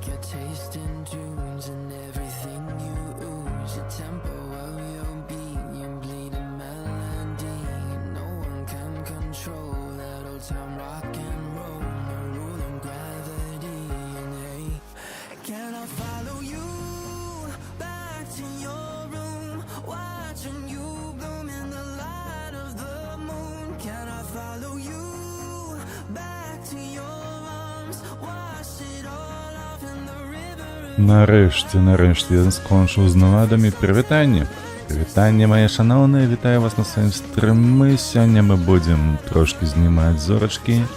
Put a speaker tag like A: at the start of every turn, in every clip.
A: Your taste in tunes and everything you ooze, the tempo of your beat, your bleeding melody. No one can control that old time rock and roll, no rule of gravity. And hey, can I follow you back to your room, watching you bloom in the light of the moon? Can I follow you back to your arms, wash it all?
B: Нарэшце я скончыў з навадамі. Прывітанне, мае шаноўныя, вітаю вас на сваім стрымы. Сёння мы будзем трошкі знімаць зорачкі,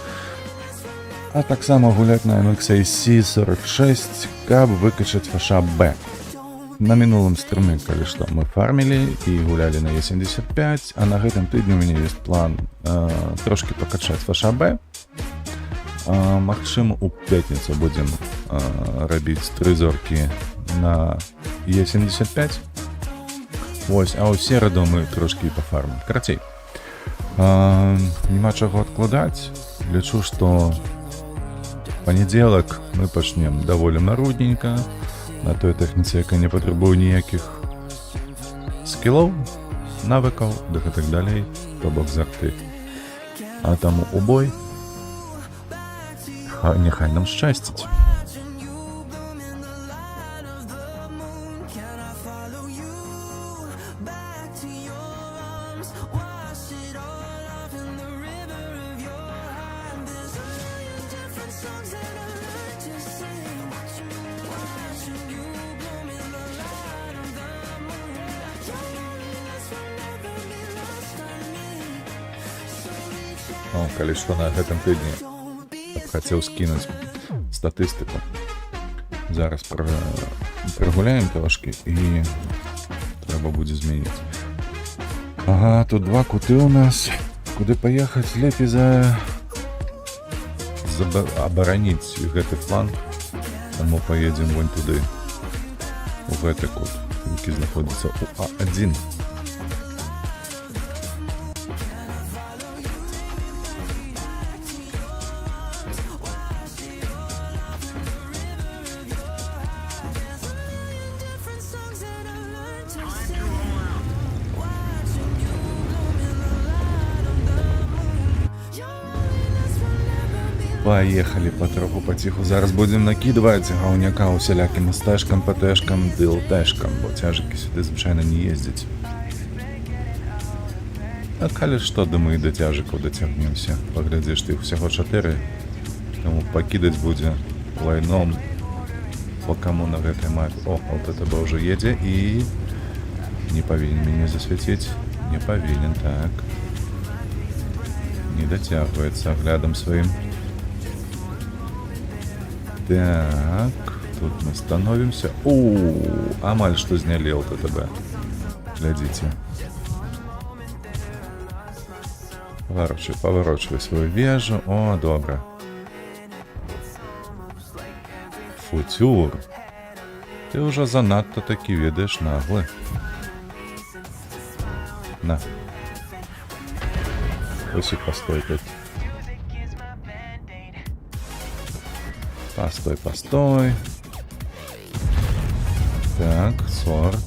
B: а таксама гуляць на MXAC 46, каб выкачаць фаша Б. На мінулым стрыме, калі што, мы фармілі і гулялі на Е75, а на гэтым тыдні у мяне ёсць план трошкі пакачаць фаша Б. Магчыма, у пятніцу будзем рабіць 3 зоркі на Е75. Вось, а ў сераду мы трошкі пафармім. Карацей, няма чаго адкладаць. Лічу, што панядзелак мы пачнем даволі марудненька, на той тэхніцы, якая не патрабуе ніякіх скілоў, навыкаў, да гэтак далей, то бок зарты. А таму у бой. А няхай нам шчасціць. Калі што на гэтым тыдні хацеў скінуць статыстыку. Зараз прагуляем трошкі і трэба будзе змяніць. Ага, тут 2 куты ў нас. Куды паехаць? Лепей абараніць гэты фланг. Таму паедзем вон туды, у гэты кут, які знаходзіцца ў А1. Поехали потроху потиху. Зараз будем накидывать гаўняка усялякім стэшкам, ПТшкам, ДЛТшкам, бо цяжыкі сюды звычайна не ездзіць. А калі што, думаю, да цяжыкаў дацягнемся. Паглядзіш, ты іх усяго 4, таму пакідаць будзе лайном по каму на гэтай мапе. О, вот это бы ўжо едзе і не павінен мяне засвяціць. Не павінен, так. Не дацягваецца аглядам сваім. Так, тут мы становимся. Амаль что зняли ЛТТБ. Глядите. Поворачивай свою вежу. О, добро. Футюр. Ты уже занадто таки ведаешь наглый. На. Постой тут. Постой. Так, сорт.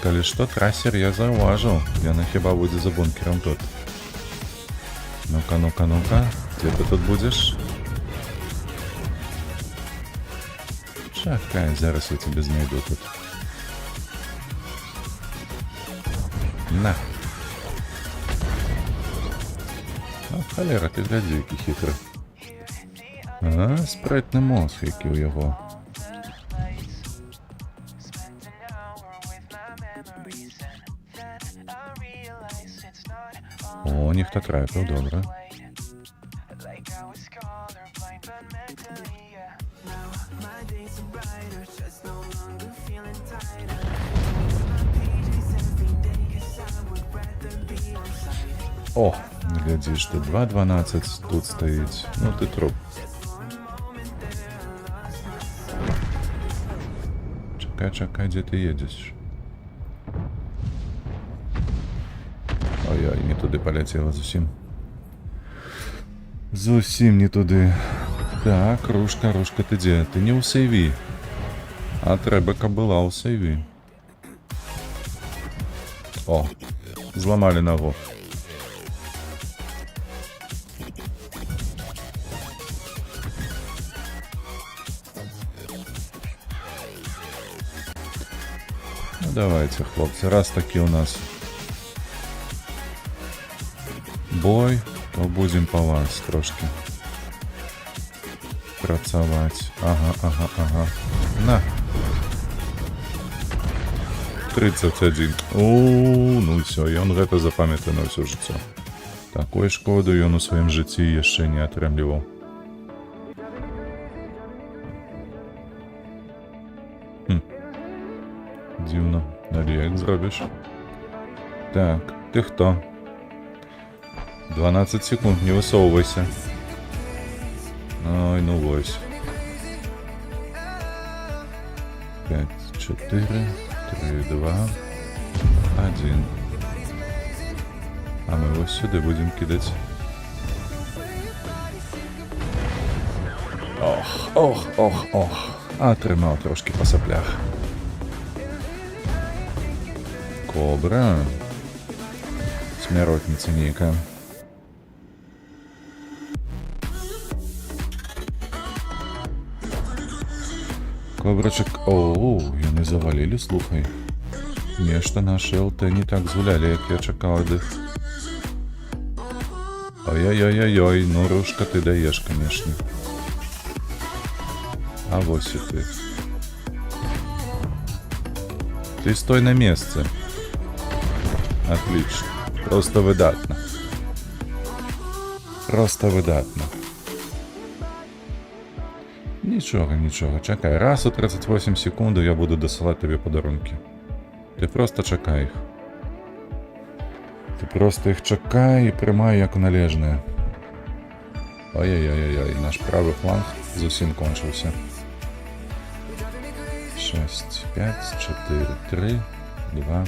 B: Калі што, трасер я заўважыў. Яна хіба будзе за бункером тут. Ну-ка. Где ты тут будзеш? Чекай, зараз я тебе знайду тут. На. А, холера, ти гляди, який хитрий. А, спритний мозг, який у його. О, ніхто трапив, добре. О, глядишь, ты 2.12 тут стоит. Ну ты труп. Чекай, где ты едешь? Ой-ой, не туди полетела зовсім. Зовсім не туди. Так, Рушка, ти де? Ти не у сейві. А треба, каб була у сейві. О, зламали ногу. Ну давайте, хлопці, раз таки у нас бой, то будем по вас трошки працаваць. Ага. На. 31. О, ну все, ён гэта запамятае на ўсё жыццё. Такой шкоды ён у сваім жыцці яшчэ не атрымліваў. Дзіўна, але як зробіш? Так, ты хто? 12 секунд, не высовывайся. Ой, ну вось. 5, 4, 3, 2, 1. А мы вот сюда будем кидать. Ох. Атрымаў трошки по соплях. Кобра. Смяротніца нейкая. Кобрачек, оу, яны завалілі, слухай. Нешта наши ЛТ не так згулялі, як я чакаў ад іх. Ой-ой-ой-ой, ну, Рушка, ты даешь, конечно. А вось и ты. Ты стой на месте. Отлично. Просто выдатно. Нічого, чекай. Раз у 38 секунд я буду досилати тобі подарунки. Ти просто чекай їх. Ти просто їх чекай і приймай як належне. Ой-ой-ой, наш правий фланг зовсім кончився. 6, 5, 4, 3, 2.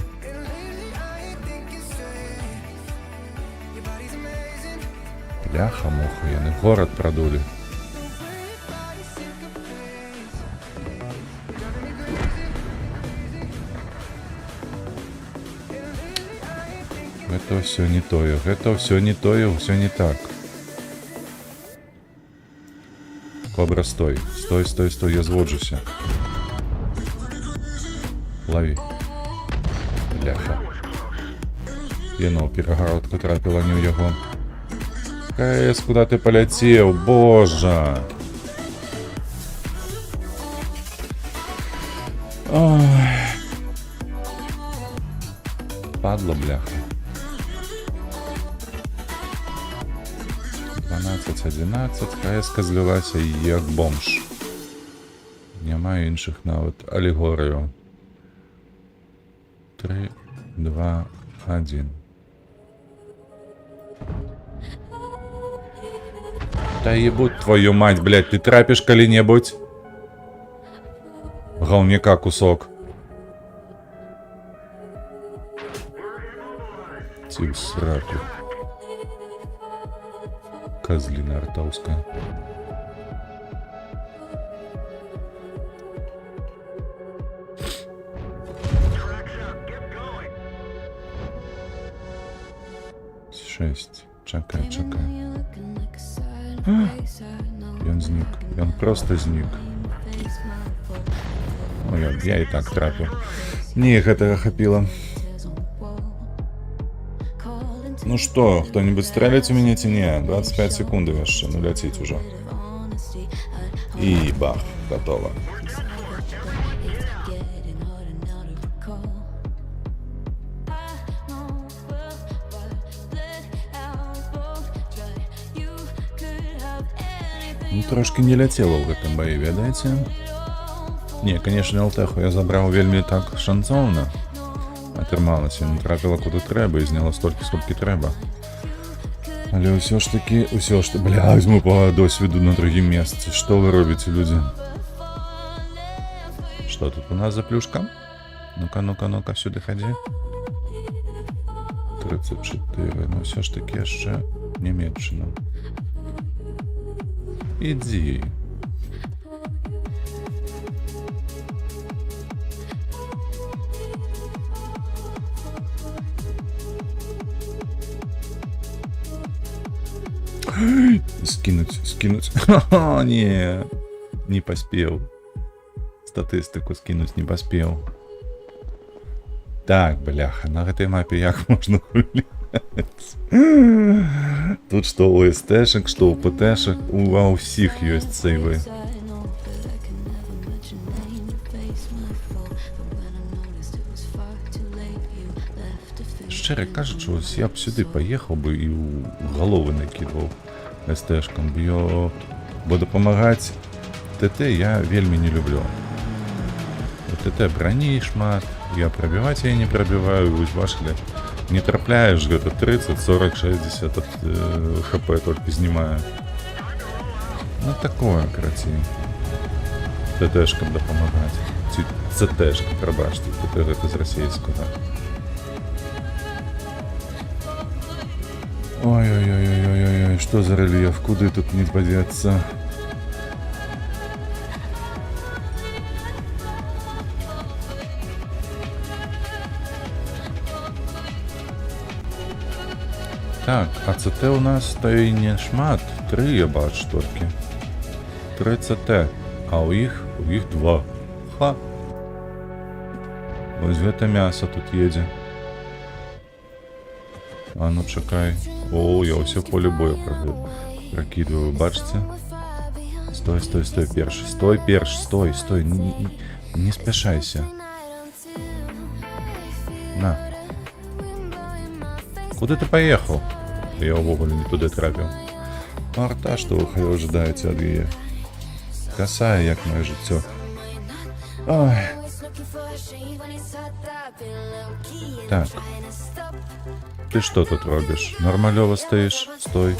B: Бляха-муха, яны город продули. Это все не то, все не так. Кобра, стой, я зводжуся. Лови. Бляха. Яно, перегородка трапила не у його. КС, куда ты полетел, боже. Ой. Падла, бляха. 12-11, КС-ка злилася як бомж. Немає інших навіть алегорію. 3, 2, 1. Да ебуть твою мать, блядь, ты трапишь коли-нибудь? Говняка кусок. Ти в сраку. Козлина артовская. Шесть. Чекай. Ён зник. Ён просто зник. Ой, я і так трапіў. Не гэтага хапіла. Ну што, хто-нибудь стрэляць у мяне ці не? 25 секунд яшчэ, ну ляціць ужо. І бах, готова. Ну, трошки не ляцела ў гэтым баі, ведаеце? Не, конечно, ЛТХу я забраў вельмі так шанцоўна. Атрымалася, не трапіла куды трэба і зняла столькі, сколькі трэба. Але ўсё ж такі, бля, візьму по досвіду на другім месцы. Што вы робіце, людзі? Што тут у нас за плюшка? Ну-ка, ну-ка, ну-ка, сюды хадзі. 34, ну ўсё ж такі яшчэ Нямецчына. Ідзі. Скинуть. Ха-ха, не поспел. Статистику скинуть не поспел. Так, бляха, на этой мапе як можно гулять? Тут что у СТшек, что у ПТшек, у всех есть сейвы. Шчыра кажучы, ось я б сюди поїхав би і у голови накидував СТшкам, бо допомагати ТТ я вельмі не люблю. У ТТ броні шмат, я пробивать я не пробиваю, ось бачили, не трапляешь, где-то 30, 40, 60 от ХП только снимаю. Ну такое, короче, ТТшкам допомагати. ЦТшкам, пробачте, ТТ это з російського. Ой-ой-ой-ой-ой-ой, что за рельеф, куда тут не подеться? Так, а ЦТ у нас то и не шмат, 3 я бачу тільки. 3 ЦТ, а у їх 2. Ха! Ось гэта мясо тут едзе. А ну чекай. О, я все поле боя прокидываю, бачите? Стой, перший, стой, не спешайся. На. Куда ты поехал? Я увогуле не туда трапил. Арта, что вы ожидаете от ее? Косая, як моє життя. Ой. Так. Ты что тут робишь? Нормалёво стоишь? Стой.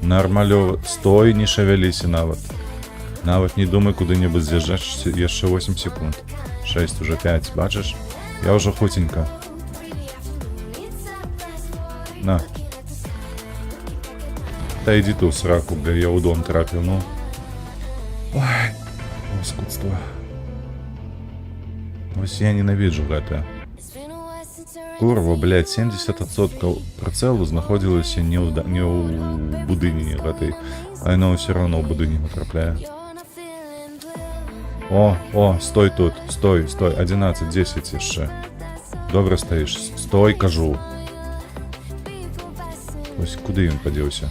B: Нормалёво. Стой, не шевелися навод. Навод не думай куда-нибудь з'їжджаєш. Еще 8 секунд. 6, уже 5. Бачишь? Я уже худенько. На. Да иди ты в сраку, бля, я у дом трапил, ну. Ой, паскудство. Ось я ненавиджу гэта. Курва, блядь, 70% прицелу знаходилося не у будині гэтай, а яно все равно у будині натрапляє. О, стой тут, стой, 11, 10 jeszcze. Добре стоїш, стой, кажу. Ось куди він подівся?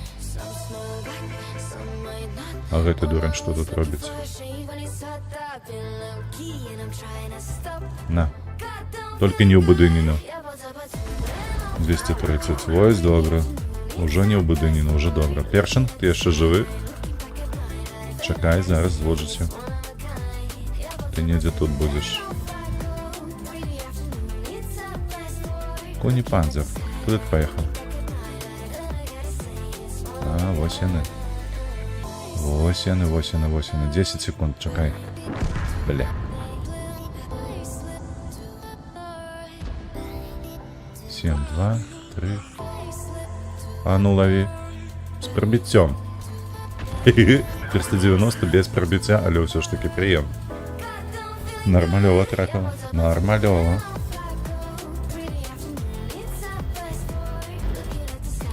B: А гэты дурень що тут робить? На. Только не у будині, 230. Ось, добре. Уже не у будині, уже добре. Першин, ти ще живий? Чекай, зараз зводжуся. Ти ніде тут будеш. Коні панзер. Куди ти поїхав? А, ось яны. Ось яны. 10 секунд, чекай. Бля. 7, 2, 3. А ну лови. С пробиттем. 390 без пробиття, але все ж таки прием. Нормалево трапил. Нормалево.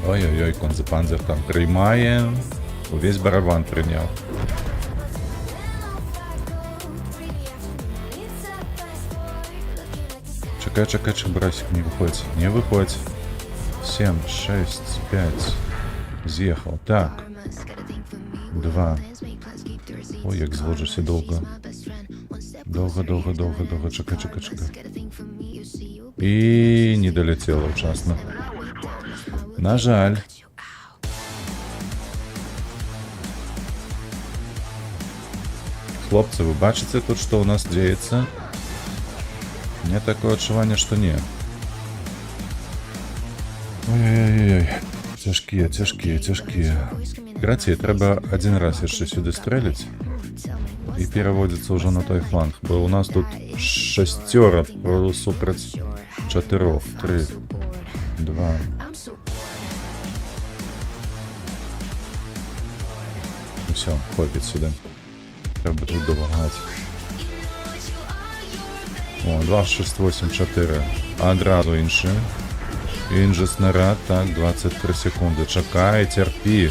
B: Ой-ой-ой, конзепанзер там приймає. Увесь барабан прийняв. Чекай, брасик, не выходь. Не выходь. 7, 6, 5. З'їхав. Так. 2. Ой, як зводжуся довго. Довго. Чекай. І не долетіло вчасно. На жаль. Хлопцы, вы бачите тут, что у нас деется? У меня такое отчувание, что нет. Ой-ой-ой. Тяжкие. Гратей, треба один раз еще сюда стрелять. И переводится уже на той фланг. Бо у нас тут 6 супроть 4. 3, 2. Все, хватит сюда. Треба тут допомагати. О, 2, 6, 8, 4. Одразу інший. Інший снаряд. Так, 23 секунди. Чекай, терпі.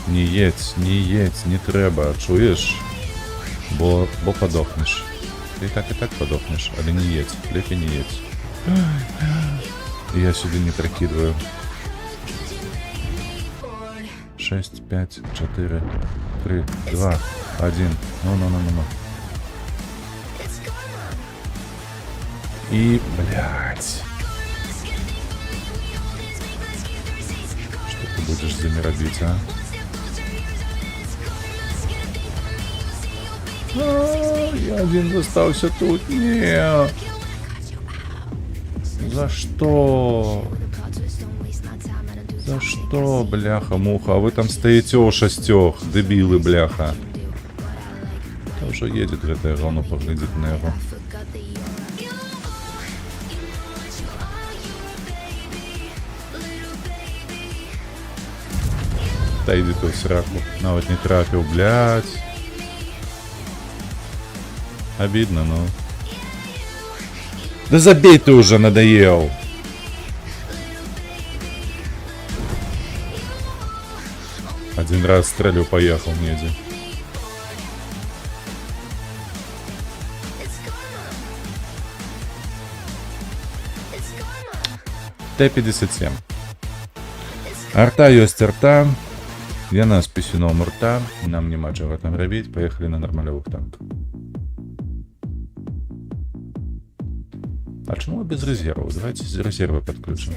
B: Не їдь, не треба. Чуєш? Бо подохнеш. Ти і так подохнеш, але не їдь. Лепі не їдь. Я сюди не прикидываю. 6, 5, 4, 3, 2, 1. Ну. И, блядь. Что ты будешь за ними робить, а? Я один остался тут. Не. За что? За что, бляха-муха? А вы там стоите у шестёх, дебилы, бляха. Тоже едет в это говно, поглядит на его. Да иди ты в сраку. Навод не трафил, блядь. Обидно, но... Да забей ты уже, надоел. Один раз стрелю, поехал неде. Т-57. Арта ёсць арта. Яна з пісюном рта. Нам нема чого там робити. Поехали на нормальовых танках. А чому без резерву? Давайте резервы подключим.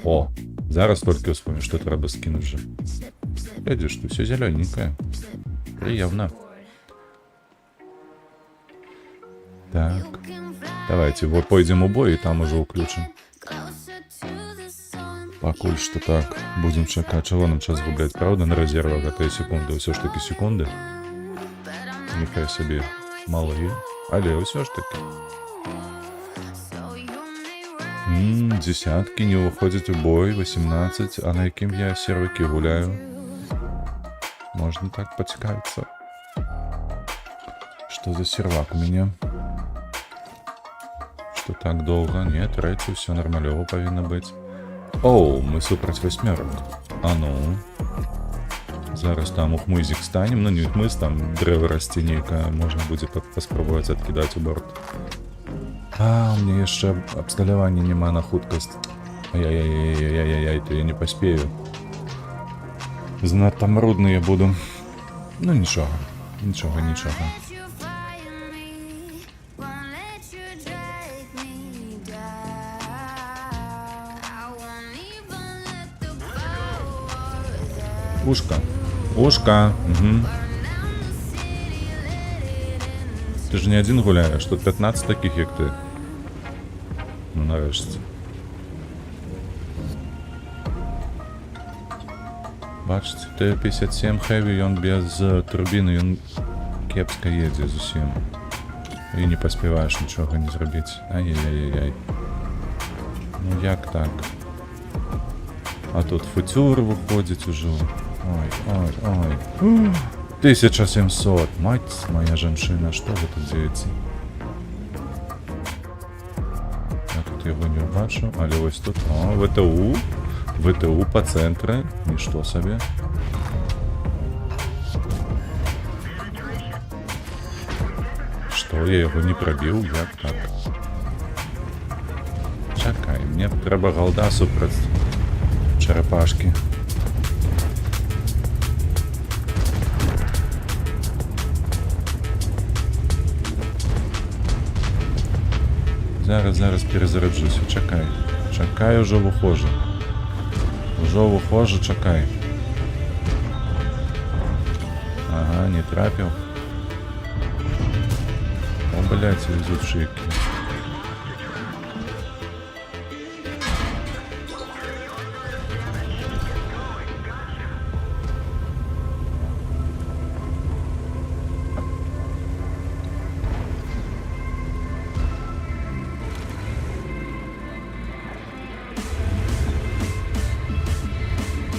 B: О! Зараз только вспомню, что треба скинуть же. Видишь, что все зелененькое. Приятно. Так. Давайте вот пойдем у боя и там уже уключим. Покуль что так. Будем чекать. Чего нам сейчас гублять? Правда на резервах? Это секунды. Все ж таки секунды. Нехай себе малые. Але все ж таки. Десятки не уходят в бой, 18, а на яким я серваки гуляю? Можно так потекаться. Что за сервак у меня? Что так долго? Нет, третий, все нормалево повинно быть. Оу, мы супроть 8. А ну. Зараз там ухмызик станем, ну не ухмыз, там древо растенейка, можно будет поспробовать откидать у борт. А, у меня еще обсталявання нема на хуткость. Ай-яй-яй-яй-яй-яй, то я не поспею. Занадто марудний я буду. Ну нічого. Ушка. Угу. Ты же не один гуляешь, тут 15 таких, як ти. Ну, нарешті. Бачите, Т-57 Heavy, он без турбіни, він кепсько їде з усім. І не поспіваєш нічого не зробити. Ай-яй-яй-яй. Ну як так? А тут футюр виходить уже. Ой. 1700. Мать моя женщина, что вы тут делаете? Я тут его не бачу. Але ось тут. О, ВТУ. ВТУ по центру. Ничто себе. Что О, я його не пробив, як так? Чекай, мені треба голда супроть черепашки. Зараз перезаряджуся, чекай. Чекай, уже виходжу. Уже виходжу, чекай. Ага, не трапив. О, блядь, везут шики.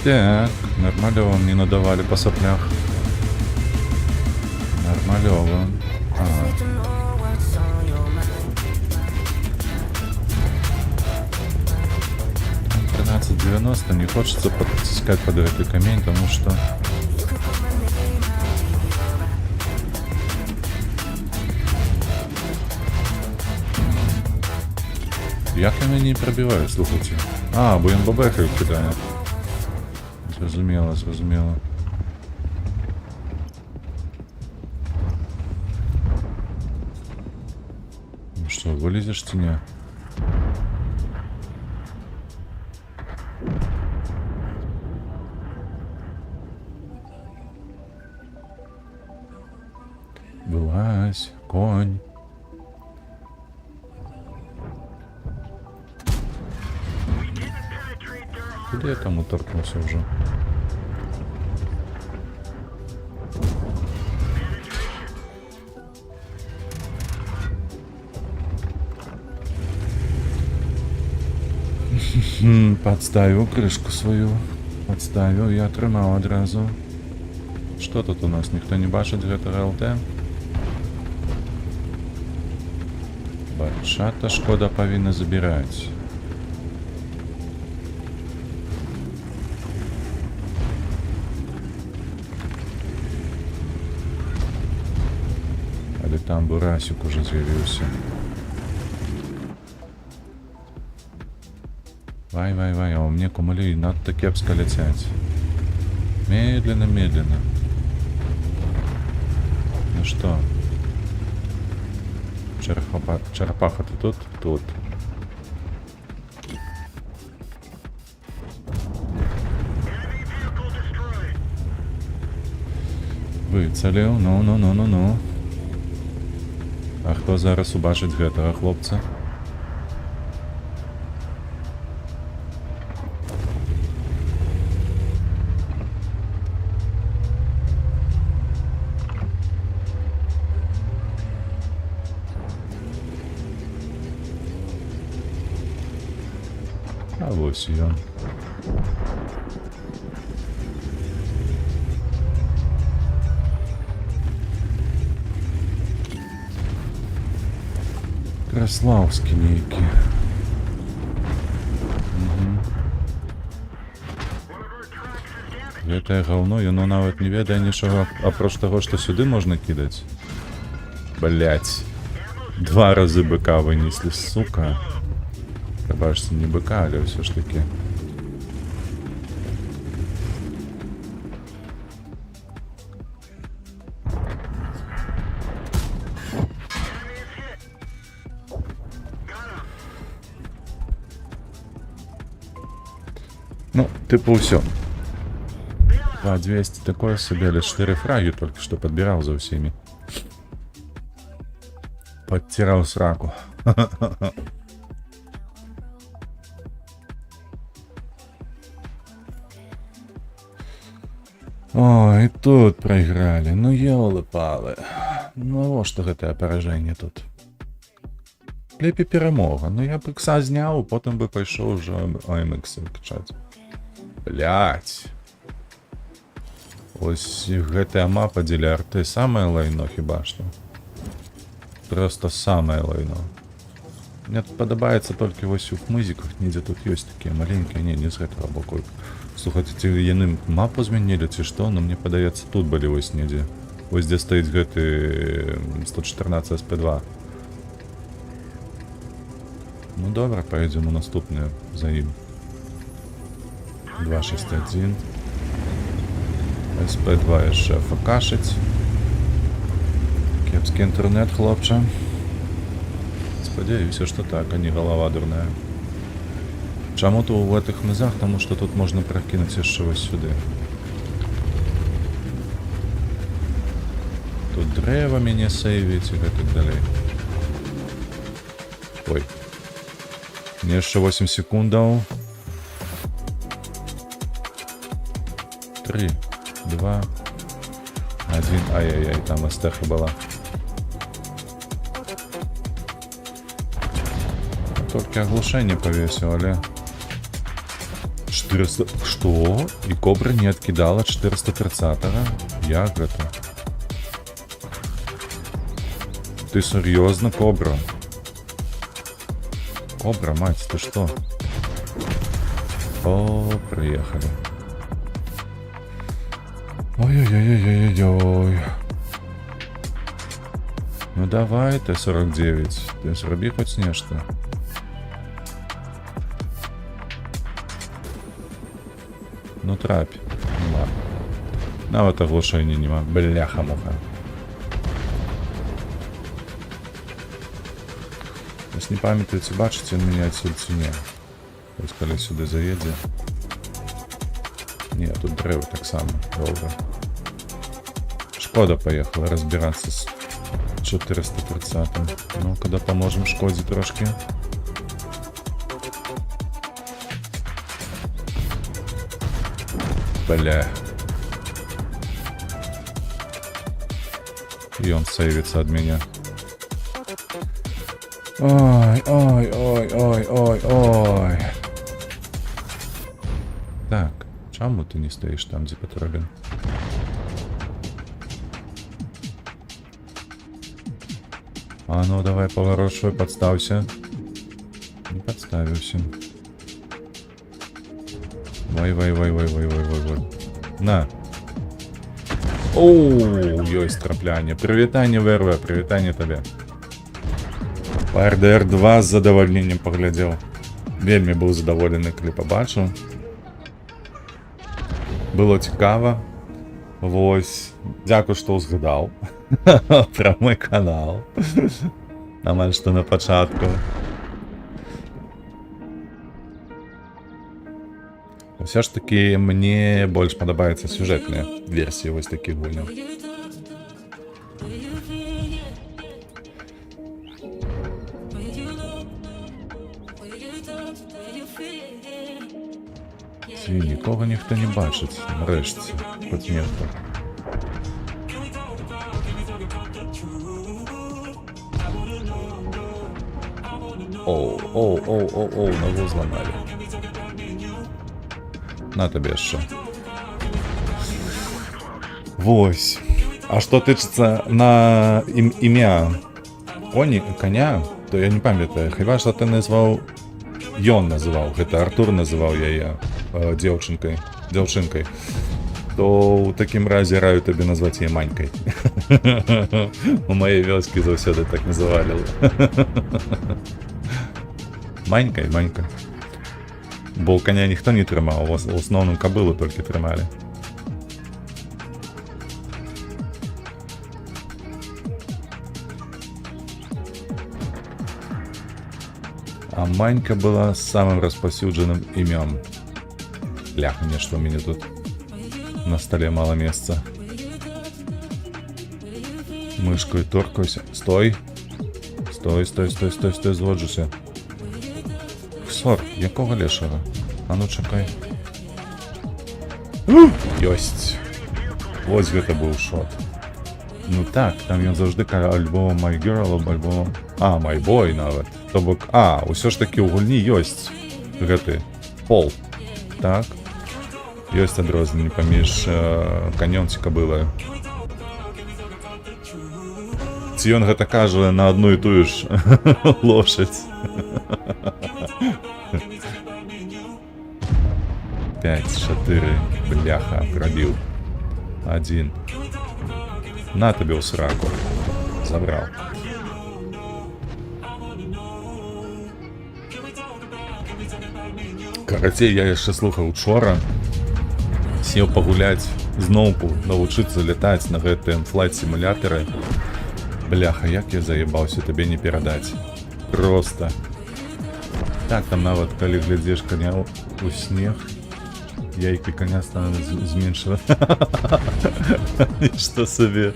B: Так, нормалево мне надавали по соплях. Нормалево. Ага. 13.90, не хочется подтискать под этот камень, потому что... Як я мене не пробиваю, слухайте. А, бо він бабехою кидає. Зрозуміло, зрозуміло. Ну что, вылезешь в тени? Вылазь, конь. Куда я там уторкнулся уже? Подставил крышку свою. Подставил, я тримав одразу. Что тут у нас? Никто не бачит гэта ЛТ? Бачата шкода повинна забирать. Але там Бурасик уже з'явився. Вай, а у меня кумулей надо кепско лететь. Медленно, медленно. Ну что? Черепаха, ты тут? Тут. Вицелив, ну. А хто зараз убачить гэтага хлопца? А вось і ён. Краслаўскі нейкі. Гэтае гаўно, яно нават не ведае нічога, апроч таго, што сюды можна кідаць. Блять. 2 разы быка вынеслі, сука. Бачите, не быка, але все ж таки. Ну, типу все. 2200 такое себе, лишь 4 фраги только что подбирал за всеми. Подтирал сраку. Ой, и тут проиграли. Ну ёлы-палы. Ну во што гэтае паражэнне тут. Лепей перамога. Ну я б икса зняў, потым бы пайшоў уже АМХ качаць. Блять. Ось гэтая мапа дзеля арты самае лайно хіба што. Просто самае лайно. Мне тут падабаецца толькі вось у музыках, недзе тут ёсць такія маленькія, не з гэтага боку. Слухайте, яны мапу змянілі ці што, но мне падаецца тут былі вось недзе. Вось дзе стаіць гэты 114 SP2. Ну добра, пойдзем у наступную за ім. 261. SP2 яшчэ факашыць. Кепскі інтэрнэт, хлопча. Спадзяюся, што так, а не галава дурная. Чаму то ў гэтых низах? Таму што тут можна пракінуць яшчэ вось сюды. Тут дрэва мяне сейвіць і гэтак далей. Ой. Мне яшчэ 8 секундаў. 3, 2, 1. Ай-яй-яй, там астеха была. Толькі оглушэнне павесіў, але... 400... Што? І кобра не адкідала 430-го? Як гэта? Ты сур'ёзна, кобра? Кобра, мать, ты што? О, приехали. Ой-ой-ой-ой-ой-ой. Ну давай, Т-49, ты зрабі хоць нешта. Ну трапь. Ну ладно. Нават оглушення нема. Бляха-муха. Ось не пам'ятаєте, бачите, він мене отсюда ці не. Ось коли сюди заїде. Ні, тут дерево так само. Добре. Шкода поїхала розбиратися з 430-м. Ну, коли поможемо Шкоді трошки. Бля. И он сейвится от меня. Ой, ой, ой, ой, ой, ой. Так, чому ты не стоишь там, где патрулин? А ну давай поворошивай, подставься. Не подставился. Вай. На. Оу, ёсць траплянне. Прывітанне, ВРВ, прывітанне табе. Па РДР 2 з задавальненнем паглядзеў. Вельмі быў задаволены, калі пабачыў. Было цікава. Вось. Дзякуй, што ўзгадаў. Пра мой канал. Амаль што на пачатку. Все ж таки мне больш падабаецца сюжэтная версія вось такіх гульняў. Ці нікога ніхто не бачыць, нарэшце, хоць нехта. Оу, ногу зламалі. На табе яшчэ. Вось. А што тычыцца на імя коня, то я не памятаю. Хіба што ты назваў... Ён называў, гэта Артур называў яе дзяўчынкай. То ў такім разе раю табе назваць яе Манькай. У маёй вёскі заўсёды так называлі. Манька. Бо коня ніхто не трымаў, у асноўным кабылу толькі трымалі. А Манька была самым распаўсюджаным імём. Бляха, нешта ў мяне тут на столе мало месца. Мышкою торкаюся. Стой, зводжуся. Сор, якого лешага? А ну чакай. Ёсць. Вось гэта быў шот. Ну так, там ён заўжды каля альбома My Girl, альбома... My Boy нават. То бок, ўсё ж такі ў гульні ёсць гэты пол. Так. Ёсць адрозненне паміж канём ці кабылаю. Ці ён гэта кажа на адну і тую ж лошадь. 5-4, бляха, пробіў. 1. На тобі у сраку. Забрав. Карацей, я яшчэ слухаў учора. Сеў пагуляць зноўку, навучыцца лятаць на гэтым флайт-сімулятары. Бляха, як я заебаўся, табе не перадаць. Просто. Так, там нават, калі глядзеш коня у снег, яйкі коня стануць зменшваць. Што сабе.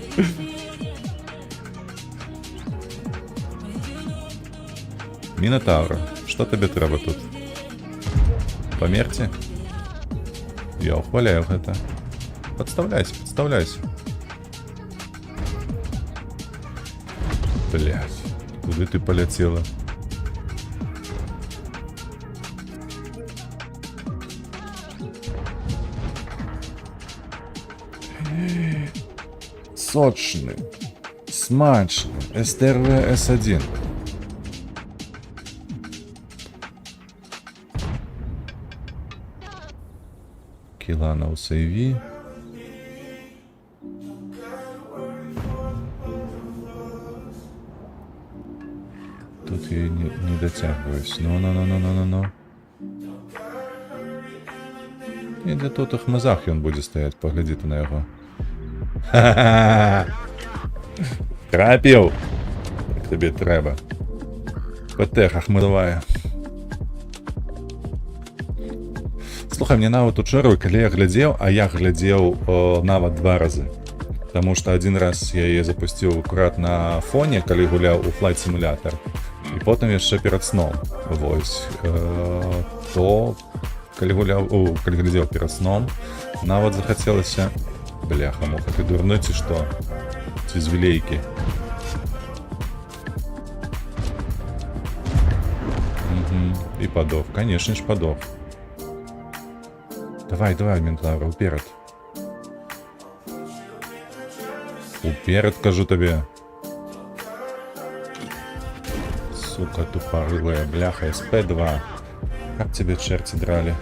B: Мінотавра, што табе трэба тут? Памерці? Я ухваляю гэта. Подставляйся, подставляйся. Блядь, куды ты полетела? Сочный, смачный, СТРВ С1. Килана у сейві. Тут я не дотягиваюсь. Ну. І для тотых мазах ён будзе стаять, погляди ты на яго. Ха-ха-ха! Трапіў! Як тобі треба. ПТ хахмадовая. Слухай, мне нават учора, калі я глядзеў, а я глядзеў нават 2 разы. Таму што один раз я яе запусціў акурат на фоне, калі гуляў у флайт-сімулятар. І потым яшчэ перад сном. Вось. То, калі глядзеў перад сном, нават захацелася... Бляха, муха, ты дурны ці што? Ці з вілейкі? І падов. Конечно ж, падов. Давай, Мінотавр, уперед. Уперед, кажу табе. Сука тупорылая, бляха, СП-2. Как тебе черти драли?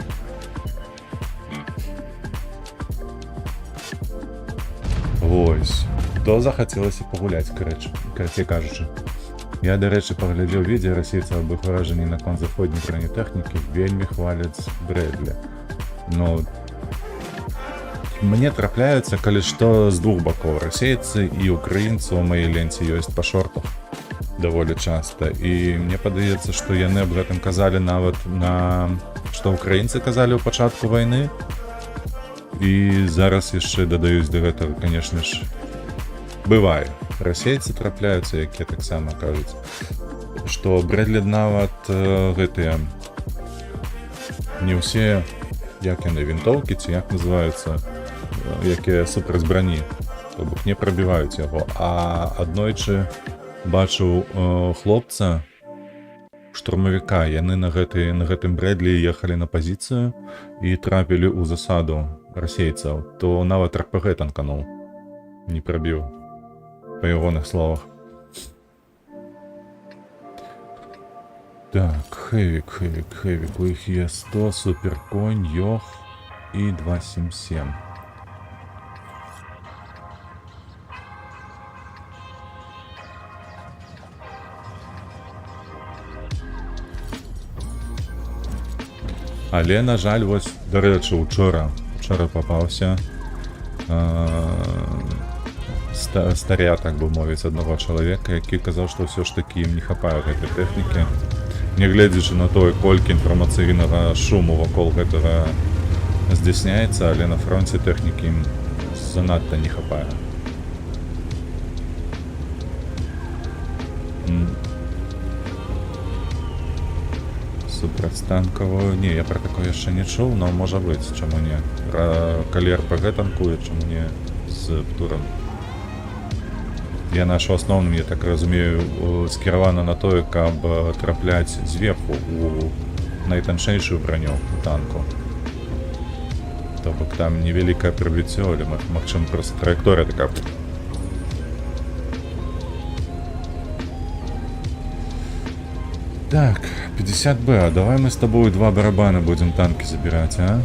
B: Вось. То захацелася пагуляць, карацей кажучы. Я, да рэчы, паглядзеў відео расейцаў аб іх уражанні наконт заходняй бронетэхнікі, вельмі хваляць Брэдлі. Но мне трапляюцца, калі што, з двух бакоў. Расейцы і украінцы ў маёй ленце ёсць па шортах даволі часта. І мне падаецца, што яны аб гэтым казалі нават што украінцы казалі ў пачатку вайны. І зараз яшчэ дадаюць да гэтага, конечно ж, бывае. Расейцы трапляюцца, якія таксама кажуць, што Брэдлі нават гэтыя не ўсе, як яны, вінтоўкі, ці як называюцца, якія супраць брані, то бок не прабіваюць яго. А аднойчы бачыў хлопца, штурмавіка, яны на гэтым Брэдлі ехалі на пазіцыю і трапілі ў засаду расейцаў, то нават РПГ танкануў, не прабіў, па ягоных словах. Так, хэвік, у іх є 100, суперконь, йох і 277. Але, на жаль, вось, да рэчы, учора папаўся старя, так бы мовіць, аднаго чалавека, які казаў, што ўсё ж такі ім не хапае гэтай тэхнікі. Нягледзячы на тое, колькі інфармацыйнага шуму вакол гэтага здзяйсняецца, але на фронце тэхнікі ім занадта не хапае. Супрацьтанкавую... Не, я пра такое яшчэ не чуў, но можа быць, чаму не. Калі РПГ танкуе, чаму не з птурам. Яна ж у асноўным, я так разумею, скіравана на тое, каб трапляць зверху у найтанчэйшую броню у танку. То бок там невялікае прыбіццё, але магчыма проста траекторыя такая. Так, 50Б, а давай мы с тобой 2 барабана будем танки забирать, а?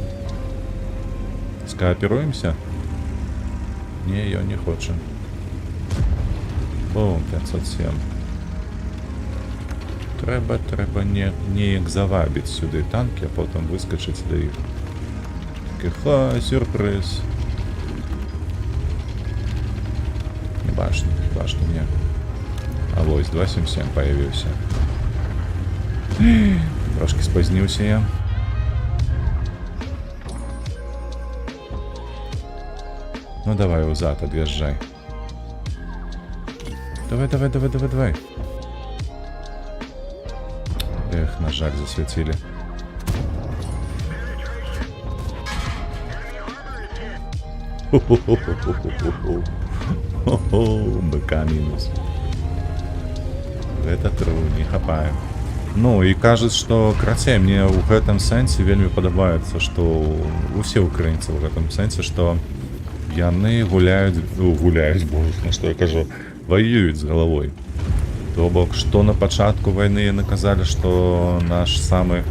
B: Скооперуемся? Не, я не хочу. Бум, 507. Треба неяк завабіць сюди танки, а потім вискочити до їх. Такий, сюрприз. Башни не. А ось 277 появився. Трошки спознився я. Ну давай, узад, отъезжай. Давай. Эх, на жаль, засветили. БК минус. Это true, не хапаем. Ну і кажуць, што крацей, мне ў гэтым сэнсе вельмі падабаецца, што усе украінцы ў гэтым сэнсе, што яны гуляюць, боже, на што я кажу, воююць з галавой. То бок, што на пачатку вайны яны казалі, што наш самы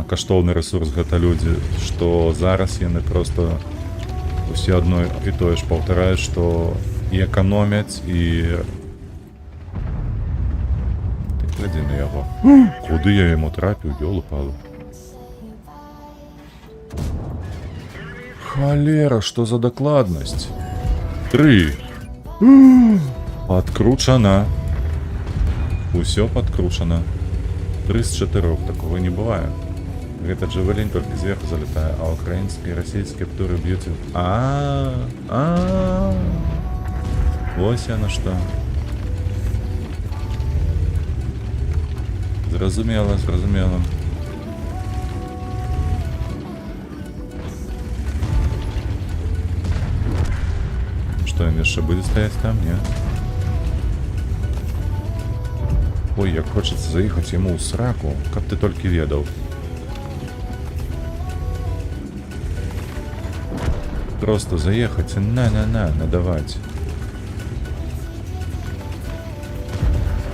B: каштоўны рэсурс гэта людзі, што зараз яны проста усе адно і тое ж паўтараюць, што і эканомяць, і... Глядзі на яго. Куды я яму трапіў, ёлы-палы. Халера, што за дакладнасць? 3. Подкручана. Усё подкручана. 3 з 4, такого не бывае. Гэта джавелін толькі зверху залетае, а украінскія і расійскія птуры б'юць. Вось яно што. Зразумела. Што, ён яшчэ будзе стаяць там, не? Ой, як хочацца заехаць яму ў сраку, каб ты толькі ведаў. Просто заехаць і надаваць.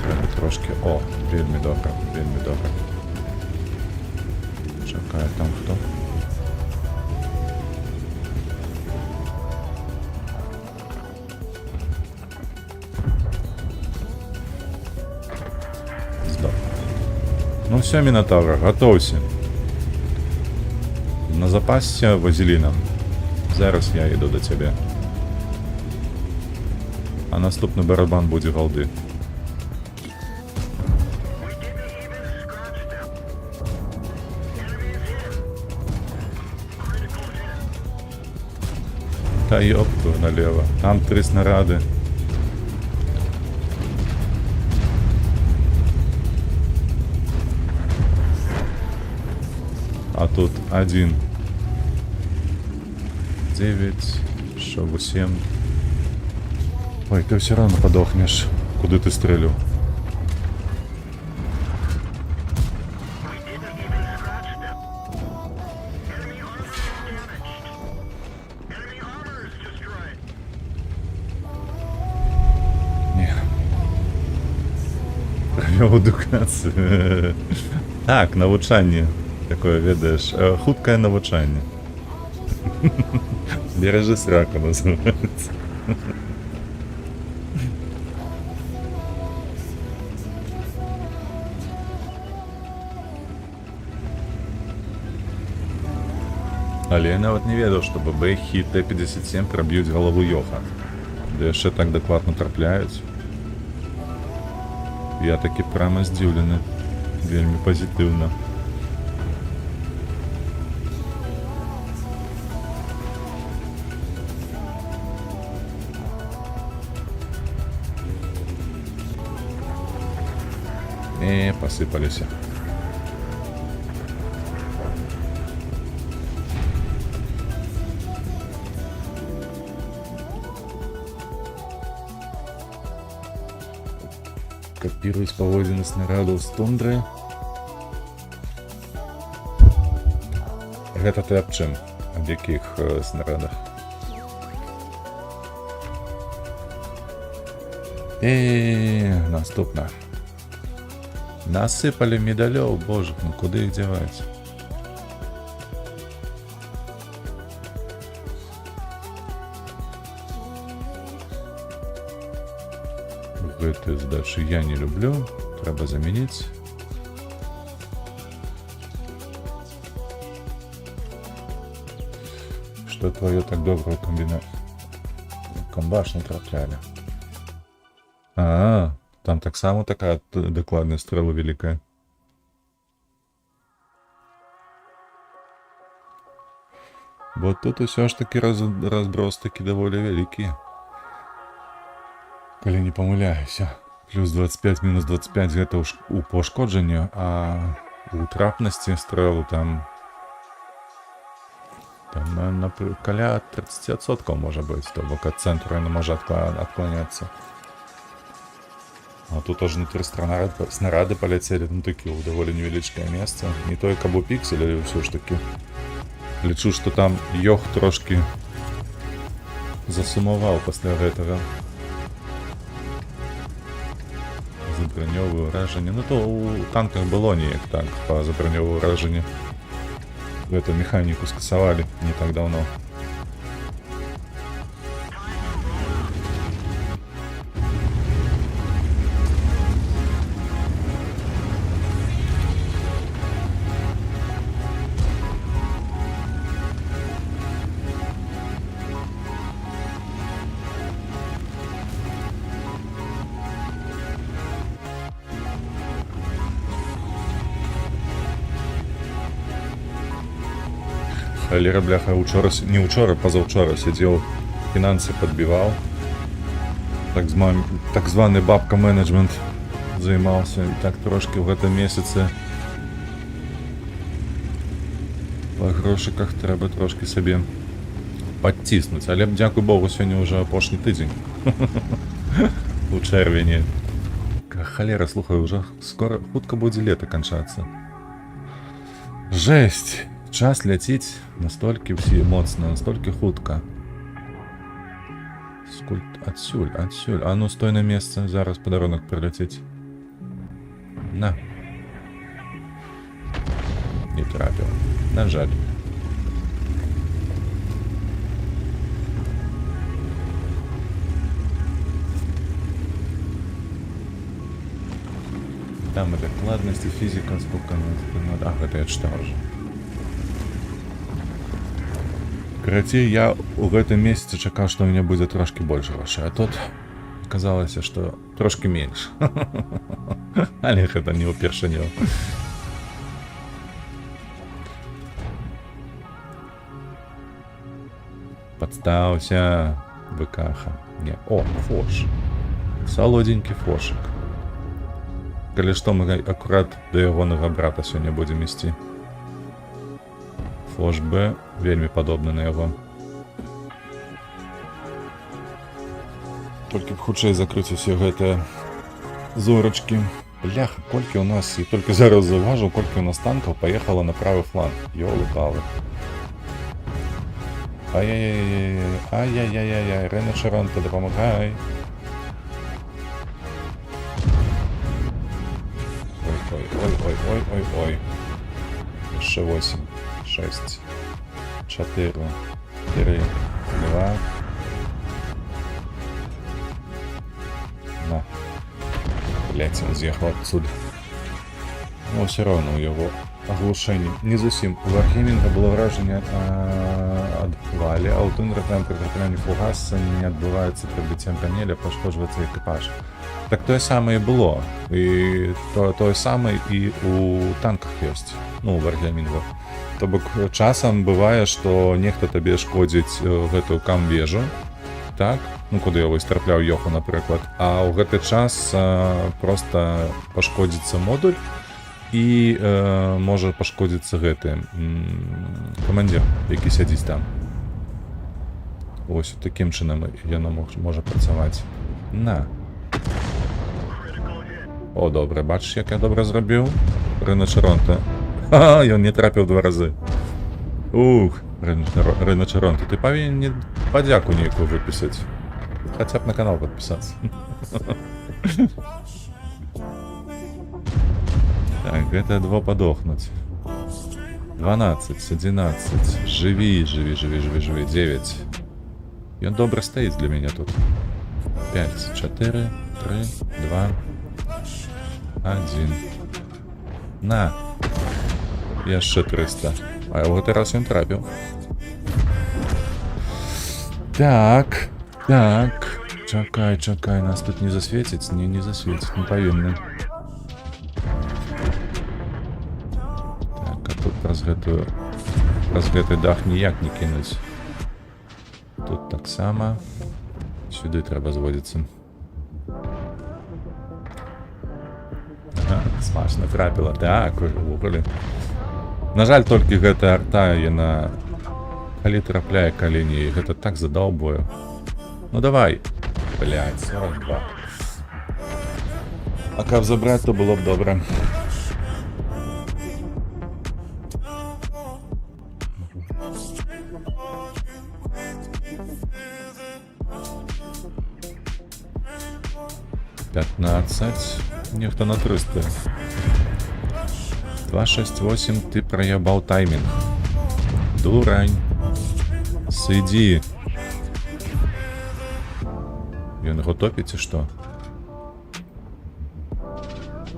B: Трэба трошки... О, вельмі добра. Чакай, там хто? Здох. Ну все, Мінотавр, готовься. На запасся вазеліном. Зараз я іду до тебе. А наступний барабан буде голди. Та ёпту налево. Там 3 снаряди. А тут 1. 9, що 8. Ой, ти все равно подохнеш. Куди ти стрелю? Ні. Провел едукацію. Так, навчання. Такое, ведаєш, худке навчання. Бережи сраку называется. Але я нават не ведаў, што ББ-хі Т-57 праб'юць галаву Йоха. Да яшчэ так дакладна трапляюць. Я такі прямо здзіўлены. Вельмі пазітыўна. Посыпались. Копируюсь поводины снарядов з тундры. Гэта ты аб чым? Аб якіх снарядах? Наступна. Насыпали медалёў, боже, ну куды іх дзяваць? Гэтую задачу я не люблю. Трэба замяніць. Што твоё так добрую камбаш не траплялі. Там таксама такая дакладнасць стрэлы вялікая. Бо тут усё ж такі разброс такі даволі вялікі. Калі не памыляюся. Плюс 25, мінус 25 гэта у пашкоджанні, а у трапнасці стрэлу там каля 30% можа быць, то бок ад цэнтру яна можа адкланяцца. А тут аж внутры снарады паляцелі, ну такі ў даволі невялічкае месца. Не той, каб у пікселі, ўсё ж такі. Лічу, што там Йох трошкі засумаваў пасля гэтага. Забранёвае ўражанне. Ну то ў танках было неяк так, па забранёвае ўражанне. Гэту механіку скасавалі не так даўно. Халера, бляха, не учора, пазаўчора сядзеў, фінансы падбіваў. Так званы бабка-менеджмент займаўся. І так трошкі ў гэтым месяцы па грошыках трэба трошкі сабе падціснуць. Але, дзякуй Богу, сёння ўжо апошні тыдзень. У чэрвені. Халера, слухай, ўжо скора, хутка будзе лета канчацца. Жэсць! Час ляціць настолькі ўсе моцна, настолькі хутка. Адсюль. А ну, стой на месцы, зараз падарунак прыляціць. На. Не трапіў. На жаль. Там дакладнасць і фізіка, сколько надо. Гэта я чытаў уже. Карацей, я ў гэтым месяцы чакаў, што ў мяне будзе трошкі больш грошай, а тут аказалася, што трошкі менш. Але гэта не ўпершыню. Падстаўся, быкаха. Не, фош. Салодзенькі фошык. Калі што, мы акурат да ягонага брата сёння будзем ісці. Фош Б вельмі падобны на яго. Толькі б хутчэй закрыць усе гэтыя зорачкі. Бляха, колькі ў нас, і толькі зараз заўважыў, колькі ў нас танкаў паехала на правы фланг. Ёлы-палы. Ай-яй-яй-яй-яй, Рэна Чаронта, дапамагай. Ой-ой-ой-ой-ой-ой. Яшчэ 8. 6, 4, 3, 2. На. Блять, он з'ехал отсюда. Но все равно у его оглушение не зусім. У Варгеймінга было враження адбывалі, а у Тундра там при траплянні фугаса не адбываецца прыбыццем панеля, пашкоджваецца экіпаж. Так тое самае было. І тое самае і у танках ёсць. Ну, у Варгеймінга. То бок часам бывае, што нехта табе шкодзіць гэтую камвежу, так? Ну, куды я вось трапляў Йоху, напрыклад. А ў гэты час проста пашкодзіцца модуль і можа пашкодзіцца гэты камандзір, які сядзіць там. Вось такім чынам яно можа працаваць. На. О, добра, бачыш, як я добра зрабіў? Рэна Чаронта. Ён не трапіў 2 разы. Ух, Рэна Чаронта, ты павінен падзяку нейкую выпісаць. Хаця б на канал падпісацца. Так, гэта 2 падохнуць. 12, 11. Жыві. 9. Ён добра стаіць для мяне тут. 5, 4. 3, 2, 1. На! Яшчэ 300. А ў гэты раз ён трапіў. Так. Чакай, нас тут не засвеціць? Не засвеціць, не павінны. Так, а тут праз гэты дах ніяк не кінуць. Тут таксама. Сюды трэба зводзіцца. Смачна трапіла. Так, увогуле. На жаль, толькі гэта арта, яна калі трапляе, калі не, і гэта так задаўбуе. Ну давай. Блядь, 42. А каб забраць, то было б добра. «15». Нехто на 300. 268, ты проебал тайминг. Дурань. Сиди. Ён яго топіць, ці што?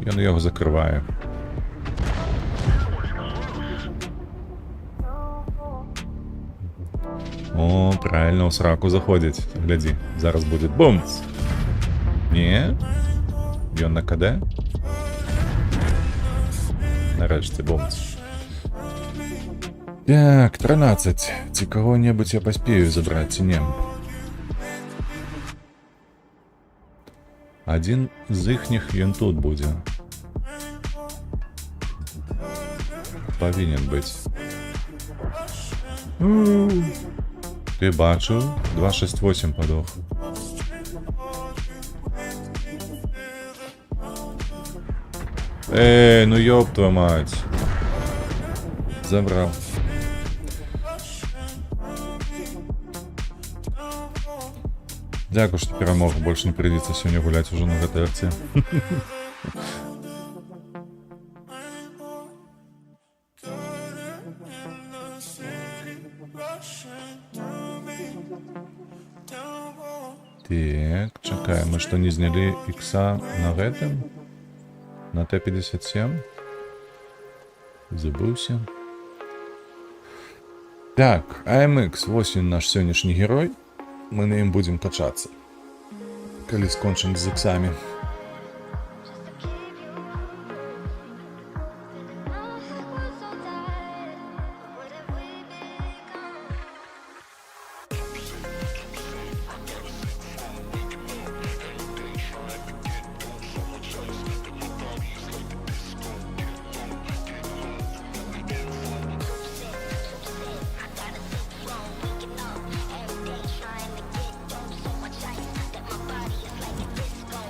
B: Ён яго закрывае. О, правильно, у сраку заходзіць. Глядзі, зараз будзе бумц. Не? Ён на КД? Нарэшце бумц. Так, 13. Ці каго-небудзь я паспею забраць, ці не? Адзін з іхніх ён тут будзе. Павінен быць. Ты бачыў? 268 падох. Ну ёб твою мать. Забрал. Дякую, что перемог. Больше не придется сегодня гулять уже на этой акции. Так, чакаем. Мы что, не сняли икса на этом? На Т-57? Забылся. Так, АМХ 8 наш сённяшні герой. Мы на ім будем качаться. Калі скончым з іксамі.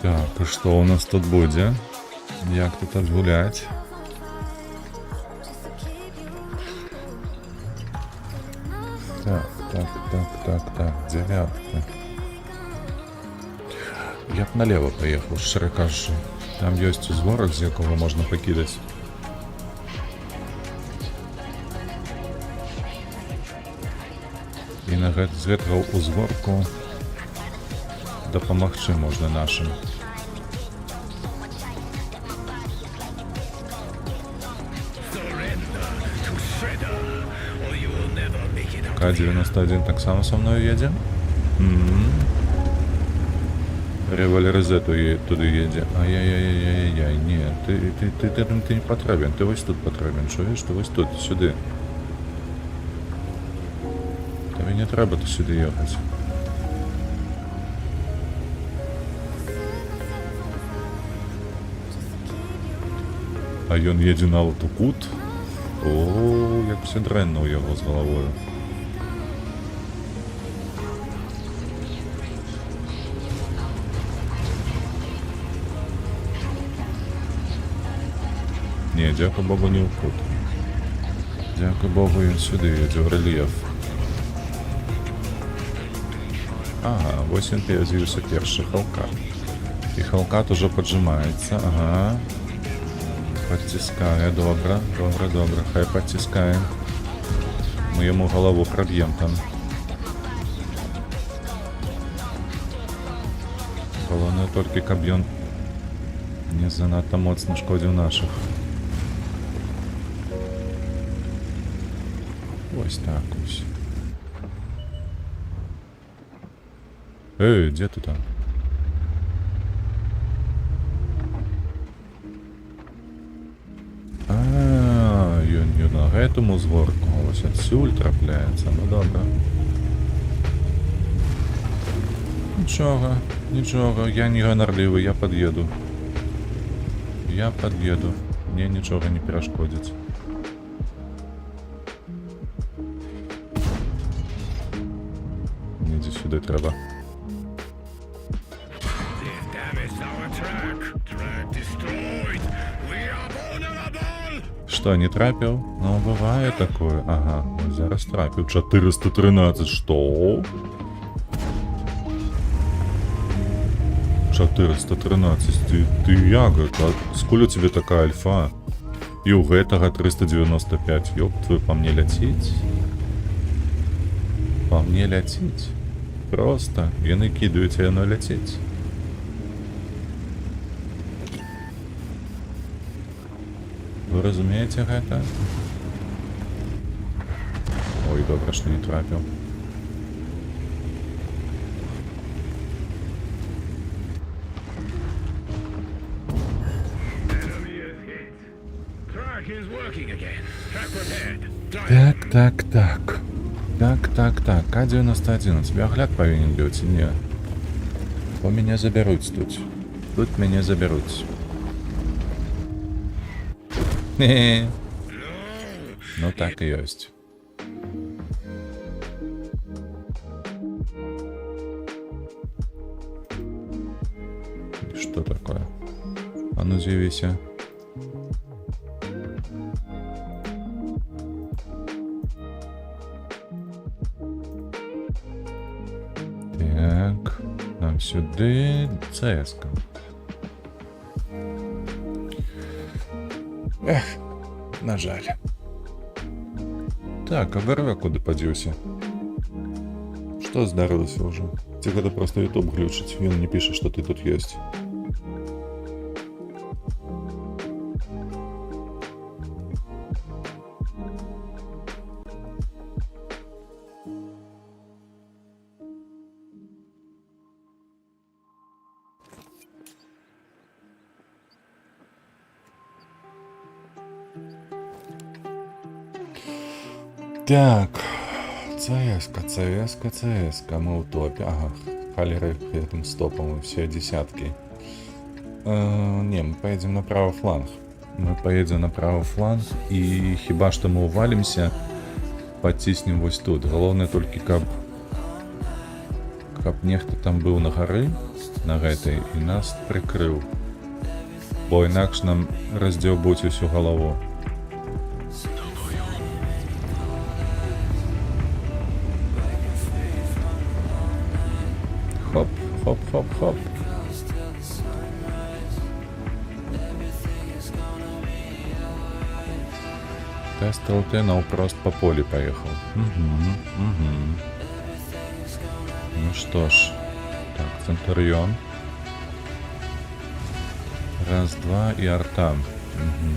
B: Так, і што у нас тут будзе? Як тут адгуляць? Так, девятка. Я б налево поехал, шчыра кажучы. Там ёсць узгорак, з якога можна пакідаць. І на з гэтага узгорку дапамагчы можна нашым. К-91 так само со мною едзе? Револьверзе туди едзе. Ай-яй-яй-яй-яй, не, ты не патрэбен, ты вось тут патрэбен, чуеш, ты вось тут, сюды. Табе не трэба тут сюды ехаць. А ён едзе нават у кут. О, як все дрэнна ў яго з галавою. Не, дзякуй Богу, не ў кут. Дзякуй Богу, ён сюды едзе ў рэльеф. Ага, вось ён з'явіўся першы Халкат. І Халкат ужо поджимаецца, ага. Подтискає, добре, хай подтискає. Ми йому голову проб'ємо там. Галоўнае толькі, каб ён не занадта моцна шкодзіў нашых. Вось так ось. Дзе ты там? Ён не на гэтым узгорку, вось адсюль трапляецца, ну добра. Нічога, я не ганарлівы, я пад'еду. Мне нічога не перашкодзіць. Недзе сюды трэба. Што, не трапіў? Ну, бывае такое. Ага, зараз трапіў. 413, што? 413, ты як гэта? Скуль у тебе такая альфа? І ў гэтага 395, ёп, твой па мне ляціць? Па мне ляціць? Проста, яны кідаюць, а яно ляціць. Вы разумееце гэта? Ой, добра, што не трапіў. Так. К-91, у тебя огляд повинен быть? Не. Бо меня заберуть тут. Тут меня заберуть. Ну так и есть. Что такое? А ну з'явися. Так, нам сюди ЦСК. На жаль. Так, а ВРВ куди подівся? Что здарилося уже? Ці гэта просто YouTube глючить, він не пише, що ти тут есть. Так, ЦСК, мы в топе. Ага, халеры этим стопом, все десятки. Не, мы поедем на правый фланг. И хіба что мы увалимся, подтиснем вот тут. Главное только, каб нехто там был на горы, на гэтай, и нас прикрыл. Бо інакш нам раздзёбуць усю голову. Хоп. Тест ЛТ навпрост по полю поехал. Угу. Ну что ж. Так, Центурион. Раз, два и Артан. Угу.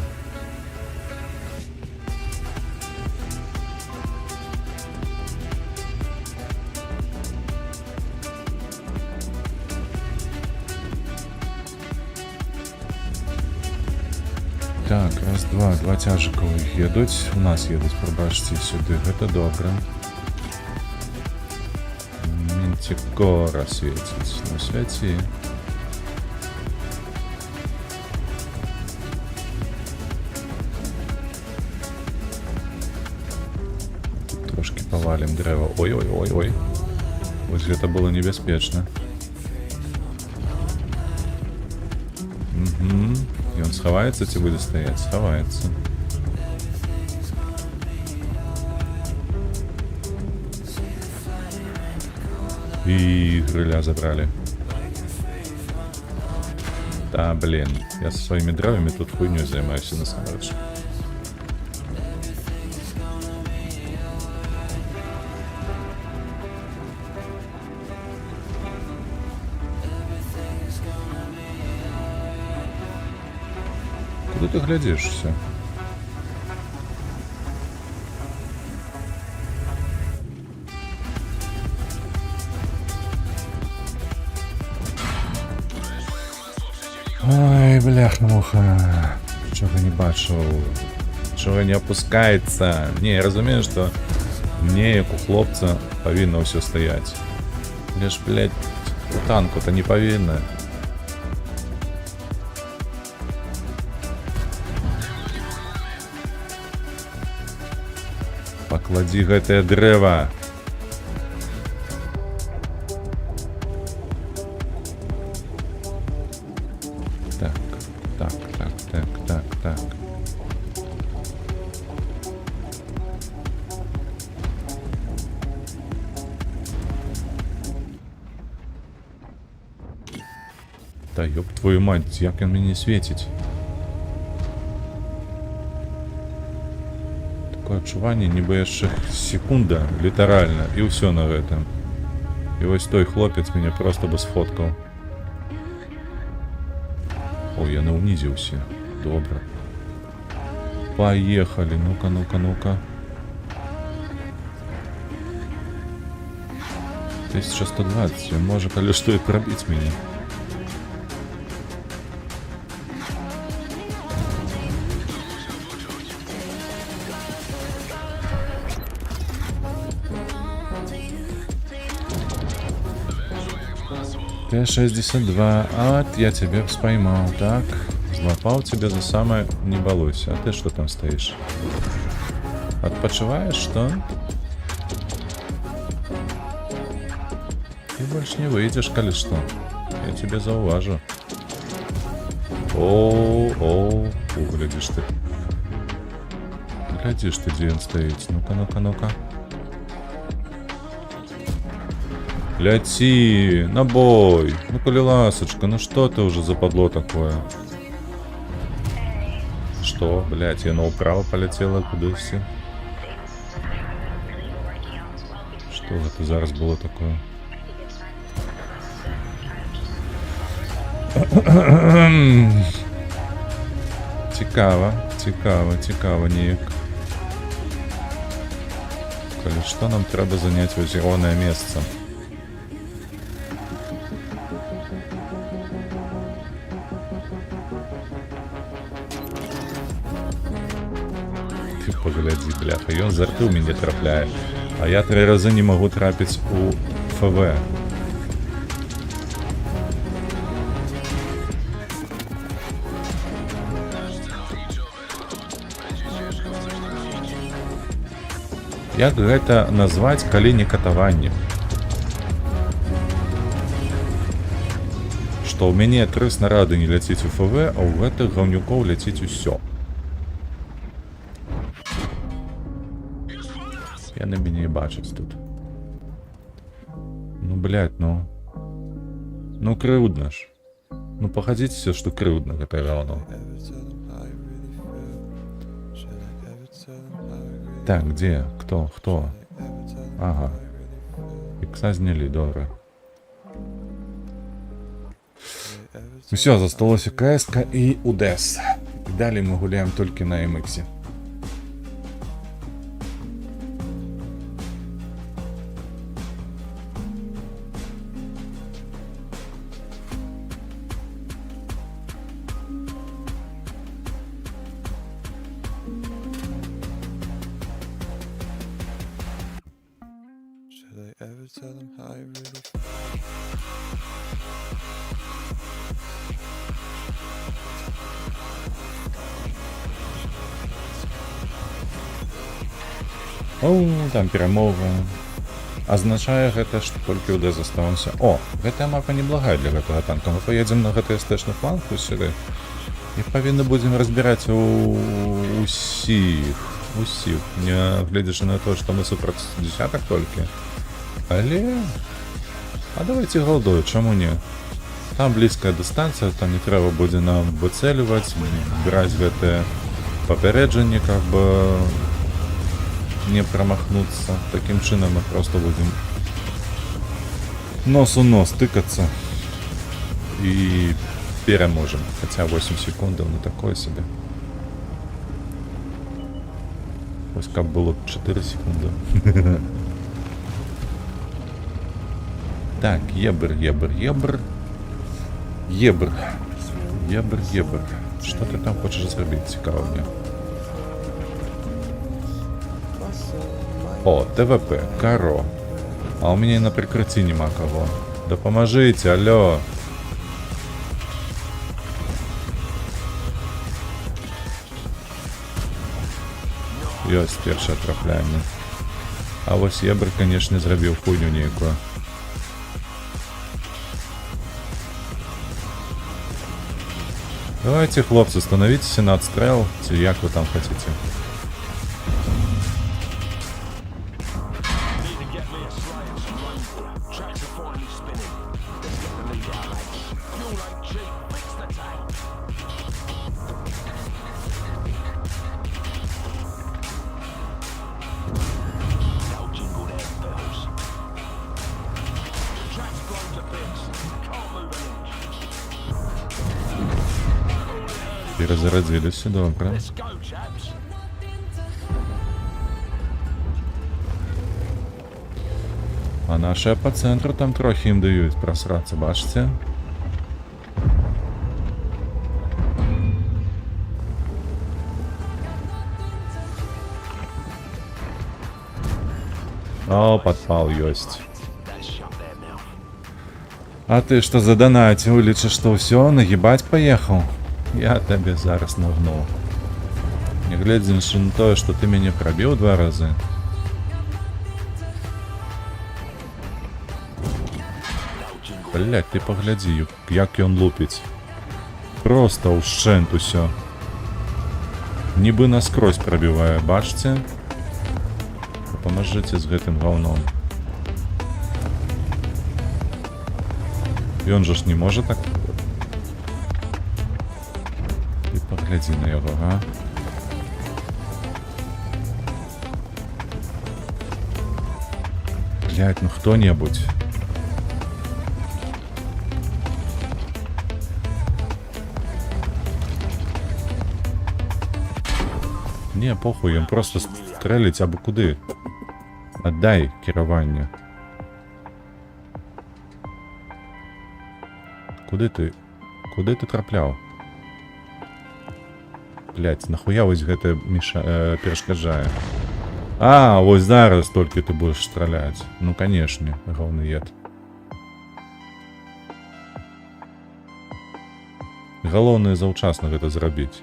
B: Так, раз, два цяжиков едуть. У нас едуть, пробачте, сюди. Гэта добра. Ментикора світить. Ну, святі. Трошки повалим древо. Ой. Ось гэта было небяспечна. Угу. И он сховается, тебе будет стоять? Сховается. И крыля забрали. Да, блин. Я со своими дровами тут хуйню занимаюсь на самом деле. Куди ти глядиш все? Ой, бляха-муха. Чого не бачив? Чого не опускається? Ні, я розумію, що мне, як у хлопця, повинно все стоять. Лишь, блядь, у танку-то не повинно. Поклади гэтае дрэва. Так, так, так, так, так, так. Та ёб твою мать, як ён мені свеціць? Такое адчуванне, нібы яшчэ секунда, літаральна, і ўсё на гэтым. І вось той хлопец мяне просто бы сфоткаў. Ой, я наўнізіўся. Добра. Поехали, ну-ка, ну-ка, ну-ка. 1120, може, калі што і прабіць мяне. Т-62, а я тебя поймал, так, злапал тебя за самое не балуйся, а ты что там стоишь? Отпочиваешь, что? Ты больше не выйдешь, коли что, я тебя зауважу. О, глядишь ты. Глядишь ты, где он стоит, ну-ка, ну-ка, ну-ка. Ляти, на бой. Ну, коли ласочка, ну что ты уже западло такое? Что, блять, я направо полетела кудись. Что это зараз было такое? Цікаво, цікаво, цікаво, ніяк. Коли что, нам треба занять зеленое место. Погляди, бляха, ён за рты ў мяне трапляе, а я 3 разы не магу трапіць у ФВ. Як гэта назваць, калі не катаванне? Што ў мяне 3 снарады не ляціць у ФВ, а ў гэтых гаўнюкоў ляціць усё. Яны мяне бачаць тут. Ну, блядь, ну. Ну, крыўдна ж. Ну, пагадзіцеся, што крыўдна гэта гаўно. Так, где? Кто? Кто? Ага. Икса знялі, добра. Все, засталося КС-ка і УДЭС. І далі ми гуляємо тільки на MX.
C: Tell them how I really feel.
B: О, там перамова. Азначае гэта, што толькі УД застаўся. О, гэтая мапа неблагая для гэтага танка. Мы поедзем на гэты стэчны фланг усюды. І павінны будзем разбіраць усіх. Не гледзячы на то, што мы супраць дзесятак толькі. Але... А давайте голдою, чаму не? Там блізкая дыстанцыя, там не трэба будзе нам выцэльваць, браць гэтае папярэджанне, каб не промахнуться. Таким чином мы просто будем нос у нос тыкаться и переможем. Хотя 8 секунд, ну такое себе. Ось каб було 4 секунди. Так, єбр. Єбр. Що ти там хочеш зробити? Цікаво мені. О, ТВП, Каро. А у меня и на прикрытии нема кого. Да поможите, алло. Ёсть перше трапляння. А ось єбр, конечно, зробив хуйню ніякую. Давайте, хлопцы, становитесь на отстрел, як вы там хотите. Перезарядились, добре. А наші по центру там трохи їм дають просратися, бачите? О, подпал есть. А ты что задонатил, или что, все, нагибать поехал? Я тебе зараз нагнул. Не глядишь на то, что ты меня пробил 2 раза. Блять, ты погляди, як ён лупить. Просто ушент усё. Нібы наскрозь пробивае, бачите? Поможите з гэтым говном. Ён же ж не может так. Ты погляди на яго, а? Блять, ну кто-нибудь. Не, похуй, им просто стрелить або куди. Отдай керування. Куди ти трапляв? Блять, нахуя ось гэта перешкаджае? А, ось зараз толькі ты будешь стрелять. Ну, конечно, говноед. Галоўнае заўчасна гэта зрабіць.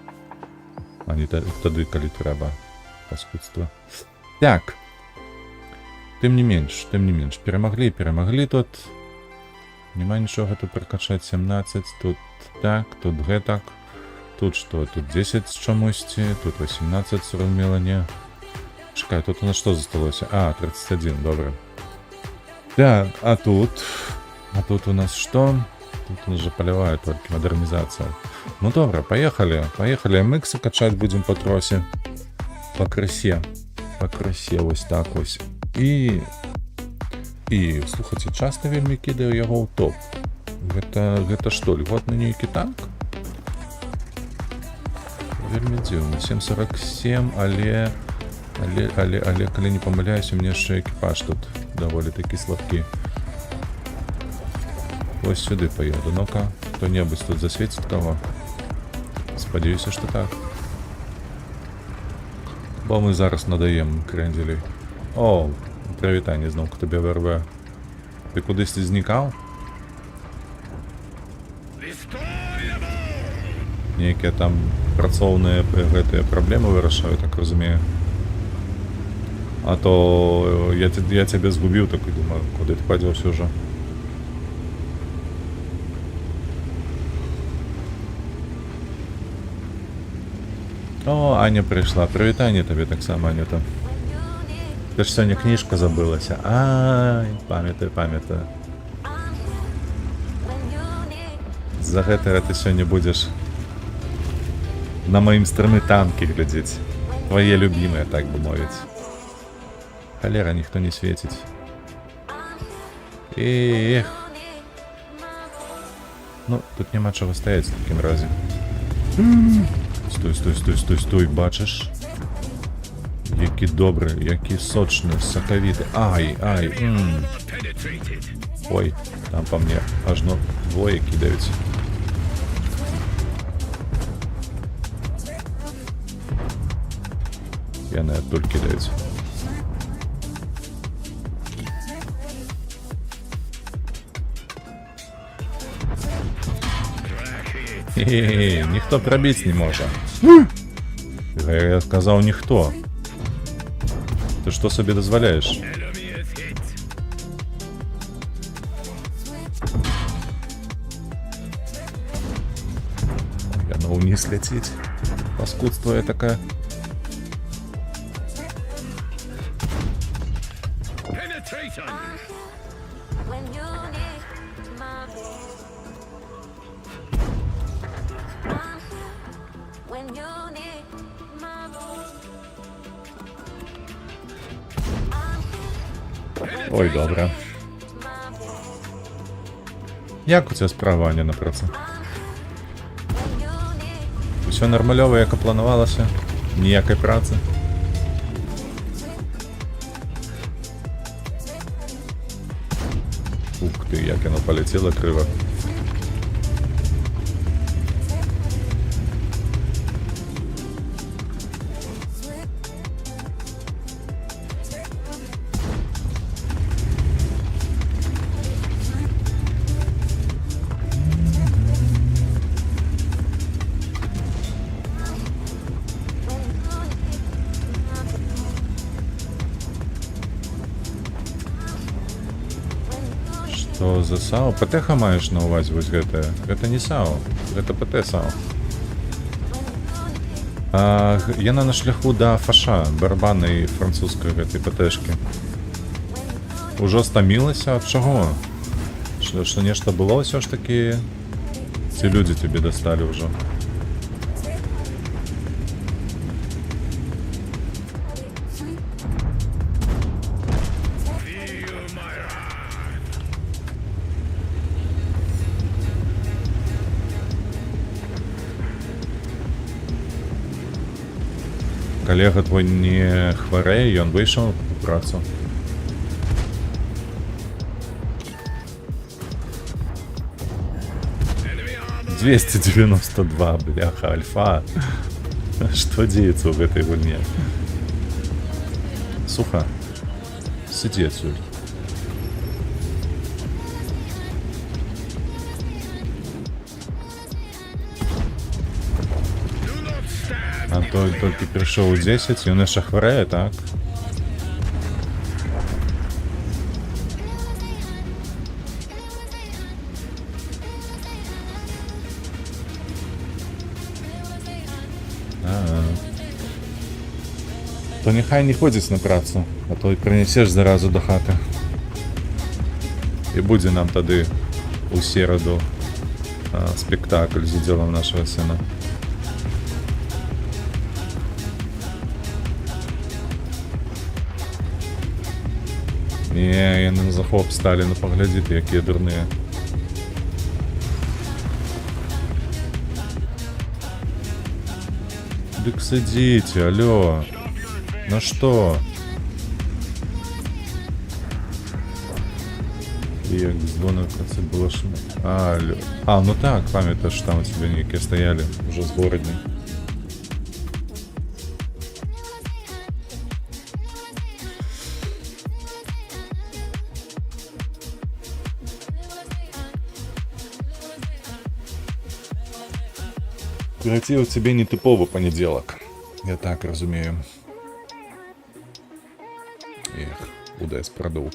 B: А не тады, калі трэба. Паскудства. Так. Тым не менш. Перамаглі тут. Нема нічога тут прокачаць. 17, тут так, тут гэтак. Тут што? Тут 10 з чамусьці, тут 18 зразумела не. Чакай, тут у нас што засталося? А, 31, добра. Так, а тут? А тут у нас што? Тут у нас же полевая только модернизация. Ну добре, поехали. Микси качать будем по тросі. По красе, ось так ось. І слухайте, часто вельмі кидаю яго ў топ. Гэта што, льготны нейкі танк? Вельмі дзіўна. 747, але калі не памыляюсь, у меня яшчэ экіпаж тут даволі такі слабкі. Ось сюди поеду. Ну-ка, кто-нибудь тут засветит кого? Сподіваюся, що так. Бо ми зараз надаємо кренделей. О, привітання знову к тобі ВРВ. Ти кудись зникав? Ніякі там працовні проблеми вирішаю, так розумію. А то я тебе згубив, так і думаю, куди ти подівся вже. О, Аня прийшла. Привітання тобі так само, Анюта. Ти ж сьогодні книжка забилася. Ай, пам'ятаю. За гэтага ти сьогодні будеш на моїм стрімі танки глядіти. Твоє любимое, так би мовити. Холера, ніхто не світить. Ех. Ну, тут нема чого стоять в таким разі. Стой, бачиш? Які добрі, які сочні, соковіті. Ай, ай, Ой, там по мне аж ну двоє кидаються. Я на дуль кидаються. Хе-хе-хе, ніхто пробити не може. Я сказав ніхто. Ти що собі дозволяєш? Я на вниз лететь. Паскудство я такая.
D: When you need my voice. I'm here when you need my voice. I'm here
B: Ой, добре.
D: my voice.
B: Як у ця справа, Аня, на праці?
D: When you need
B: Все нормальово, як і планувалося? Ніякої праці? Ух ти, як воно полетіло криво. Что за САО? ПТХ маєш на увазі ось гэта? Гэта не САО, гэта ПТ САО. Яна на шляху да фаша, барабаннай французскай гэтай ПТшки. Ужо стамілася? Ад чаго? Што нешта было ўсё ж такі? Ці людзі тебе дасталі ўжо? Калега твой не хварэе, ён выйшаў у працу. $292, бляха, альфа. Что деется в этой гульне? Суха. Сиди отсюда. Антон только пришел 10, и он еще хворает, так? То нехай не ходить на працу, а то и принесешь заразу до хаты. И будзе нам тады у середу спектакль з удзелам нашего сына. Не, яны на захоп сталі, ну паглядзі ты, якія дурныя. Дык сидите, алло. Ну что? Як дзвонок, це було що? Алло. А, ну так, пам'ятаєш, що там у тебе ніякі стояли, вже згородні. Коротів тебе не типовий понеділок. Я так розумію. Ех, УДС продув.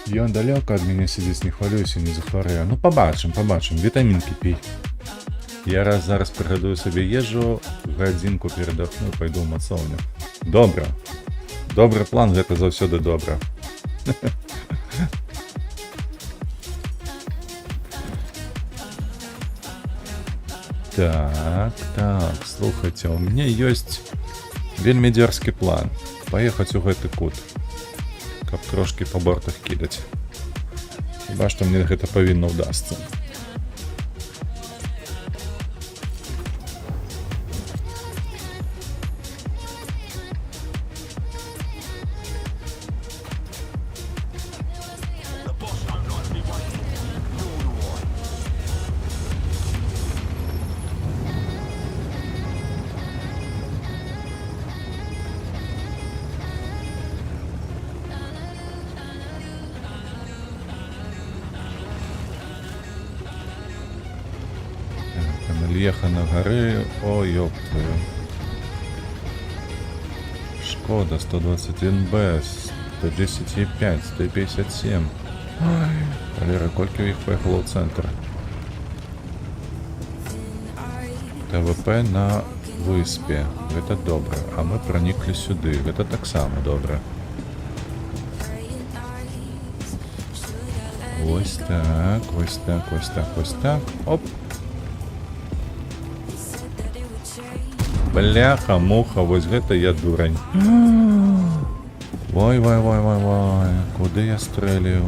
B: Ён далёка ад мяне сидзіць, не хвалюйся, не захварэю. Ну побачым, вітамінкі пі. Я зараз прыгадую сабе ежу, гадзінку перадохну, пайду ў мацоўню. Добра. Добры план, гэта заўсёды добра. Так, слухайце, у мяне ёсць вельмі дзёрзкі план. Паехаць у гэты кут, каб трошкі па бортах кідаць. Хіба што мне гэта павінна ўдасца. Еха на гары, о, ёб твою. Шкода, 121Б, 110Е5, 157. Ой, Валера, колькі ў іх поехало ў цэнтр? ТВП на выспе, гэта добра. А мы праніклі сюды, гэта таксама добра. Вось так, вось так, вось так, вось так. Оп. Бляха, муха, вось гэта я дурань. Вой, куды я стрэліў?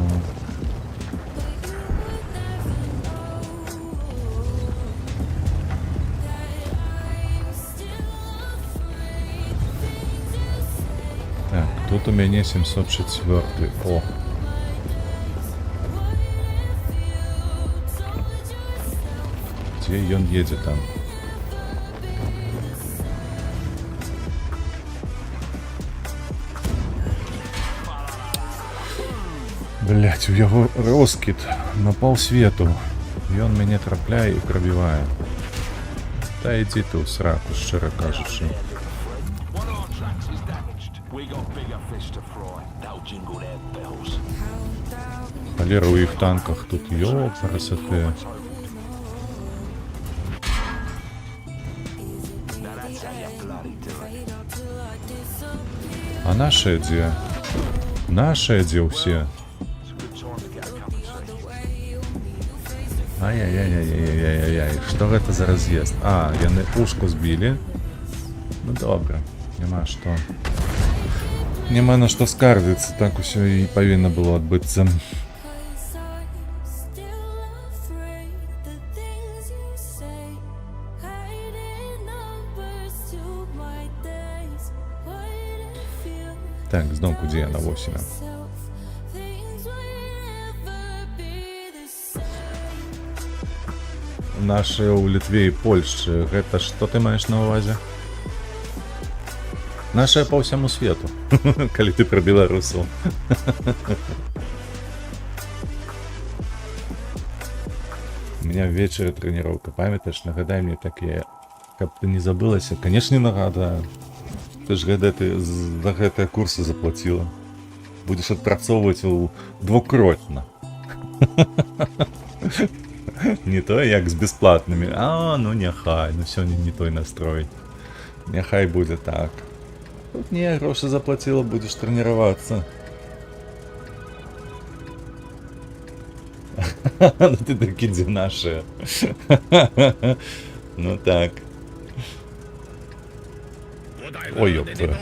B: Так, тут у мяне 704. О. Дзе ён едзе там? Блять, у яго роскіт на паўсвету. Ён мяне трапляе і прабівае. Та ідзі ты ў сраку, шчыра кажучы. Валера, у іх танках тут ёп, красоты. А нашыя дзе? Нашыя дзе ўсе? Ай-яй-яй-яй-яй-яй-яй, што гэта за раз'езд? А, яны пушку збілі. Ну добра, няма што. Няма на што скардзіцца, так усё і павінна было адбыцца. Так, зноўку дзе я на 8. Нашы ў Літве і Польшчы, гэта што ты маеш на ўвазе? Нашыя па ўсяму свету, калі ты пра беларусаў. У меня ввечары трэніроўка, памятаеш, нагадай мне такія, каб ты не забылася, канешне нагадаю. Ты ж за гэтыя курсы заплаціла. Будзеш адпрацоўваць двукротна. Не то, як з бесплатнымі. А, ну няхай, ну сёння не той настрой. Няхай будзе так. Тут не, грошы заплаціла, будзеш трэніравацца. Ну ты такі, дзе нашыя. Ну так. Ой, ёп твою.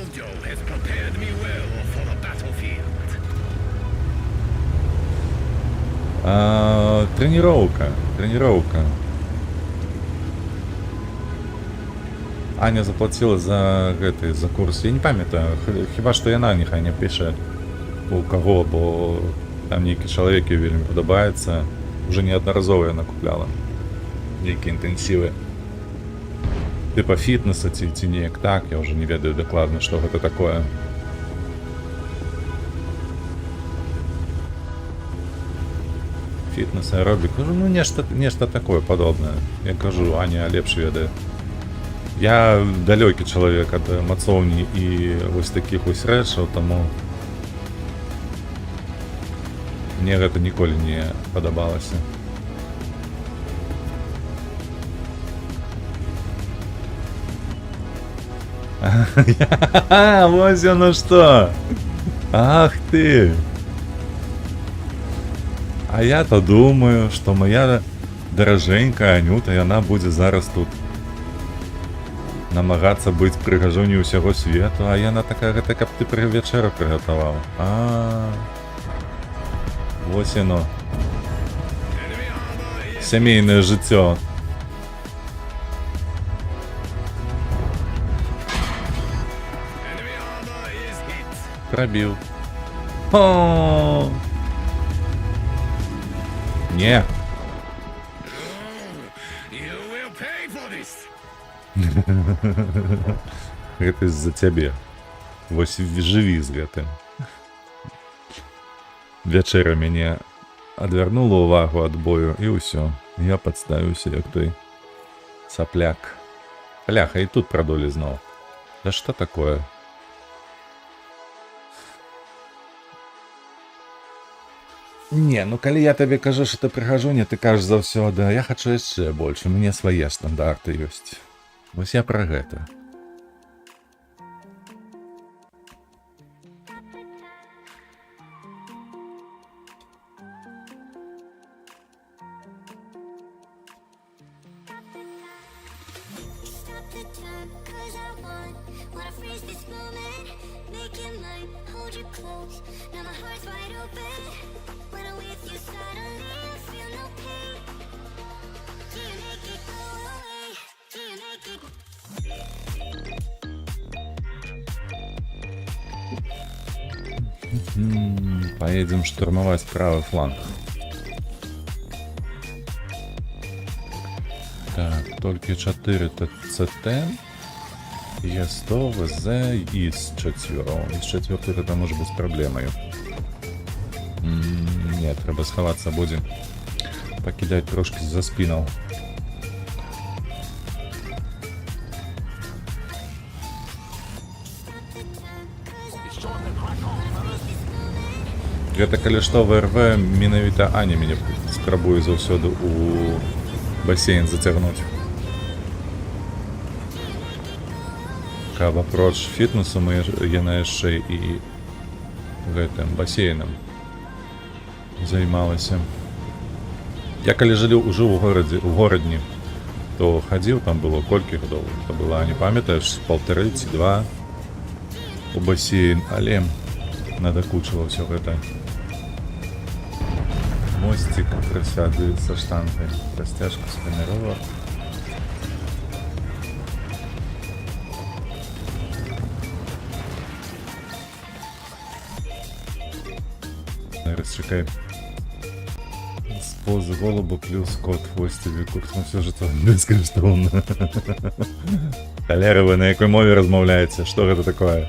B: Трэніроўка. Аня заплаціла за гэты, за курс. Я не памятаю, хіба што яна няхай не піша у каго, бо там нейкі чалавек ёй вельмі падабаецца. Уже неаднаразова яна купляла нейкія інтэнсівы. Типа фітнеса ці неяк так, я ўжо не ведаю дакладна, што гэта такое. Фітнес, аэробік, ну нешта такое падобнае. Я кажу, Аня лепш ведае. Я далёкі чалавек ад мацоўні і вось такіх вось рэчаў, таму Мне гэта ніколі не падабалася. Вось оно што! Ах ты! А я-то думаю, што моя даражэнькая Анюта, яна будзе зараз тут намагацца быць прыгажуней усяго свету, а яна такая, гэта каб ты вячэру прыгатаваў. Вось яно. Сямейнае жыццё. Пробіў. О! Не. Гэта з-за цябе. Вось жыві з гэтым. Вячэра мяне адвярнула ўвагу ад бою, і ўсё. Я падставіўся, як той сапляк. Бляха, і тут прадолі зноў. Да што такое? Не, ну калі я табе кажу, што ты прыгажуня, ты кажаш заўсёды, я хачу яшчэ больш, у мяне свае стандарты ёсць. Вось я пра гэта.
D: Stop the time, 'cause I wanna freeze this moment, make it mine, hold you close. Now my heart's wide open. When I'm with you, suddenly I feel no pain. Do you make it go away? Do you make it?
B: Поедем штурмовать правый фланг. Так, толькі 4 ТЦТ. Є 100 ВЗ із 4. Із 4 гэта може бути праблемою. Не, треба сховатися буде. Покидать трошки за спинов. Гэта калі што ВРВ менавіта Аня мяне спрабуе заўсёды у басейн зацягнуць. Каб апроч фітнесу яна яшчэ і гэтым басейнам займалася. Я калі жыў у горадні, то хадзіў, там было колькі гадоў. Это была, не памятаеш, 1,5 ці 2 у басейн, але надакучыла ўсё гэта. Мостик, присяды со штангой, растяжка сканировок. Зараз чекай. С позы голуба плюс кот в хвостеві курс. Ну все ж это безкоштовно. Халера, вы на якой мове размовляете? Что это такое?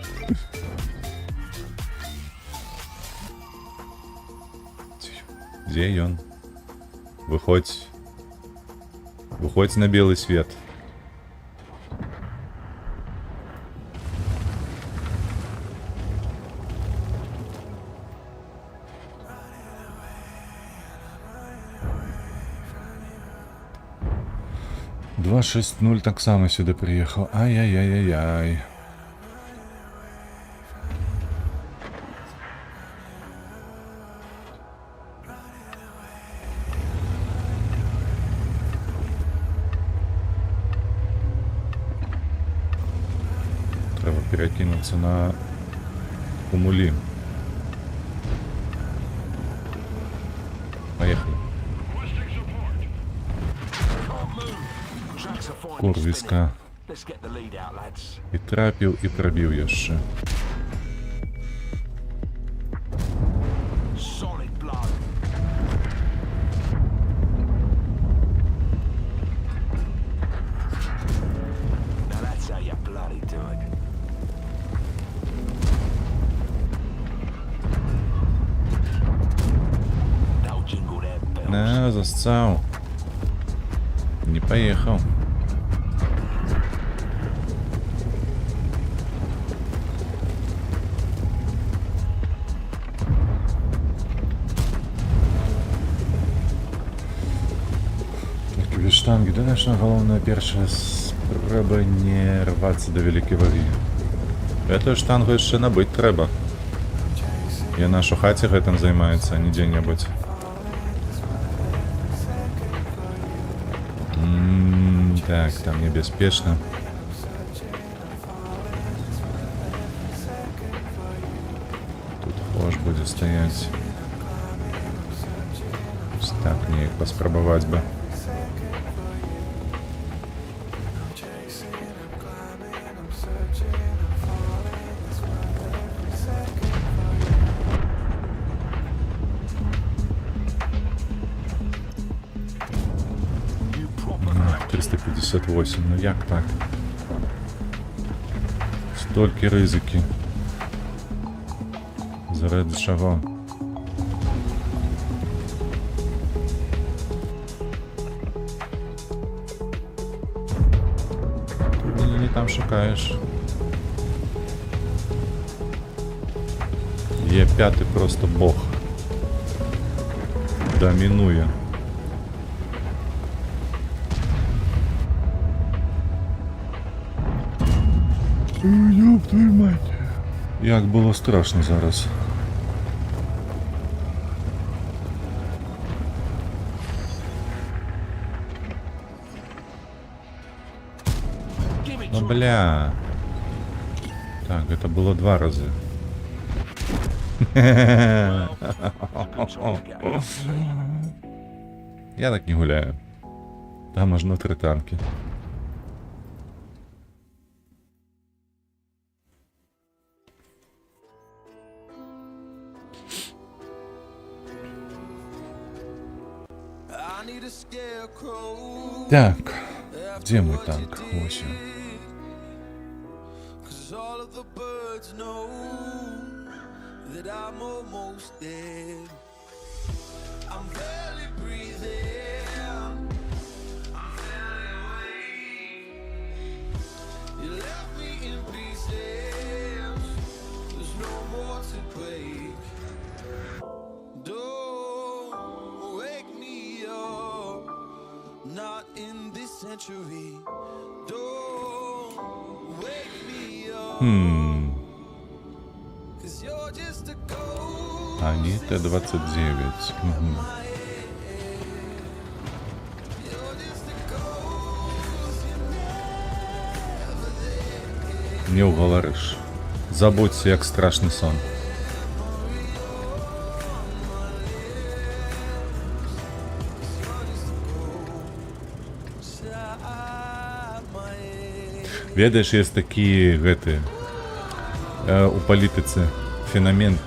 B: Где он? Выходь. Выходь на белый свет. Два 6-0 так само сюда приехал. Ай-яй-яй-яй-яй. Треба перекинуться на кумулі. Поехали. Курвіска. І трапіў, і прабіў яшчэ. На, засцаў. Не поехал. sztangi. Dodajesz головне перша спроба не рватися до великої ваги. Эту штангу jeszcze набыть треба. Я наш у хаті гэтым займаецца, а не дзе-небудзь. Так, там небяспечна. Тут хош будзе стаяць. Так, неяк паспрабаваць бы. На, 358, ну як так? Столькі ризики. Заради чого? Ти не там шукаєш. Є п'ятий просто бог. Домінує. Ёб твою мать. Як було страшно зараз. Ну бля. Так, это было 2 раза. Я так не гуляю. Там аж внутри танки.
C: I need a scarecrow.
B: Так, где мой танк? 8.
C: Cause all of the birds know that I'm almost dead. I'm barely breathing. I'm barely awake. You left me in pieces. There's no more to break. Don't wake me up. Not in this century. Don't wake me up. Cause you're just a ghost.
B: Они Т-29. Мгм.
C: You're just a ghost. You
B: Не уговоришь. Забудься, як страшний сон. Ведаеш, есть такие гэты у палітыцы феномен.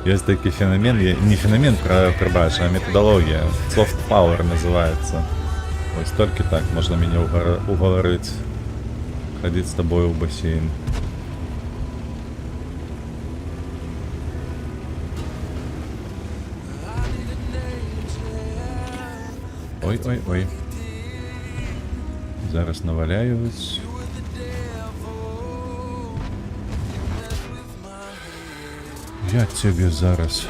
B: Есть такой феномен, не феномен, пробачь, а методология. Soft power называется. Ось только так можно меня уговорить ходить с тобой в бассейн. Ой-ой-ой. Зараз наваляють. Я тебе зараз.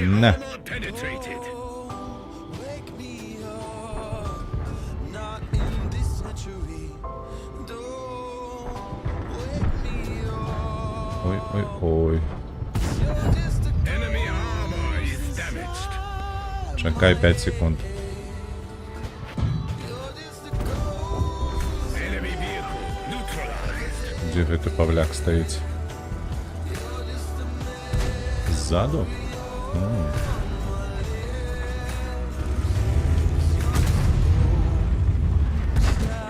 B: На.
C: wake me up. Not in this century. Don't wake me up.
B: Ой-ой-ой.
C: You're just a
E: Enemy armor is damaged.
B: Чекай 5 секунд.
E: Enemy vehicle neutralized.
B: Где гэты павляк стоїть? Ззаду?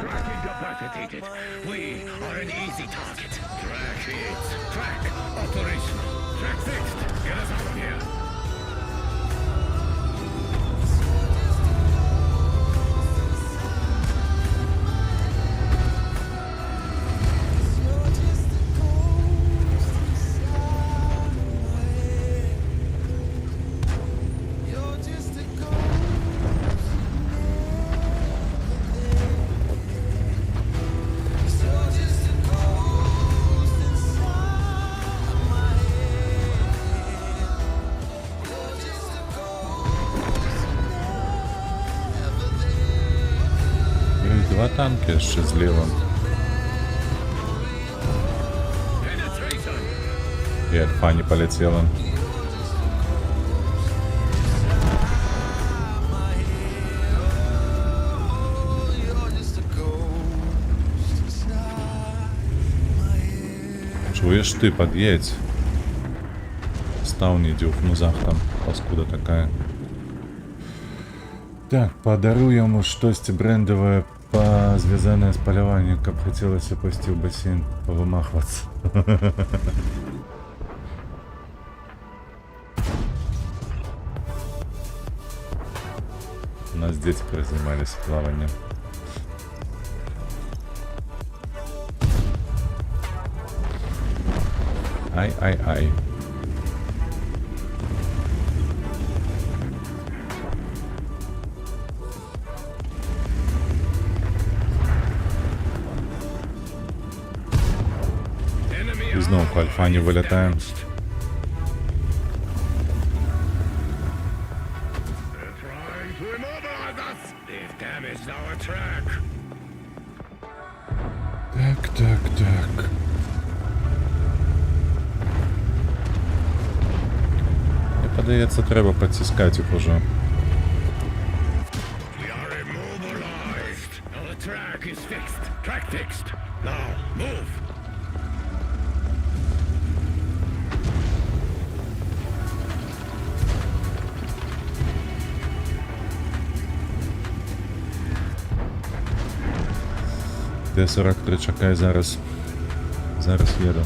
E: Tracking capacitated. We are an easy target. Track it. Track operational. Track fixed. Get us out of here.
B: танки jeszcze зліва. І альфа не полетіла. Чуєш ти, під'їдь. Став не дюк, ну там, паскуда такая. Так, подарую йому щось брендове, зв'язане з полюванням, як б хотілося пойти в басейн, повимахуватися. У нас дети занимались плаванием. Ай-ай-ай. І знову по альфані вилітаємо.
E: They're trying to immobilize us. They've damaged our track.
B: Так. Мені подається, треба підтискати їх уже.
E: We are immobilized. Our track is fixed. Track fixed. Now, move.
B: Т-43 чекай зараз. Зараз їду.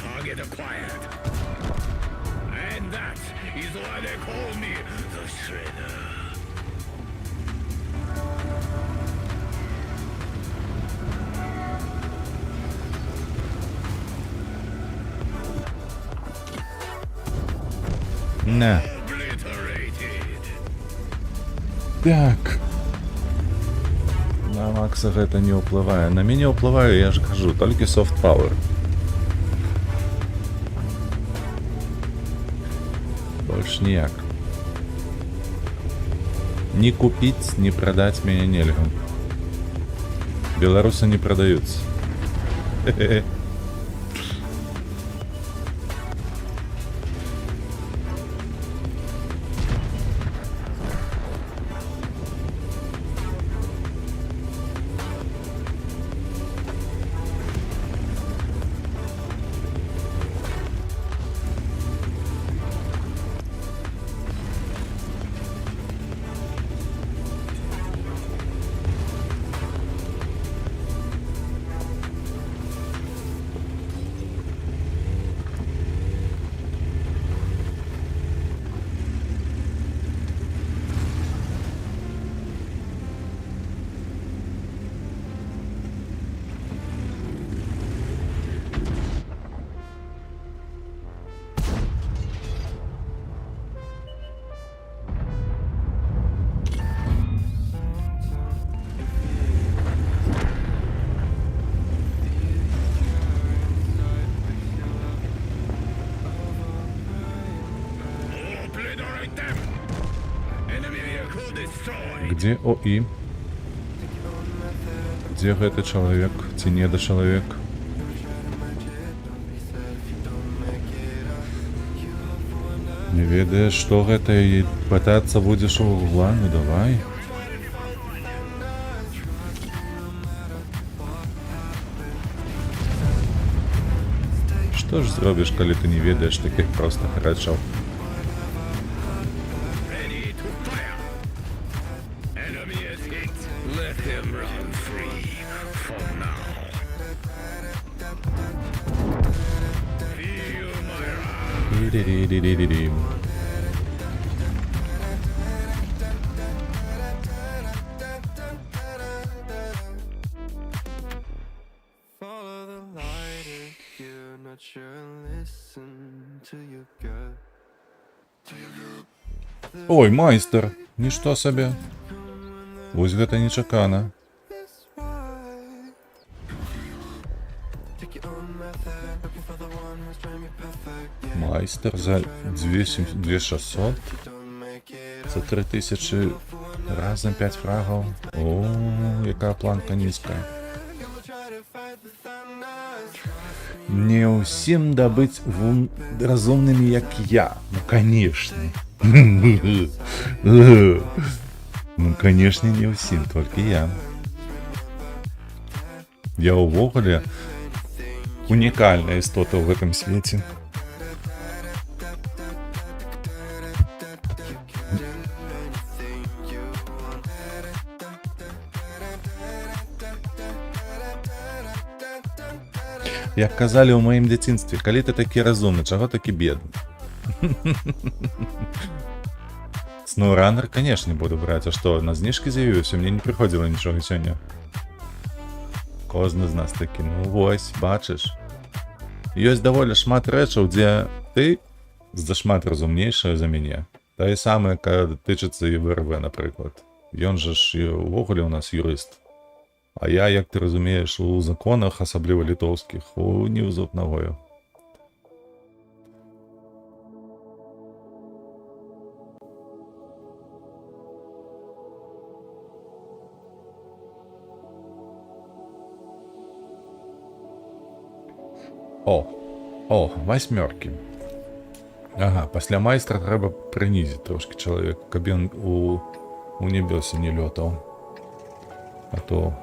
E: Target acquired. And that is why they call me the Shredder.
B: Не.
E: Obliterated.
B: Так. На Макса гэта не ўплывае. На мяне ўплывае, я ж кажу, толькі soft power. Больш ніяк. Ні купіць, ні прадаць мяне нельга. Беларусы не прадаюцца. Хе-хе.
E: Obliterate them. Enemy vehicle destroyed.
B: Где ОІ? Дзе гэты чалавек? Ці не да чалавек? Не ведаеш, што гэта і пытацца будзеш у угла? Ну давай. Што ж зробіш, калі ты не ведаеш такіх простых рэчаў?
E: Ready to fire. Enemy is hit. Let them run free for now. Feel my wrath.
B: Ді-ді-ді-ді-ді-ді.
C: Follow the light if you're not sure. Listen to your gut.
B: Ой, майстер, нішто сабе. Вось гэта нечакана.
C: This right. Take your own method. Looking for the one who's trying to be perfect. Yeah,
B: Майстер за 2600.
C: don't make it
B: За 3000 Разом 5 фрагов. О, яка планка низкая. Не усім дабыть разумными, як я. Ну, конечно. Ну, конечно, не усім, только я. Я увогуле унікальна істота в этом свете. Як казалі ў маім дзяцінстве, калі ты такі разумны, чаго такі бедны? Сноураннер, конечно, буду браць, а што, на знижкі з'явіўся, мне не прыходзіла нічога сёння. Кожны з нас такі, ну вось, бачыш. Ёсць даволі шмат рэчаў, дзе ты зашмат разумнейшая за мяне. Тае самае, калі тычыцца і ВРВ, напрыклад. Ён жа ж увогуле у нас юрыст. А я, як ты разумееш, у законах, асабліва літоўскіх, не ў зуб ногою. О, васьмёркі. Ага, пасля майстра трэба прынізіць трошки чалавека, каб ён у небёсы не лётаў. А то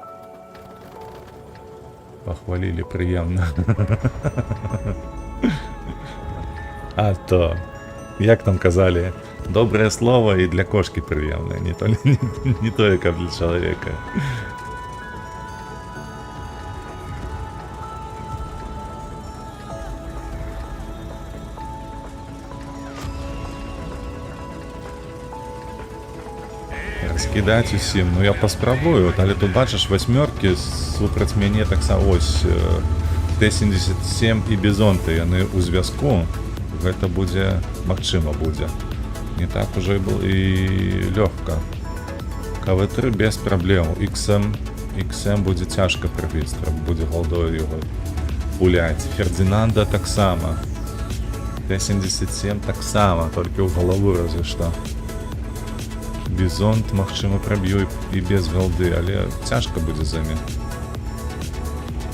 B: похвалили приємно. А то, як там казали, доброе слово и для кошки приємне, не то, как для человека. Розкидать усім, ну я поспробую, але тут бачиш восьмерки супраць мяне так само, ось Т-77 і бізонты, яны ў звязку, гэта будзе, магчыма будзе. Не так уже і лёгка. КВ-3 без праблем, XM будзе цяжка прыбіць, трэба будзе голдою яго гуляць. Фердинанда таксама. Т-77 таксама, толькі ў галаву разве што. Бізонт, магчыма, праб'ю і без голды, але цяжка будзе з імі.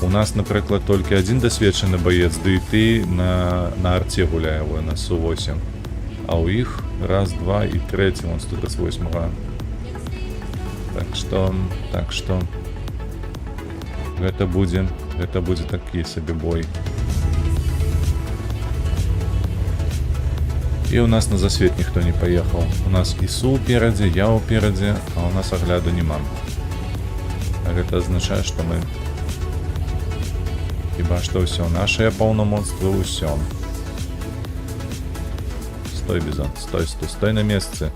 B: У нас, напрыклад, толькі адзін дасведчаны баец, ды і ты на арце гуляе, на Су-8. А ў іх раз, два і трэці, он 128-га. Так што гэта будзе такі сабе бой. І у нас на засвет ніхто не паехаў. У нас і Су ўперадзе, я ўперадзе, а у нас агляду няма. А гэта азначае, што мы хіба што ўсё, нашыя паўнамоцтвы ўсё. Стой, бізон, стой на месцы.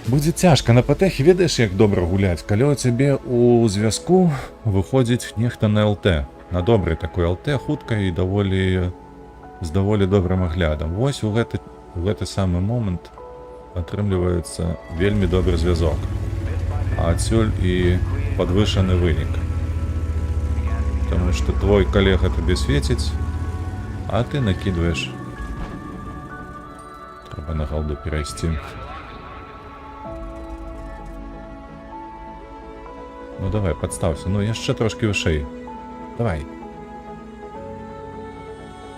B: Будзе цяжка на патэхе, ведаеш, як добра гуляць, калі у цябе у звязку выходзіць нехта на ЛТ, на добрый такой ЛТ, хутка і з даволі добрым аглядам. Вось у гэты самы момант атрымліваецца вельмі добры звязок, а адсюль і падвышаны вынік. Таму што твой калега табе свеціць, а ты накідваеш. Трэба на голду перайсці. Ну давай, подставься. Ну яшчэ трошки вышэй. Давай.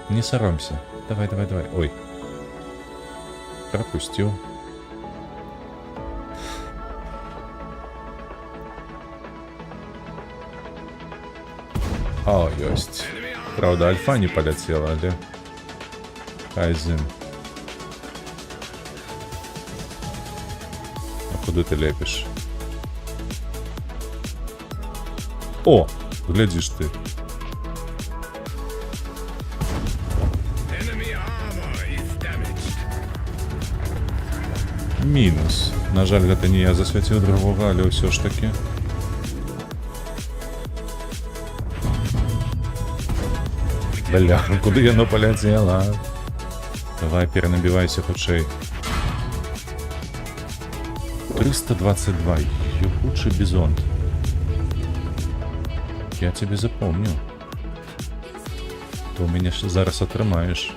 B: Не саромся. Давай. Ой. Пропустил. О, ёсць. Правда, альфа не полетела, але... Кайзен. А куды ты лепишь? О, глядишь ты. Мінус. На жаль, гэта не я засвяціў другога, але ўсё ж таки. Бля, куды яно полетела? Давай, перенабівайся хутчэй. 322. Ебучий бизонт. Я тебе запомню. То мене ще зараз отримаєш.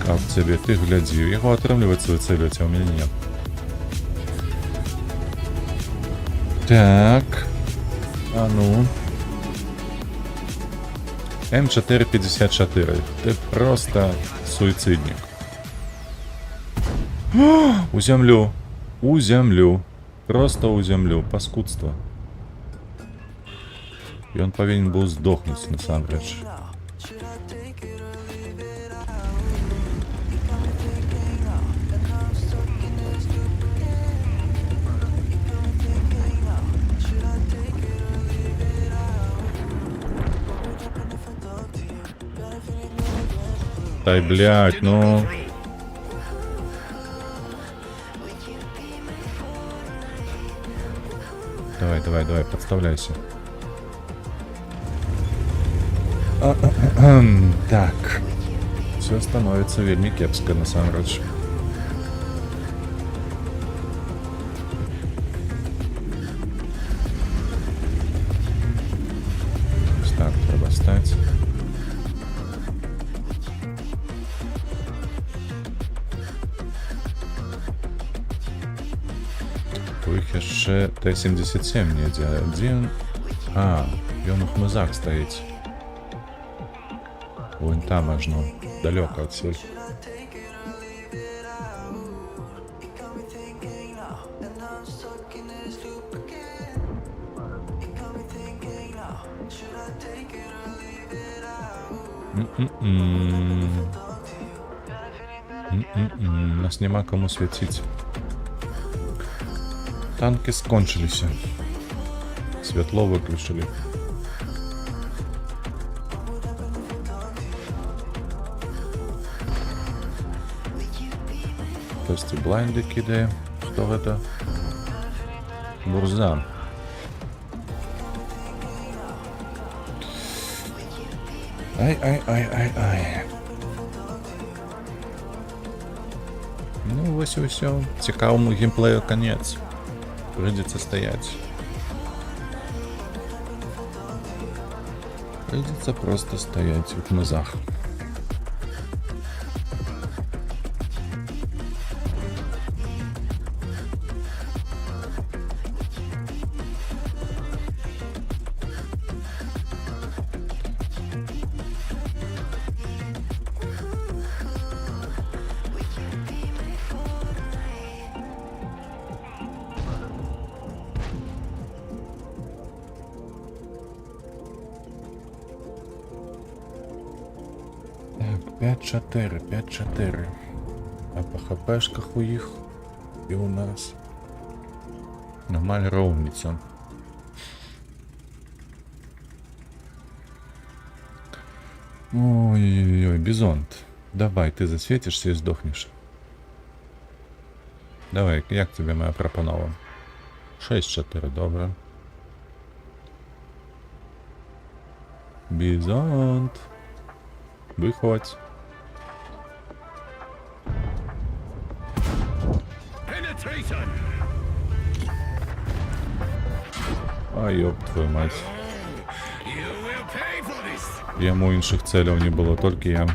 B: Как тебе? Ты гляди. Его отрывливать свою цель, а у меня нет. Так. А ну. М454. Ты просто суицидник. У землю. У землю. Просто у землю. Паскудство. І він повинен був здохнути, насамрэч. Дай, блядь, ну... Давай, подставляйся. Так. Все становится вельми кепско, насамрэч. Так, треба стать. У їх ще Т-77 недзе один. А, ён у хмызах стаіць. Вон там аж, ну, далёка адсюль. Нас нема кому свяціць. Танки скончилися. Світло виключили. Хтось ці блайнди кидає. Хто це? Бурзан. Ай. Ну, ось і все. Цікавому геймплею конець. Придется стоять. Придется просто стоять в хмызах. Так, 5-4. А по хпшках у їх і у нас нормально ровніться. Ой-ой-ой, Бизонт. Давай, ты засветишься и сдохнешь. Давай, як тебе моя пропанова? 6-4, добре. Бизонт. Виходь.
E: Penetration!
B: А ёб твою мать.
E: You will pay for this!
B: Йому інших целей не було, тільки я.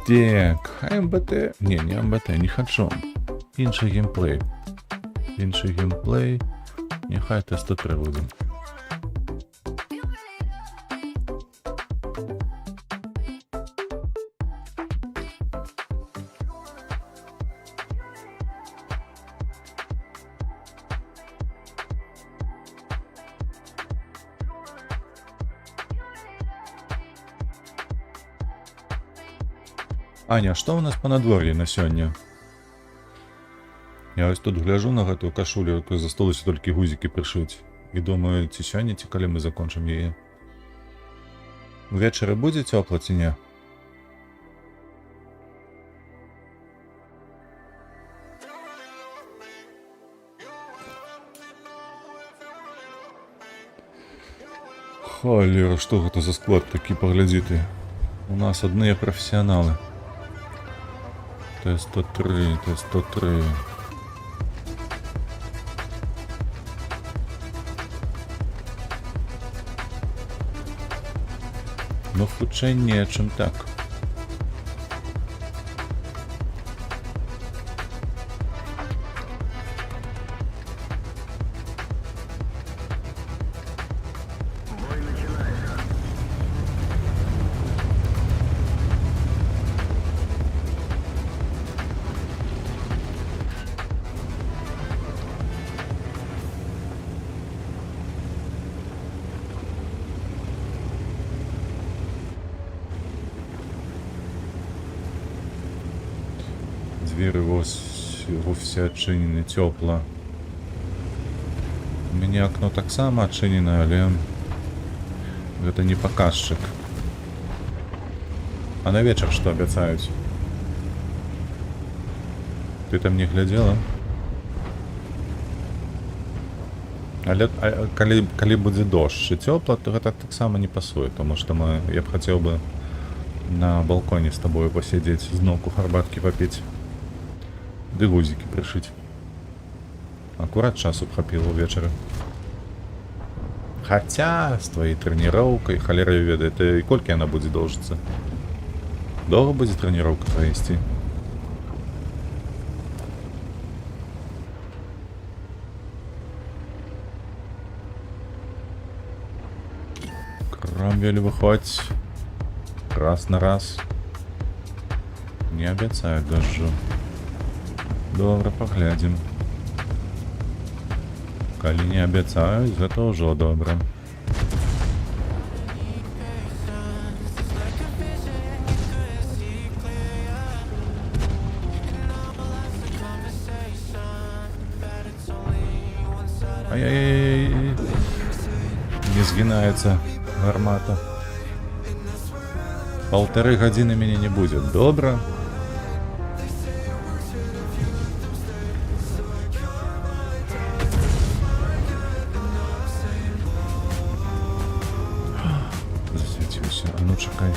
B: Так, АМБТ... Не АМБТ, не хочу. Інший геймплей. Нехай Т-103 буде. Аня, что у нас по надвор'ї на сёння? Я ось тут гляжу на гэтую кашулю, якую засталося толькі гузікі прышыць. І думаю, ці сёння, ці калі мы закончым яе. Увечары будзе цёпла ці не? Холера, что это за склад такие, погляди ты. У нас одни профессионалы. Т-103, Т-103. Ну, худшее не, чем так. Двери вовсе отчинены, тепло. У меня окно так само отчинено, але это не показчик. А на вечер что обещают? Ты там не глядела? Але калі будзе дождь и тепло, то это так само не пасует, потому что я бы хотел бы на балконе с тобой посидеть, зновку гарбатки попить. Ды гузики пришить. Аккурат часу б хапіла ўвечары. Хаця з твоей тренировкой, холера ведает, и колькі она будет должиться? Долго будет тренировка твоя идти? Кромвель, выходь. Раз на раз. Не обещаю дождю. Добре, поглядим. Калі не обещаю, это уже добре. Ай-яй-яй. Не сгинается гармата. 1,5 годины меня не будет. Добро. Засветился. А ну чекай.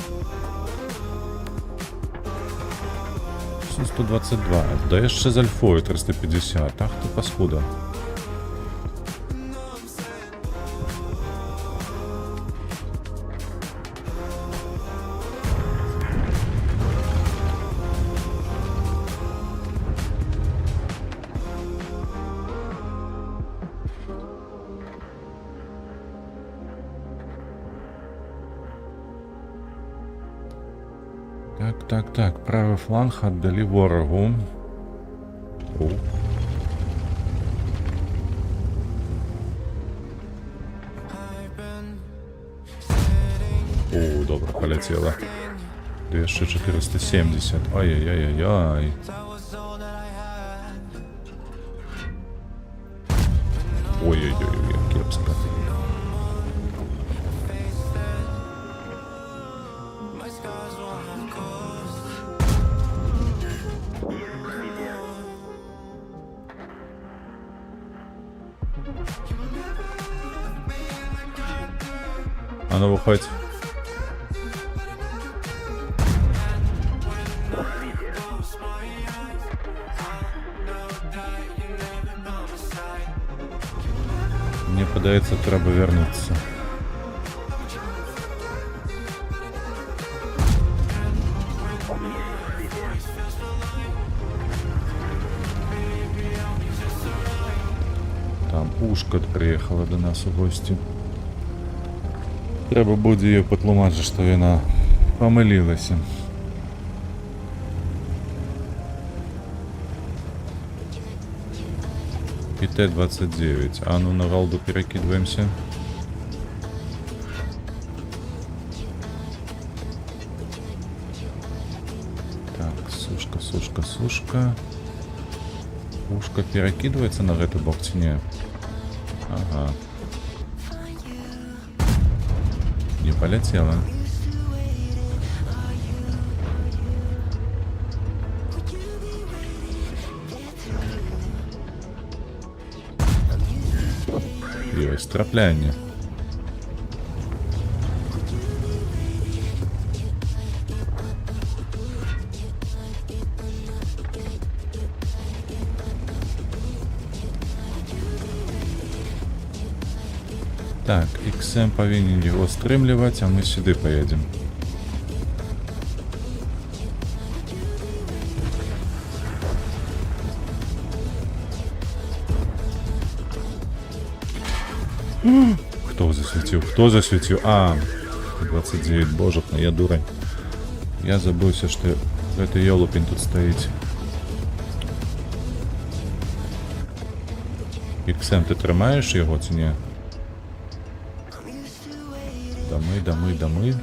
B: 122. Да jeszcze з альфою 350. Ах ти паскуда. Так, правый фланг отдали ворогу. О. О, добре, полетело. 2470. Ай-яй-яй-яй-яй. Ой-ой-ой, кепська. А ну выходь. Мне подается, треба вернуться. Там Ушка приехала до нас в гости. Треба буде її потлумачити, що вона помилилася. И Т-29. А ну на Валду перекидываемся. Так, сушка. Ушка перекидывается на эту боксе? Не. Ага. Не полетела. Есть трапляние. Так, XM повинен его стрымливать, а мы сюда поедем. Кто засветил? Кто засветил? А, 29, боже, я дурень. Я забылся, что это елупень тут стоит. XM, ти тримаєш його чи ні? Дамы.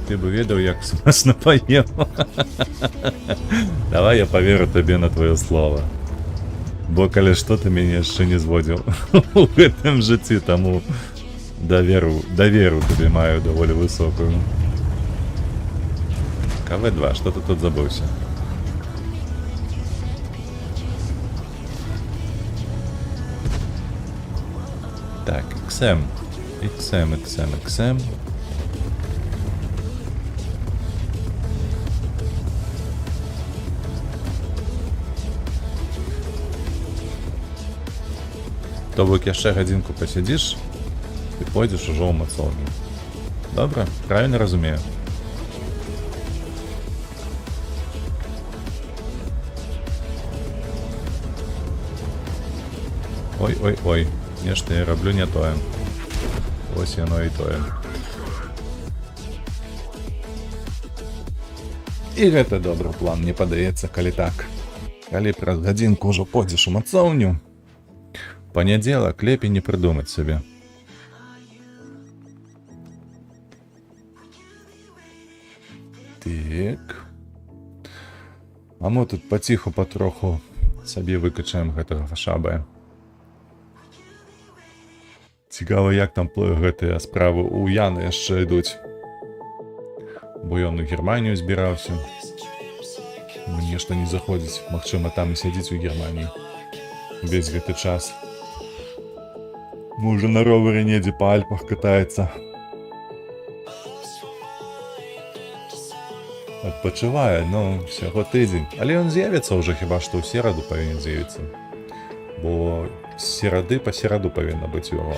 B: Ти б ведав, як смачно поїв. Давай я поверю тобі на твоє слово. Бо коли що ти мене ще не зводив у гэтым житті, тому довіру тобі маю доволі високу. КВ-2, що ти тут забувся? Так, XM. Тобок яшчэ гадзінку пасядзіш і пойдзеш ужо ў мацоўню. Добра? Правильно разумею. Ой, нешта я раблю не тое. Ось яно і тое. І гэта добры план, мне падаецца, калі так. Калі праз гадзінку ўжо пойдзеш у мацоўню, панядзелак лепей не прыдумаць сабе. Так. А мы тут паціху патроху сабе выкачаем гэтага фашабая. Цікава, як там гэтыя справы у Яны яшчэ ідуць. Бо ён у Германію збіраўся. Мне што не заходзіць. Магчыма, там і сядзіць у Германіі. Весь гэты час. Можа, на ровары недзе па Альпах катаецца. Адпачывае, ну, усяго тыдзень. Але ён з'явіцца ўжо хіба што ў сераду павінен з'явіцца. Бо з серады па сераду павінна быць яго.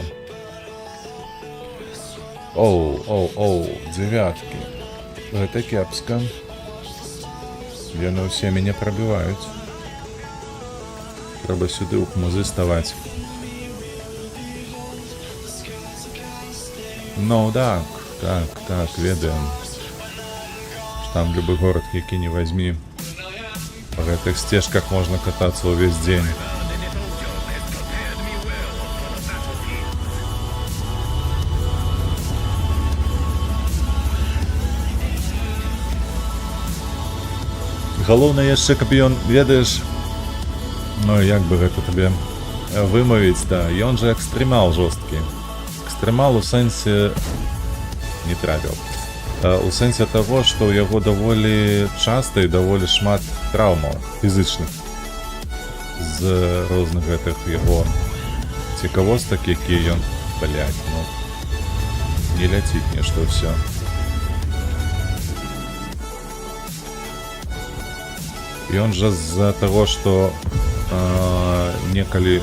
B: Оу, дзевяткі. Гэта кепска. Яны ўсе мяне прабіваюць. Трэба сюды ў хмузы ставаць. Ну, так, ведаем. Там любы горад, які не возьми. Па гэтых сцежках можна катацца ўвесь дзень. Галоўнае яшчэ, каб ён, ведаеш, ну як бы гэта табе вымавіць, да, ён жа экстрэмал жорсткі. Экстрэмал у сэнсе не трапіў. У сэнсе таго, што ў яго даволі часта і даволі шмат траўмаў фізычных з розных гэтых яго цікавостак, якія ён, блядь, ну, не ляціць нешта ўсё. І он жа з-за таго, што некалі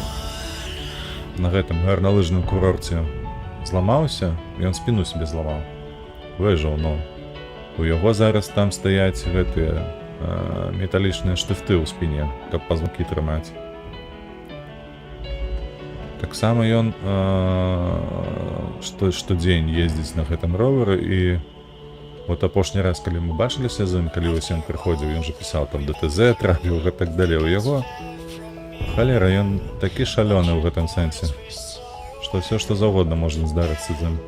B: на гэтым гарналыжным курорце зламаўся, ён спіну себе зламаў. Выжыў, ну. У яго зараз там стаяць гэтыя металічныя штыфты ў спіне, каб пазвукі трымаць. Таксама ён штодзень ездзіць на гэтым ровары, і вот апошні раз, калі мы бачыліся з ім, калі вось ён прыходзіў, ён жа пісаў там ДТЗ, трапіў і так далей. У яго, халера, ён такі шалёны ў гэтым сэнсе, што ўсё, што заўгодна можна здарыцца з ім.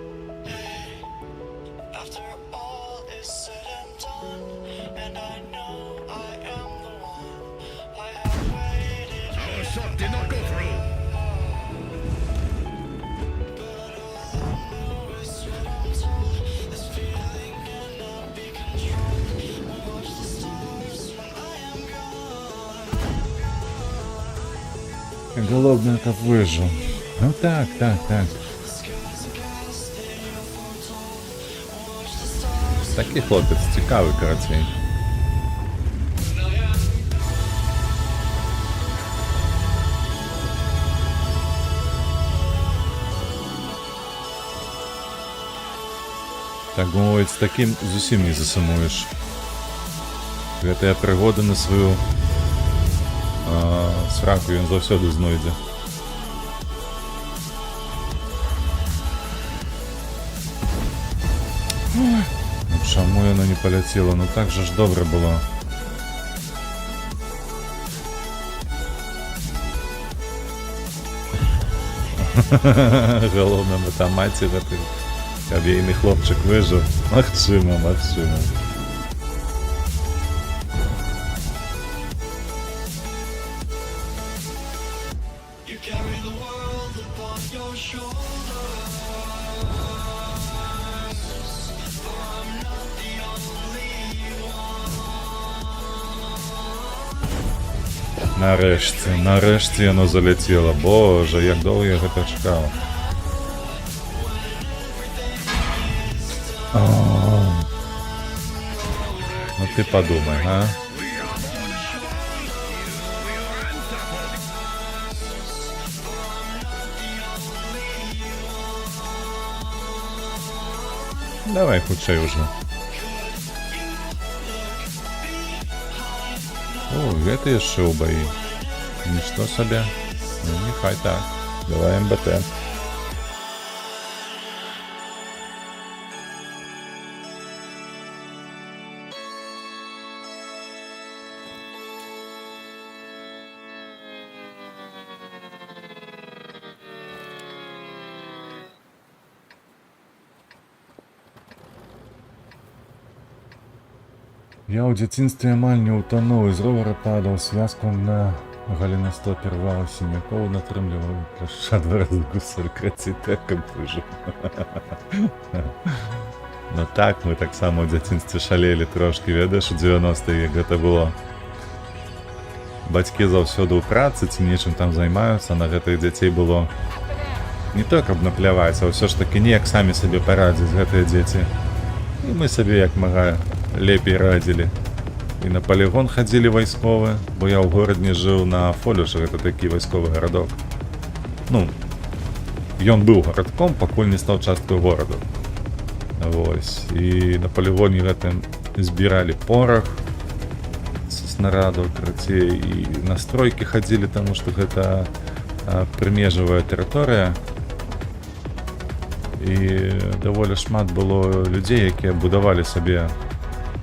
B: Голодный, как выжил. Ну так. Такий хлопець, цікавий, коротше. Так бы мовіць, з такім зусім не засумуеш. Гэтыя прыгоды на сваю сраку ён заўсёды знойдзе. Ну чаму яно не паляцела? Ну так жа ж добра было. Галоўна на тамаце гэты, каб ейны хлопчык выжыў. Магчыма, магчыма. Нарэшце яно заляцела. Божа, як доўга я гэта чакаў. Ну ты падумай, а? Давай хутчэй ужо. О, гэта яшчэ ў баі. Нішто сабе. Ну, нехай так. Давай МБТ. Я ў дзяцінстве амаль не ўтануў, з ровара падаў, звязкам на галінастопе рваў, сінякоў натрымліваў, пляшча 2 разы гусар, крацей тэкам выжыў. Ну так, мы таксама ў дзяцінстве шалелі трошкі, ведаеш, у 90-е як гэта было. Бацькі заўсёды ў працы ці нечым там займаюцца, на гэтых дзяцей было не то, каб напляваць, а ўсё ж такі неяк самі сабе парадзяць гэтыя дзеці. І мы сабе як мага лепей радзілі. І на палігон хадзілі вайсковы, бо я ў горадні жыў на Фолюшы, гэта такі вайсковы гарадок. Ну, ён быў гарадком, пакуль не стаў часткай гораду. Вось. І на палігоне гэтым збіралі порах са снарадаў, крацей, і на стройкі хадзілі, таму што гэта прымежавая тэрыторыя. І даволі шмат было людзей, якія будавалі сабе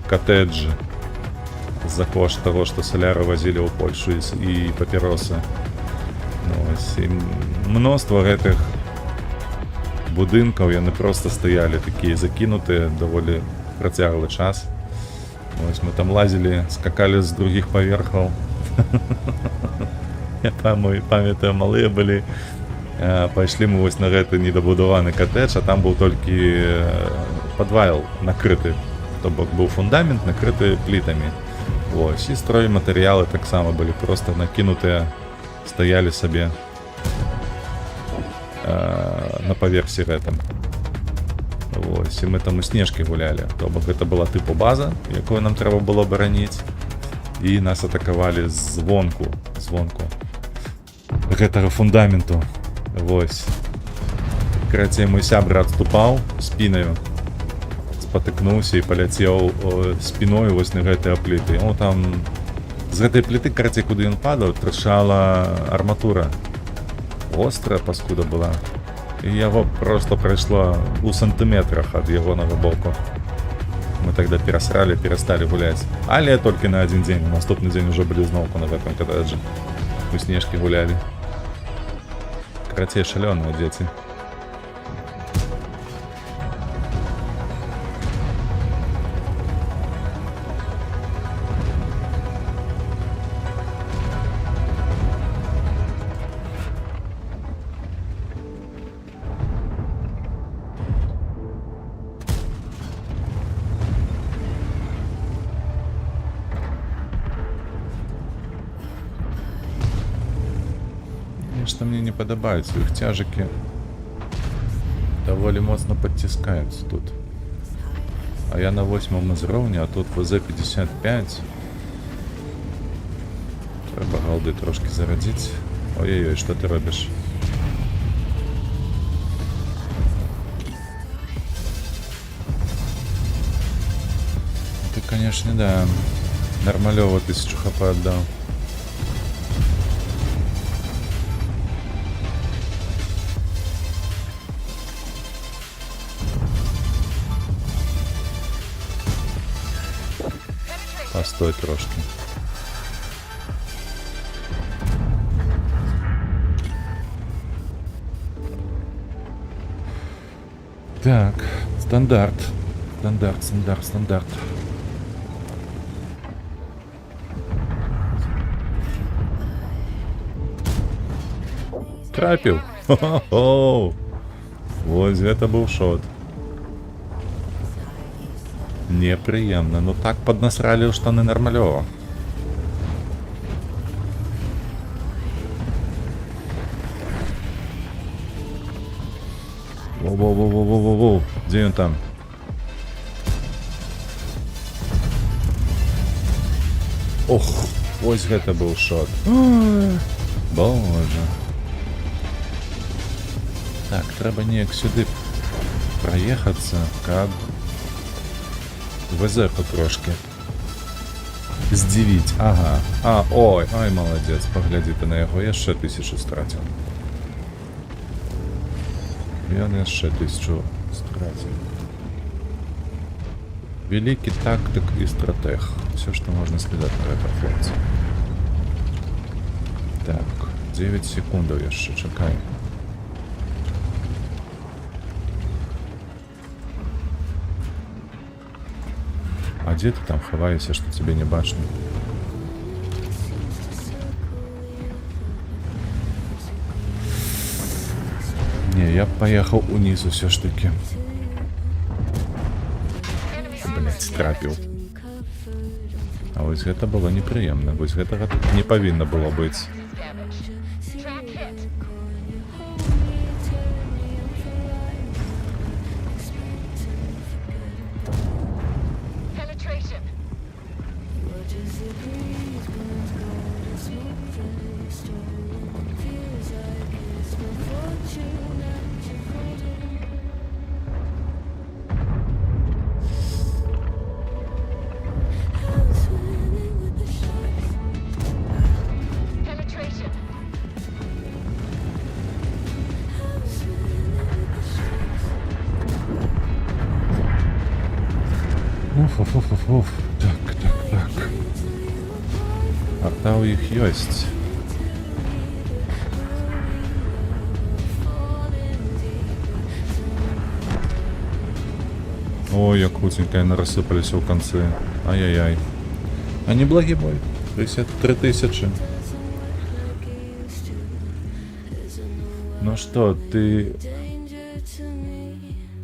B: катэджы за кошт таго, што саляры вазілі ў Польшу і папіросы. І мноства гэтых будынкаў, яны проста стаялі такія закінутыя даволі працяглы час. Мы там лазілі, скакалі з другіх паверхаў. Я памятаю, малыя былі. Пайшлі мы вось на гэты недабудаваны катэдж, а там быў толькі падвал накрыты. То бок быў фундамент, накрыты плітамі. Вось, і стройматэрыялы таксама былі проста накінутыя, стаялі сабе на паверсе гэтым. Вось, і мы там у снежкі гулялі. То бок гэта была тыпу база, якую нам трэба было бараніць. І нас атакавалі звонку гэтага фундаменту. Вось. Крацей, мой сябра адступаў спінаю. Спатыкнуўся і паляцеў спіной вось на гэтыя пліты. Ну там з гэтай пліты, карацей, куды ён падаў, трашала арматура. Острая паскуда была. І яго проста прайшло у сантыметрах ад ягонага боку. Мы тогда перасралі, перасталі гуляць. Але толькі на адзін дзень. Наступны дзень ужо былі зноўку на гэтым катэджы. У снежкі гулялі. Карацей, шалёныя дзеці. Нешта мне не падабаюцца іх цяжыкі. Даволі моцна падціскаюцца тут. А я на 8-м узроўні, а тут ВЗ-55. Трэба галды трошки зарадзіць. Ой-ой-ой, што ты робіш? конечно, да. Нормалёво 1000 хп отдал. Постой трошки. Так, стандарт. Стандарт. Трапіў. Хо-хо-хо. Вось гэта быў шот. Непрыемна. Ну так паднасралі ў штаны нармалёва. Воу-воу-воу-воу-воу-воу. Дзе ён там? Ох, ось гэта быў шот. Боже. Так, трэба неяк сюды праехацца, каб ВЗ-ку трошки здзівіць. Ага. Ой, молодец. Паглядзі ты на яго, яшчэ 1000 страціў. Ён яшчэ 1000 страціў. Великий тактик и стратег. Все, что можно сказать про это, хлопцы. Так, 9 секунд яшчэ чакай. А где ты там хаваешься, что тебе не бачно? Не, я поехал унизу все ж таки. Блять, страпил. А вось гэта было неприемно. Вось гэтага тут не павінна было быць. Уф. Так. Арта у іх ёсць. Ой, як хутенько яны рассыпаліся ў канцы. Ай-яй-яй. А неблагі бой. 53 000. Ну что, ты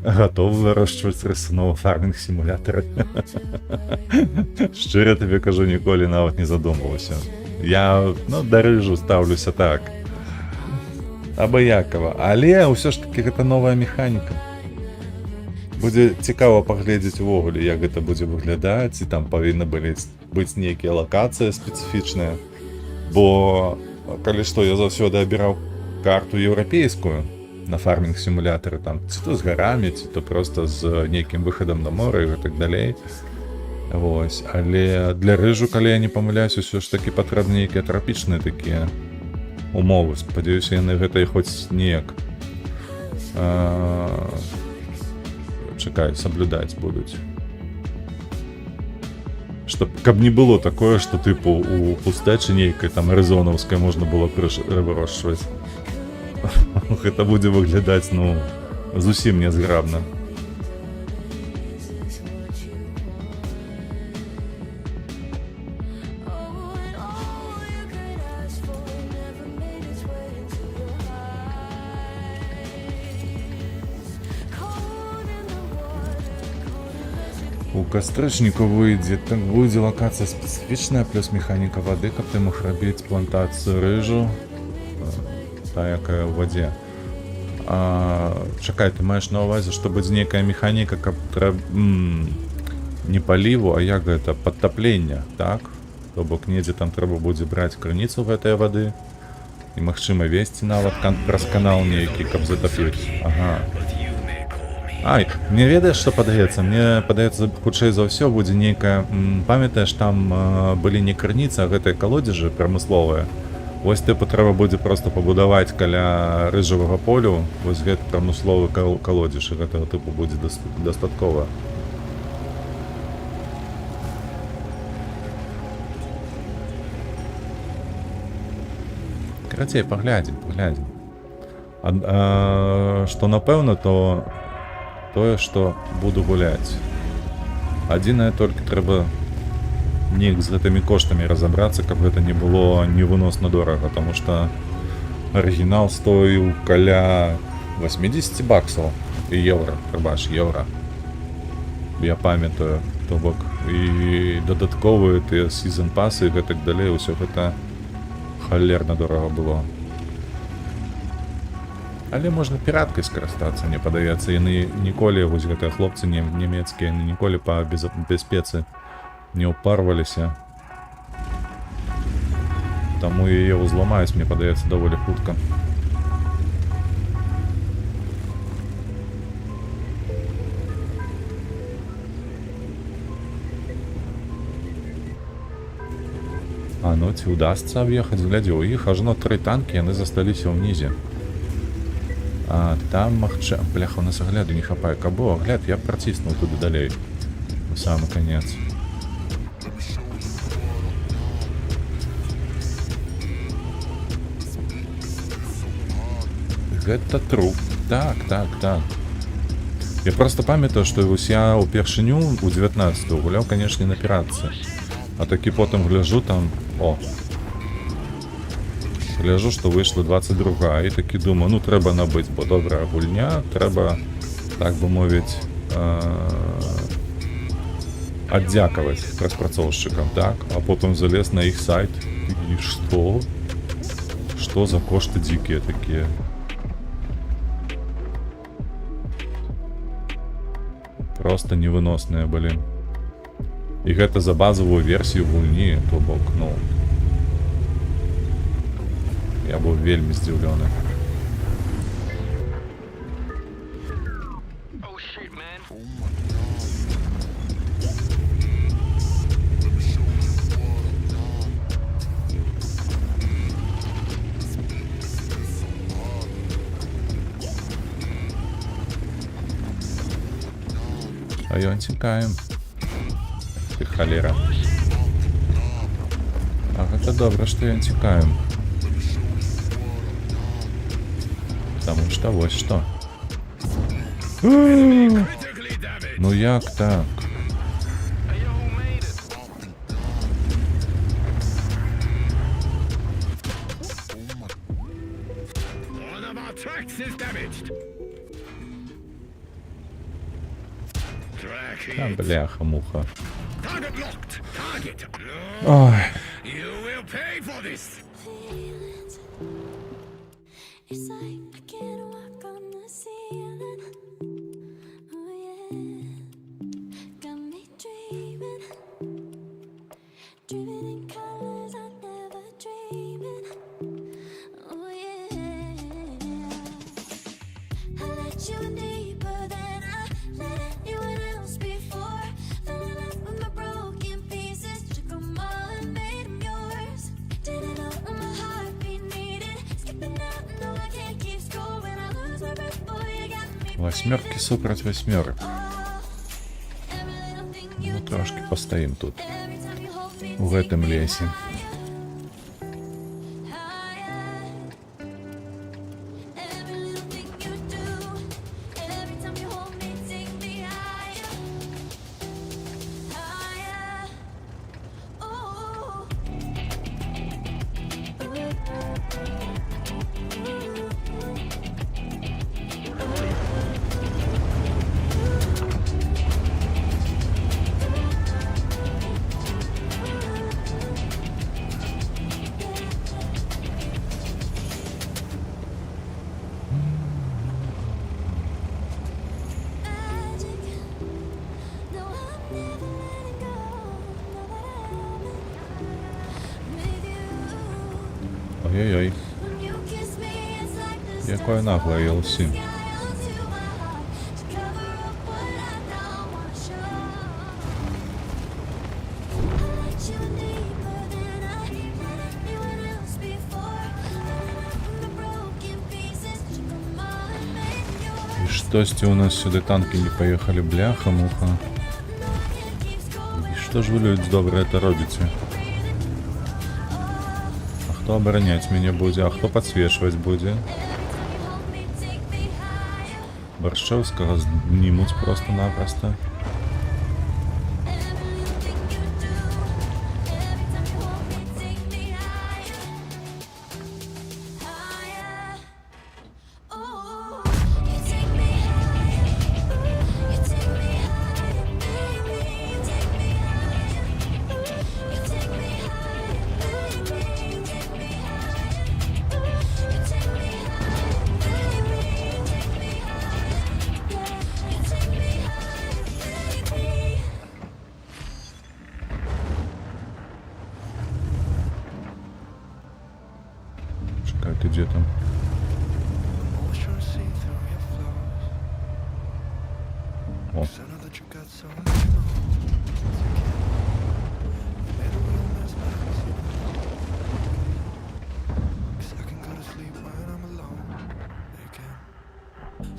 B: готов выращивать рисунок фарминг симулятора? Щиро тобі кажу, ніколи навіть не задумувався. Я, да рижу ставлюся так. Абыякова. Але ўсё ж таки гэта новая механіка. Будзе цікава паглядзець увогуле, як гэта будзе выглядаць, і там павінны быць нейкія лакацыі спецыфічныя. Бо, калі што, я заўсёды абіраў карту еўрапейскую на фарминг симуляторы, там ці то з гарамі, ці то просто з нейкім выхадам на мора і так далей. Вось, але для рыжу, калі я не памыляюсь, усё ж такі патрэбны нейкія трапічныя такія умовы. Спадзяюся, яны гэта і хоць неяк соблюдаць будуць. Каб не было такое, што тыпу у пустэчы нейкай там арызонаўскай можна было вырошчваць. Гэта будзе выглядаць, зусім нязграбна. У кастрычніку выйдзе, так будзе лакацыя спецыфічная, плюс механіка вады, каб ты мог рабіць плантацыю рыжу, та, якая ў вадзе. Чакай, ты маеш на ўвазе, што будзе нейкая механіка, каб не паліву, а як гэта, падтаплення, так? То бок недзе там трэба будзе браць крыніцу гэтай вады і, магчыма, весці нават праз канал нейкі, каб затапіць. Ага. Ай, мне ведаеш, што падаецца? Мне падаецца, хутчэй за ўсё будзе нейкая... Памятаеш, там былі не крыніцы, а гэтыя калодзежы прамысловыя. Вось тыпу трэба будзе проста пабудаваць каля рыжавага полю вось гэты прамысловы калодзеж, і гэтага тыпу будзе дастаткова. Карацей, паглядзім. Што напэўна, то тое, што буду гуляць. Адзінае толькі трэба неяк з гэтымі коштамі разабрацца, каб гэта не было невыносна дорага, таму што арыгінал стоіў каля 80 баксаў і еўра, прабач, еўра. Я памятаю, то бок, і дадатковыя тыя сезон-пасы і гэтак далей, усё гэта халерна дорага было. Але можна піраткай скарыстацца, мне падаецца, яны ніколі, вось гэтыя хлопцы нямецкія, яны ніколі па бяспецы не ўпарваліся. Таму яе ўзламаюць, мне падаецца, даволі хутка. А ну, ці ўдасца аб'ехаць, глядзі, у іх ажно 3 танкі, яны засталіся ўнізе. А там магчыма... Бляха, у нас агляду не хапае. Кабо агляд, я праціснуў туды далей. У самы канец. Гэта труп. Так. Я просто памятаю, што вось я ўпершыню у 19-ю гуляў, канешне, на піратцы. А такі потым гляжу там... О! Гляжу, што выйшла 22-га, і такі думаю, ну трэба набыць, бо добрая гульня, трэба, так бы мовіць, аддзякаваць распрацоўшчыкам, так? А потым залез на іх сайт, і што? Што за кошты дзікія такія? Просто невыносныя былі. І гэта за базовую версію гульні, то бок, ну... Я быў вельмі здзіўлёны. А ён цікаем. Ты халера. А гэта добра, што ён цікаем. Потому что вот что. Ну як так? Да, бляха-муха. Ой.
D: It's like I can't walk on the ceiling. Oh yeah, got me dreaming, dreaming in colors I never dreamed. Oh yeah, I let you in deeper than I let anyone else before. Fell in love with my broken pieces, took them all and made them yours. Didn't know what my heartbeat needed, skipping out.
B: Восьмерки супраць восьмерок. Ну, трошки пастаім тут, у гэтым лесе. Ой-ой-ой. Якое наглое елси. Хтосьці у нас сюди танки не поехали, бляха-муха. І що ж ви, люди добрые, это робите? А хто оборонять мене буде? А хто підсвічувати буде? Борщевського знімуть просто-напросто. Чекай, ти де там?
C: Always trying to see through your flaws.
B: О,
C: 'Cause I know that you got so much more. Made a real mess, but I miss you. 'Cause I can go to sleep when I'm alone again.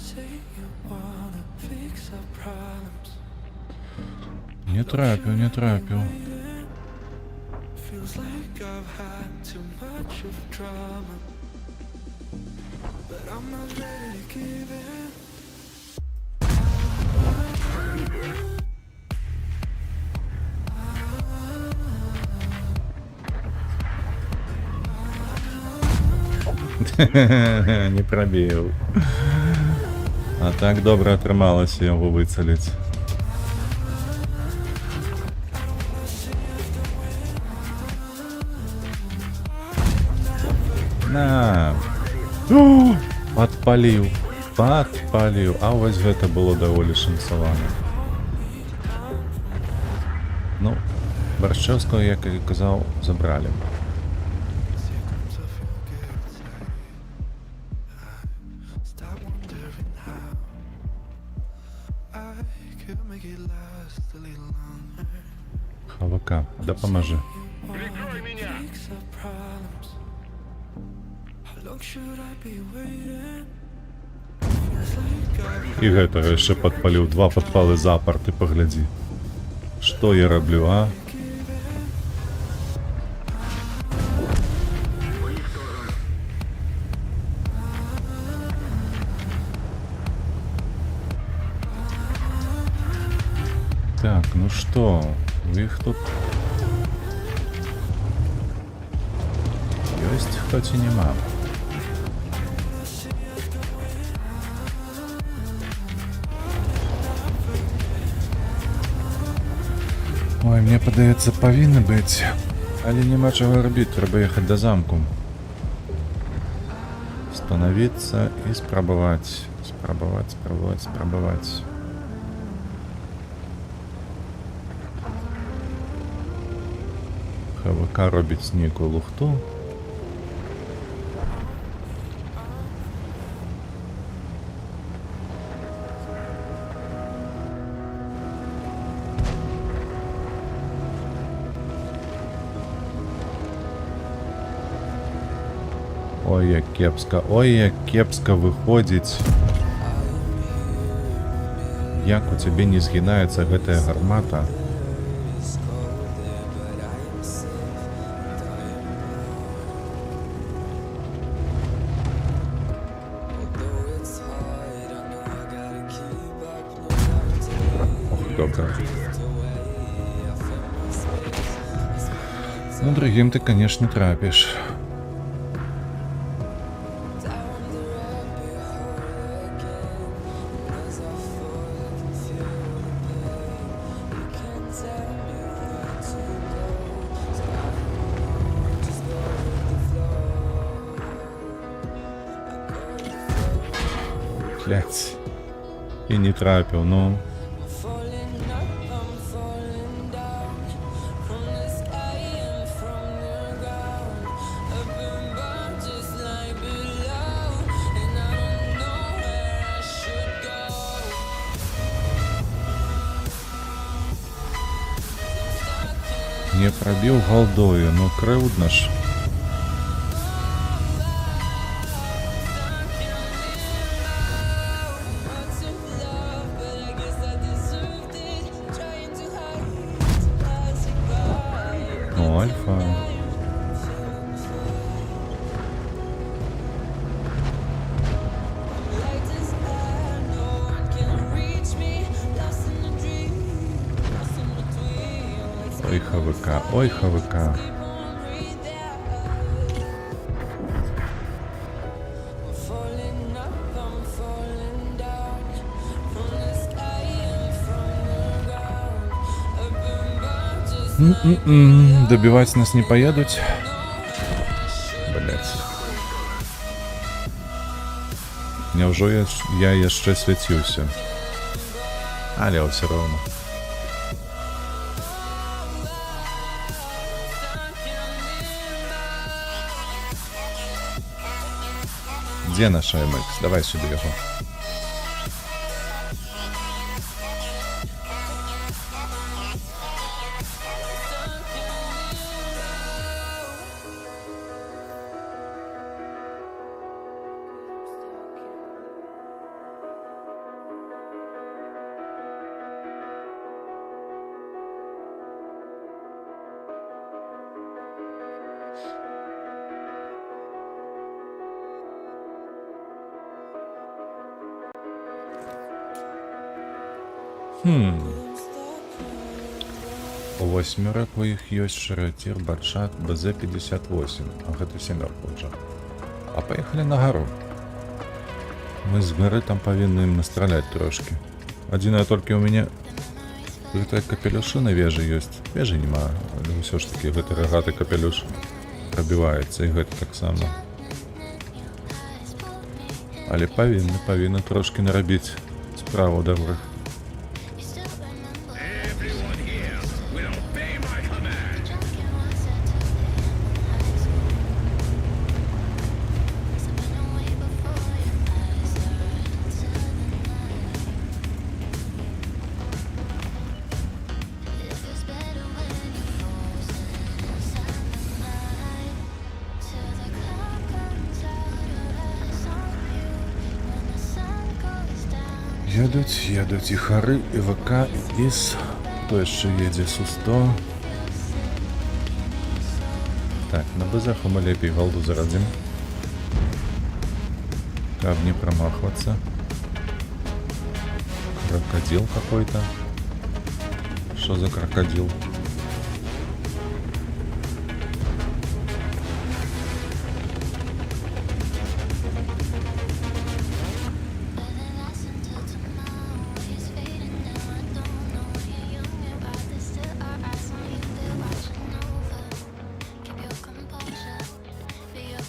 C: Say you wanna fix our problems.
B: не трапив, не трапив.
C: Feels like I've had too much of drama, but I'm not ready to give in.
B: Не пробив. А так добре отрималося його вицелити. На. О, подпалив. Подпалив. А ось гэта было даволі шансавана. Ну, Борщевського, як і казав, забрали.
C: Sometimes I feel guilty. I stop wondering how I could make it last a little longer.
B: ХВК, допоможи.
E: Прикрой меня!
C: Fix our problems. How long should I be waiting? Feels like I've
B: І гэтага яшчэ падпаліў. Два падпалы запар, ты паглядзі. Што я раблю, а? Так, ну што, іх тут ёсць хто ці няма? Ой, мне падаецца, павінны быць, але няма чаго рабіць, трэба ехаць да замку. Станавіцца і спрабаваць. Спрабаваць. ХВК робіць нейкую лухту. Ой, як кепска выходзіць. Як у цябе не згінаецца гэтая гармата? Ох, добра. Ну, другим ты, конечно, трапишь. Блять. І не трапив, ну.
A: Falling up, I'm falling down from the sky and from the ground. Up above, just like below, and I don't know where I should go.
B: Не пробіл голдою, ну кривдно ж.
A: What to
B: ой, ХВК. Добивать нас не поедут. Блять. Няўжо я яшчэ свяціўся. Але ўсё роўна. Дзе наш АМХ? Давай сюды яго. У восьмерак у іх ёсць шаратір, батшат, БЗ-58, а гэта сямёрка ўжо. А паехалі на гару. Мы з гары там павінны ім настраляць трошкі. Адзінае толькі ў мяне гэтыя капелюшы на вежы ёсць. Вежы няма, але ўсё ж такі гэты рагаты капелюш прабіваецца, і гэта таксама. Але павінны трошкі нарабіць справу добрых. Едуць і хары, і ВК, і ІС. Хто яшчэ едзе? Су-100. Так, на базаху мы лепей голду зарадзім. Каб не промахваться. Крокодил какой-то. Что за крокодил?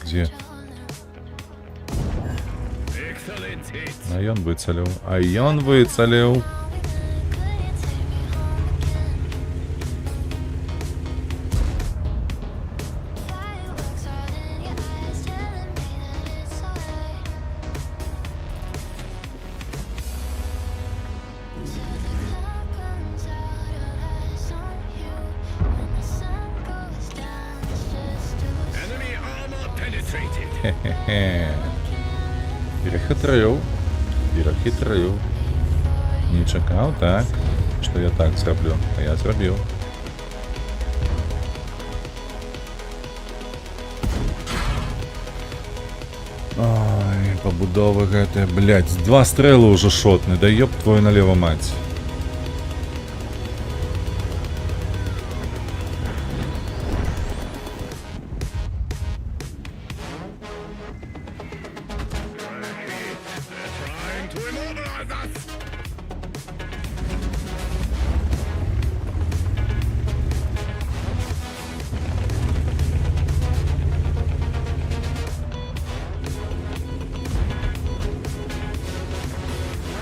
B: Где? А ён выцаліў. А ён выцаліў. Хе-хе-хе. Перехитрив. Не чекав, так, що я так зроблю, а я зробив. Ой, побудови гэты, блядь, два стрелы уже шотны, да ёб твою налево мать.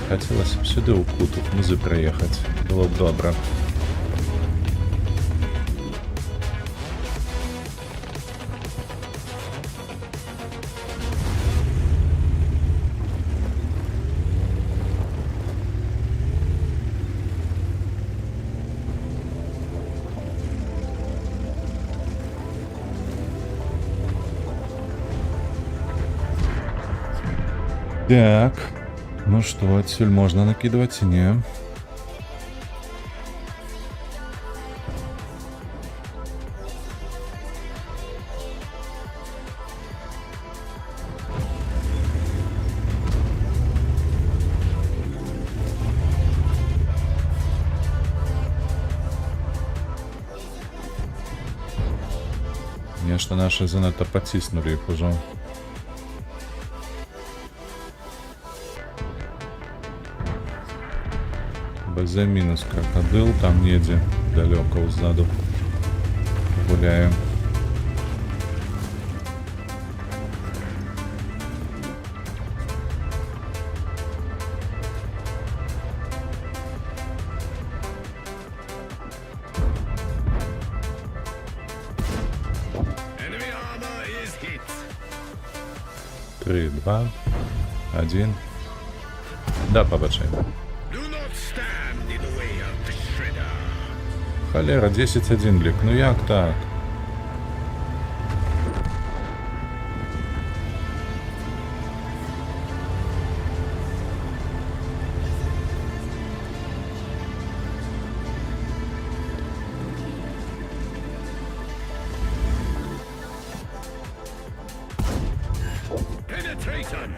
B: Хотелось б сюди у куток музи приїхати. Було б добре. Так. Ну что, отсюль можно накидывать? Не. что наши занадто потиснули их уже. БЗ минус крокодил, там недзе далеко узаду гуляем.
E: Enemy armor is hit.
B: 3, 2, 1. Да, побачай.
E: Do not stand in the way of the shredder.
B: Холера, 10-1 лік. Ну як так?
E: Penetration.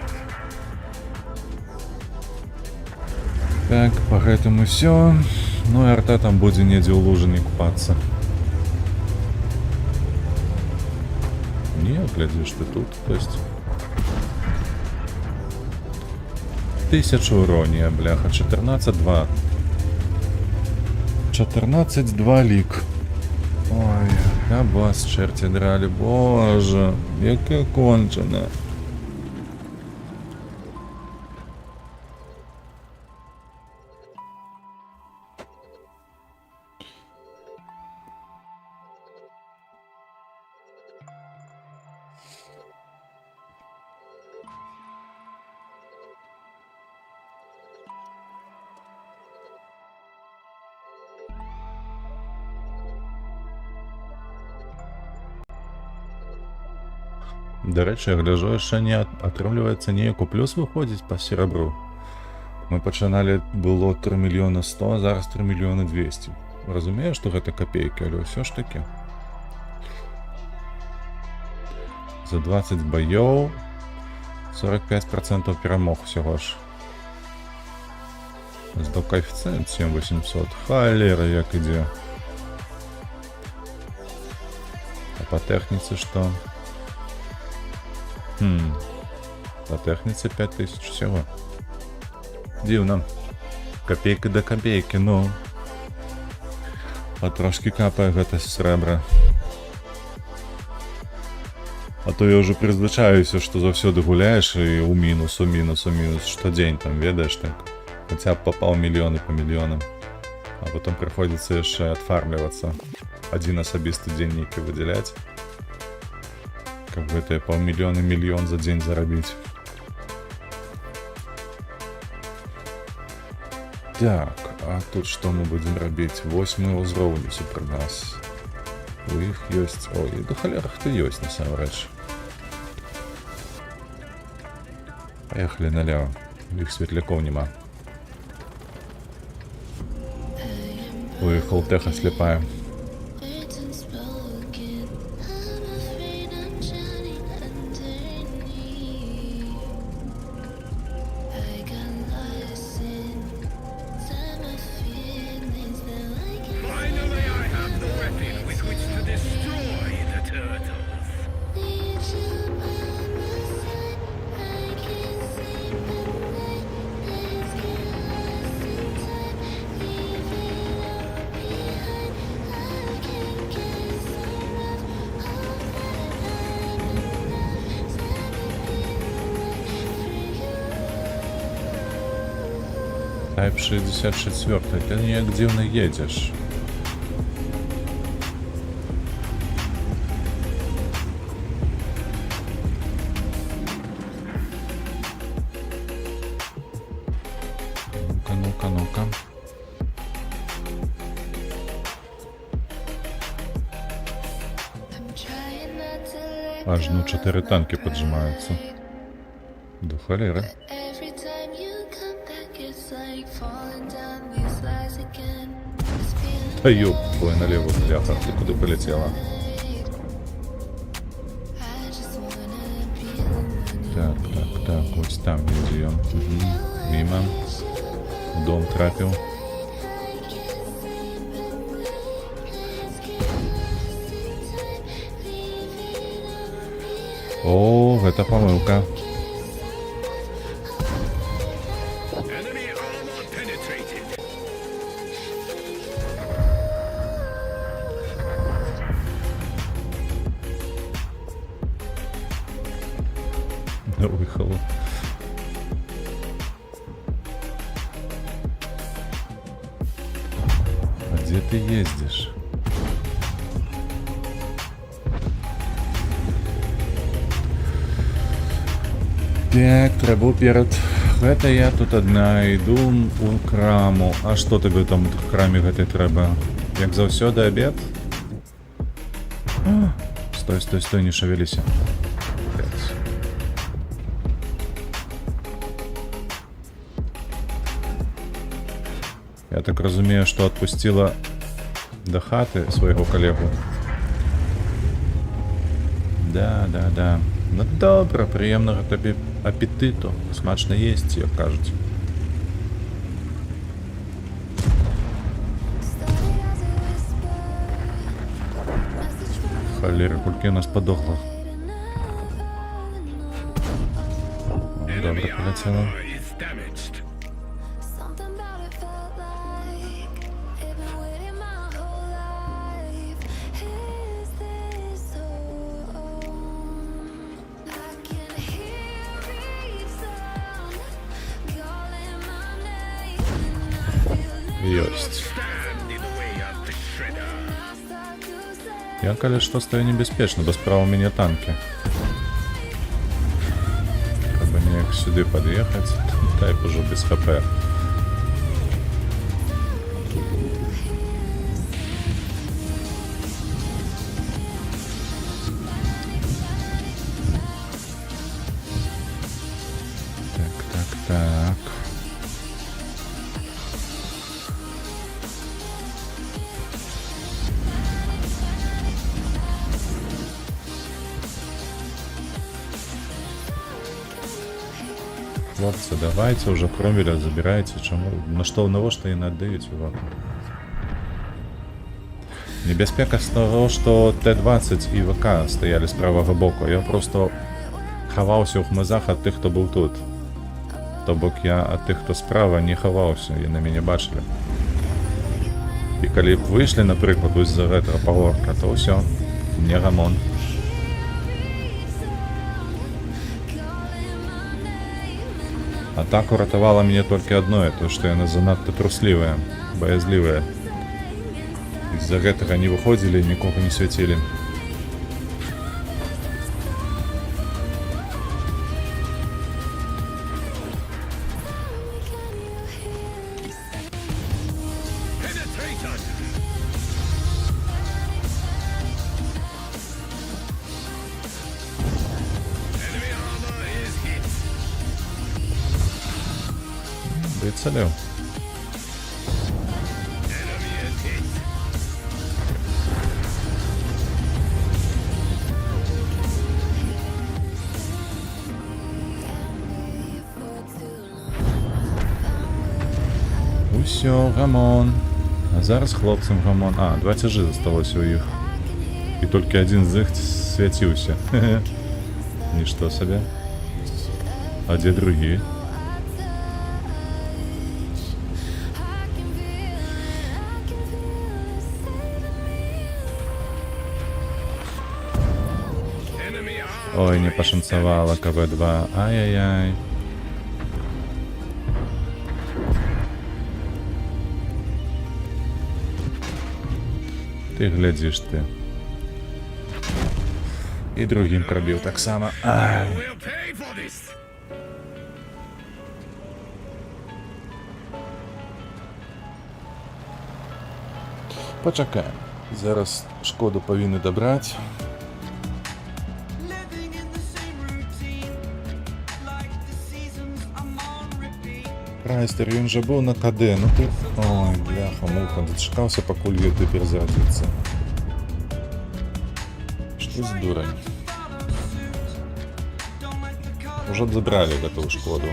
B: Так, по гэтаму все. Ну і арта там будзе недзе ў лужыні купацца. Не, глядзіш ты тут, то есть 1000 уронія, бляха, 14-2. 14-2 лік. Ой, каб вас чэрці дралі, боже, яке кончене. Дарэчы, я гляжу, яшчэ не атрымліваецца неяк у плюс выходзіць па серабру. Мы пачыналі, было 3 мільёны 100, зараз 3 мільёны 200. Разумею, што гэта капейкі, але ўсё ж такі. За 20 баёў 45% перамог усяго ж. Здаў коэфіцыент 7800. Халера, як ідзе. А па тэхніцы што? По тэхніцы 5000 всего. Дзіўна. Копейка да копейкі, ну. А трошки капае гэта срэбра. А то я ўжо прызвычаюся, што заўсёды гуляеш і ў мінус, штодзень там, ведаеш так. Хаця б па паўмільёны па мільёнам. А потом прыходзіцца яшчэ адфармлівацца. Адзін асабісты дзень нейкі выдзяляць. Каб гэтыя паўмільёны мільён за дзень зарабіць. Так, а тут што мы будзем рабіць? 8 ўзроўні супраць нас. У іх ёсць... Ой, да халера хто ёсць насамрэч. Паехалі налево. У іх светлякоў няма. У іх алтэха слепая.
E: Finally, I have the weapon with which to destroy the turtles.
B: Type 64, ты неяк дзіўна едзеш. Ну-ка. Аж ну 4 танки поджимаются. Да холера. Да ёб твой налево, бляха, ты куда полетела? Так, вот там где он. Мимо. В дом трапил. О, гэта памылка.
E: Enemy armor penetrated.
B: Выхало. А где ты ездишь? Так, трэба ўперад. Гэта я тут адна іду у краму. А што табе там у краме гэтай трэба? Як заўсёды абед? Стой, стой, стой, не шавеліся. Я так разумею, што адпусціла да хаты свайго калегу. Да. Ну добра, прыемнага табе апетыту. Смачна есці, як кажуць. Халера, колькі у нас падохла. Добра, паляцела.
E: Armor is damaged.
D: Something about it felt like it been waiting my whole life. Is this so? I can hear each sound calling my name, and I feel like
B: Ёсць.
E: Stand in the way of the shredder.
D: I start to say
B: Я, калі што, стаю небяспечна, бо справа ў мяне танкі. Трэба неяк сюды пад'ехаць. Тайп ужо без ХП. Так. Хлопцы, давайте уже Кромвеля забирайте. Чому? Навошта яны аддаюць его? Небяспека з того, што Т-20 і ВК стаялі з правага боку. Я просто хаваўся ў хмызах ад тых, хто быў тут. То бок я ад тых, хто справа, не хаваўся, яны мяне бачылі. І калі б выйшлі, напрыклад, з-за гэтага пагорка, то ўсё, не гамон. Атаку ратавала мяне толькі адное, то што яны занадта труслівыя, баязлівыя. З-за гэтага не выходзілі і нікога не свяцілі.
E: Penetrator. Enemy armor is hit.
B: Вицелив.
E: Enemy is hit.
B: Усё, гамон. А зараз хлопцам гамон. А, 2 цяжы засталося ў іх. І толькі адзін з іх свяціўся. Нішто сабе. А дзе другі?
E: Enemy armor.
B: Ой, не пашанцавала КВ-2. Ай-яй-яй. Ты глядзіш ты. І другім прабіў таксама. Ай.
E: We'll pay for this.
B: Пачакаем. Зараз шкоду павінны дабраць.
F: Living in the same routine, like the seasons I'm on repeat.
B: Прайстер, ён жа быў на КД, ну ты... Ой, бляха-муха, дачакаўся, пакуль ёй перазародзіцца. Што з дурань?
F: Don't let the color
B: Ужо б забралі гэтую шкоду.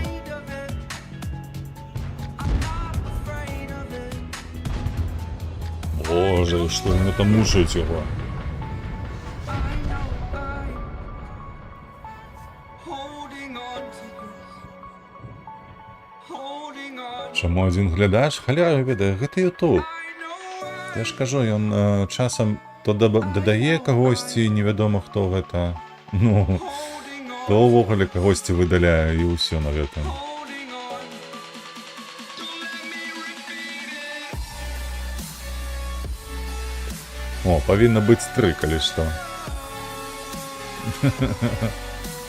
F: afraid of it.
B: Боже, што яны там мучаюць яго?
F: holding on to this. Holding on.
B: Чаму один глядач? Халяра ведае, гэта YouTube.
F: I know
B: Я ж кажу, ён часам то дадае кагосьці, невядома хто гэта. Ну,
F: holding on,
B: то ўвогуле кагосьці выдаляе і ўсё на гэтым.
F: holding on. Don't let me repeat it.
B: О, павінна быць 3, калі што.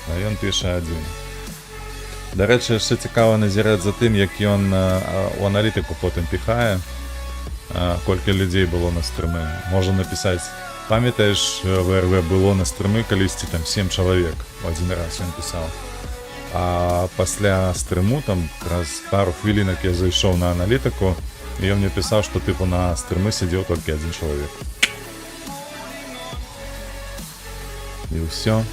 B: А ён піша 1. Дарэчы, яшчэ цікава назіраць за тым, як ён у аналітыку потым піхае, колькі людзей было на стрымы. Можа напісаць, памятаеш, ВРВ было на стрымы калісьці там 7 чалавек. Адзін раз ён пісаў. А пасля стрыму, там раз пару хвілінак я зайшоў на аналітыку, і ён мне пісаў, што тыпу на стрымы сидзеў толькі 1 чалавек. І ўсё.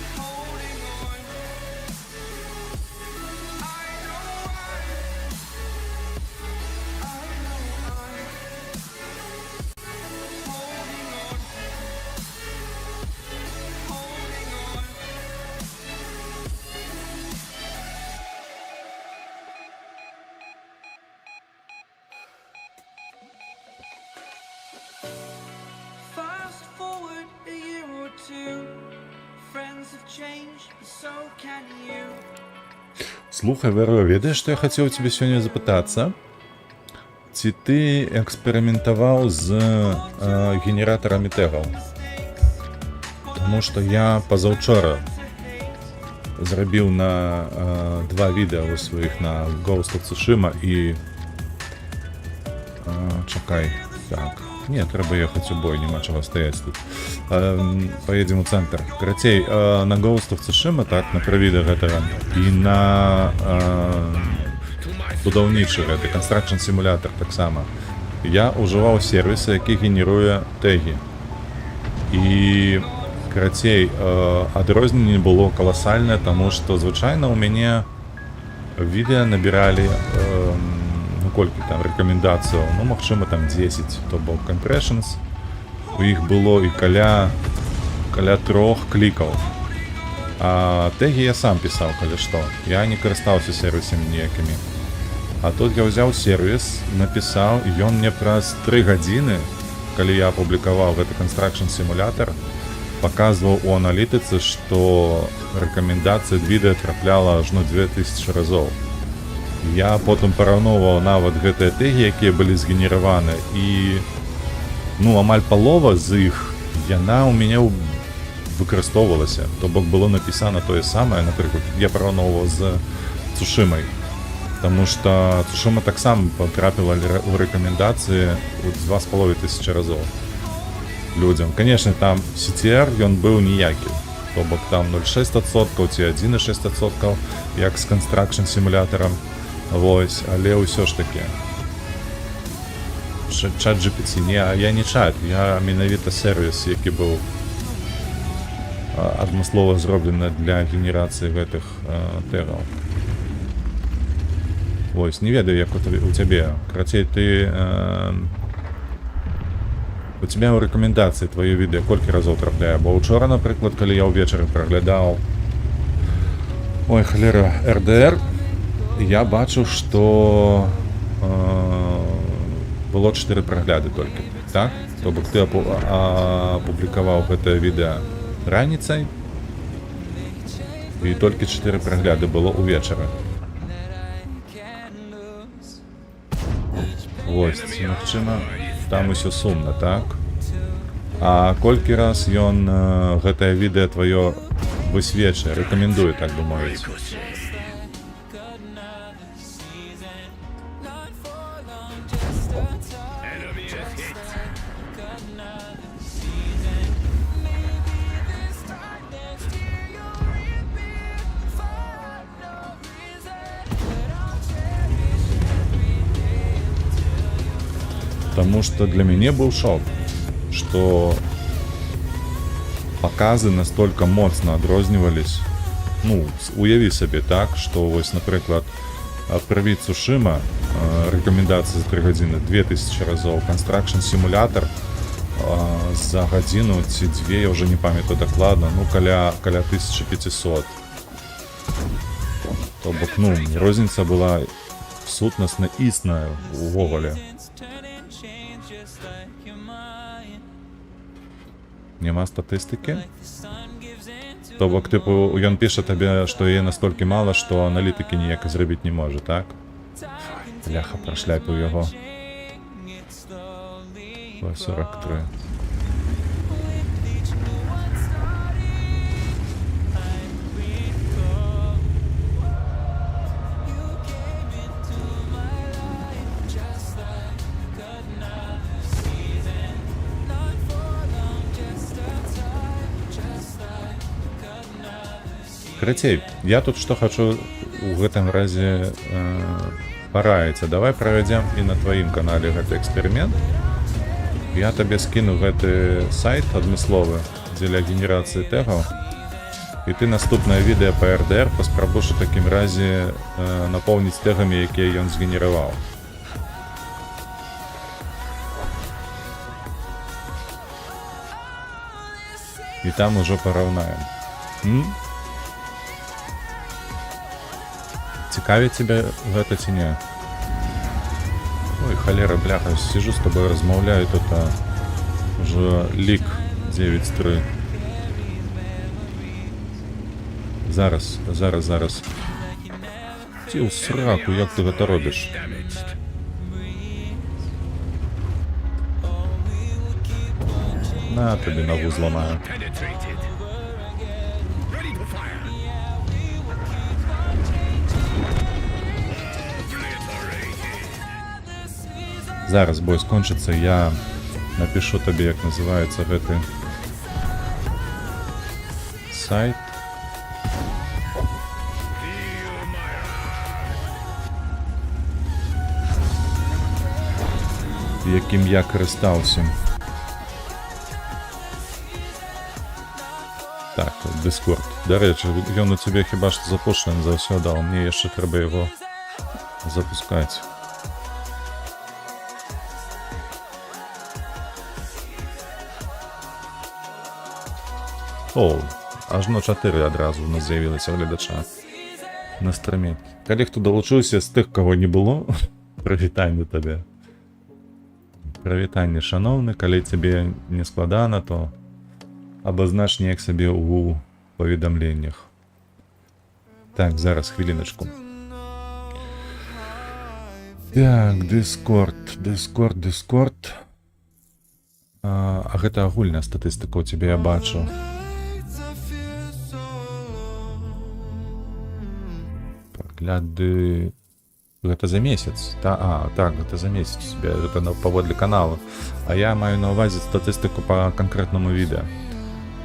F: Fast forward a year or two. Friends have changed, but so can you.
B: Слухай, Веро, ведаеш, што я хацеў цябе сёння запытацца? Ці ты эксперыментаваў з генератарамі тегаў? Таму што я пазаўчора зрабіў на 2 відэа у сваіх на Ghost of Tsushima і... чакай, так... Не, трэба ехаць у бой, няма чаго стаяць тут. Поедзем у цэнтр. Карацей, на Ghost of Tsushima, так, на правіда гэтага, і на будаўнічы гэты, Construction Simulator таксама. Я ўжываў сервісы, які генеруе тэгі. І, карацей, адрозненне было каласальнае, таму што звычайна ў мяне відэа набіралі колькі там рэкамендацыяў, ну, магчыма, там 10, то бок compressions. У іх было і каля 3 клікаў. А тэгі я сам пісаў, калі што. Я не карыстаўся сервісамі ніякімі. А тут я ўзяў сервіс, напісаў, і ён мне праз 3 гадзіны, калі я апублікаваў гэты Construction Simulator, паказваў у аналітыцы, што рэкамендацыя відэа трапляла ажно 2000 разоў. Я потым параўноўваў нават гэтыя тэгі, якія былі згенераваны, і ну, амаль палова з іх яна ў мяне выкарыстоўвалася. То бок было напісана тое самае, напрыклад, я параўноўваў з Цушымай. Таму што Цушыма таксама патрапіла ў рэкамендацыі ў 2500 разоў людзям. Канешне, там CTR ён быў ніякі. То бок там 0,6%, ці 1,6%, як з Construction Simulator'ом. Вось, але ўсё ж такі. Чат GPT, не, я не чат, я менавіта сервіс, які быў адмыслова зроблены для генерацыі гэтых тегаў. Вось, не ведаю, як у цябе. Карацей, ты... У цябе ў рэкамендацыі твоё відэа колькі разоў трапляе? Бо ўчора, напрыклад, калі я ўвечары праглядаў... Ой, халера, РДР, я бачыў, што было 4 прагляды толькі, так? То бок ты апублікаваў гэтае відэа раніцай, і толькі 4 прагляды было ўвечары. Вось, магчыма, там усё сумна, так? А колькі раз ён гэтае відэа тваё высвечвае, рэкамендуе, так бы мовіць? Таму што для мяне быў шок, што паказы настолькі моцна адрознівались. Ну, уяві сабе так, што вось, напрыклад, прывід Цушыма, рэкамендацыя за 3 гадзіны 2000 разоў, Construction Simulator за гадзіну ці 2, я ўжо не памятаю дакладна, ну, каля 1500. То бок, ну, розніца была сутнасна існая увогуле. Нема статыстыкі? То бок, типу, ён піша табе, што яе настолькі мала, што аналітыкі ніяк зрабіць не можа, так? Бляха, прашляпіў яго. 43. Карацей, я тут што хачу у гэтым разе параіць. Давай правядзем і на тваім канале гэты эксперымент. Я табе скіну гэты сайт адмысловы дзеля генерацыі тэгаў. І ты наступнае відэа па RDR паспрабуеш у такім разе напоўніць тэгамі, якія ён згенераваў. І там ужо параўнаем. Цікавіць тебе гэта ці не? Ой, холера, бляха, сижу с тобой, размаўляю тут, уже лік 9.3. Зараз. Ці ў сраку, як ты гэта робіш? На табе ногу зламаю.
E: Penetrated. Ready to fire.
B: Зараз бой скончыцца, я напишу табе, як называецца гэты сайт. Якім я карыстаўся. Так, Discord. Дарэчы, ён у цябе хіба што запушчаны заўсёды, а мне яшчэ трэба яго запускаць. О, ажно 4 адразу у нас з'явілася гледача на стрыме. Калі хто далучыўся з тых, каго не было, прывітанне табе. Прывітанне, шаноўны, калі цябе не складана, то абазнач неяк сабе ў паведамленнях. Так, зараз, хвіліначку. Так, Discord. А гэта агульная статыстыка ў цябе, я бачу. Прагляды... Гэта за месяц. Так, гэта за месяц у цябе, гэта паводле каналу. А я маю на ўвазе статыстыку па канкрэтнаму відэа.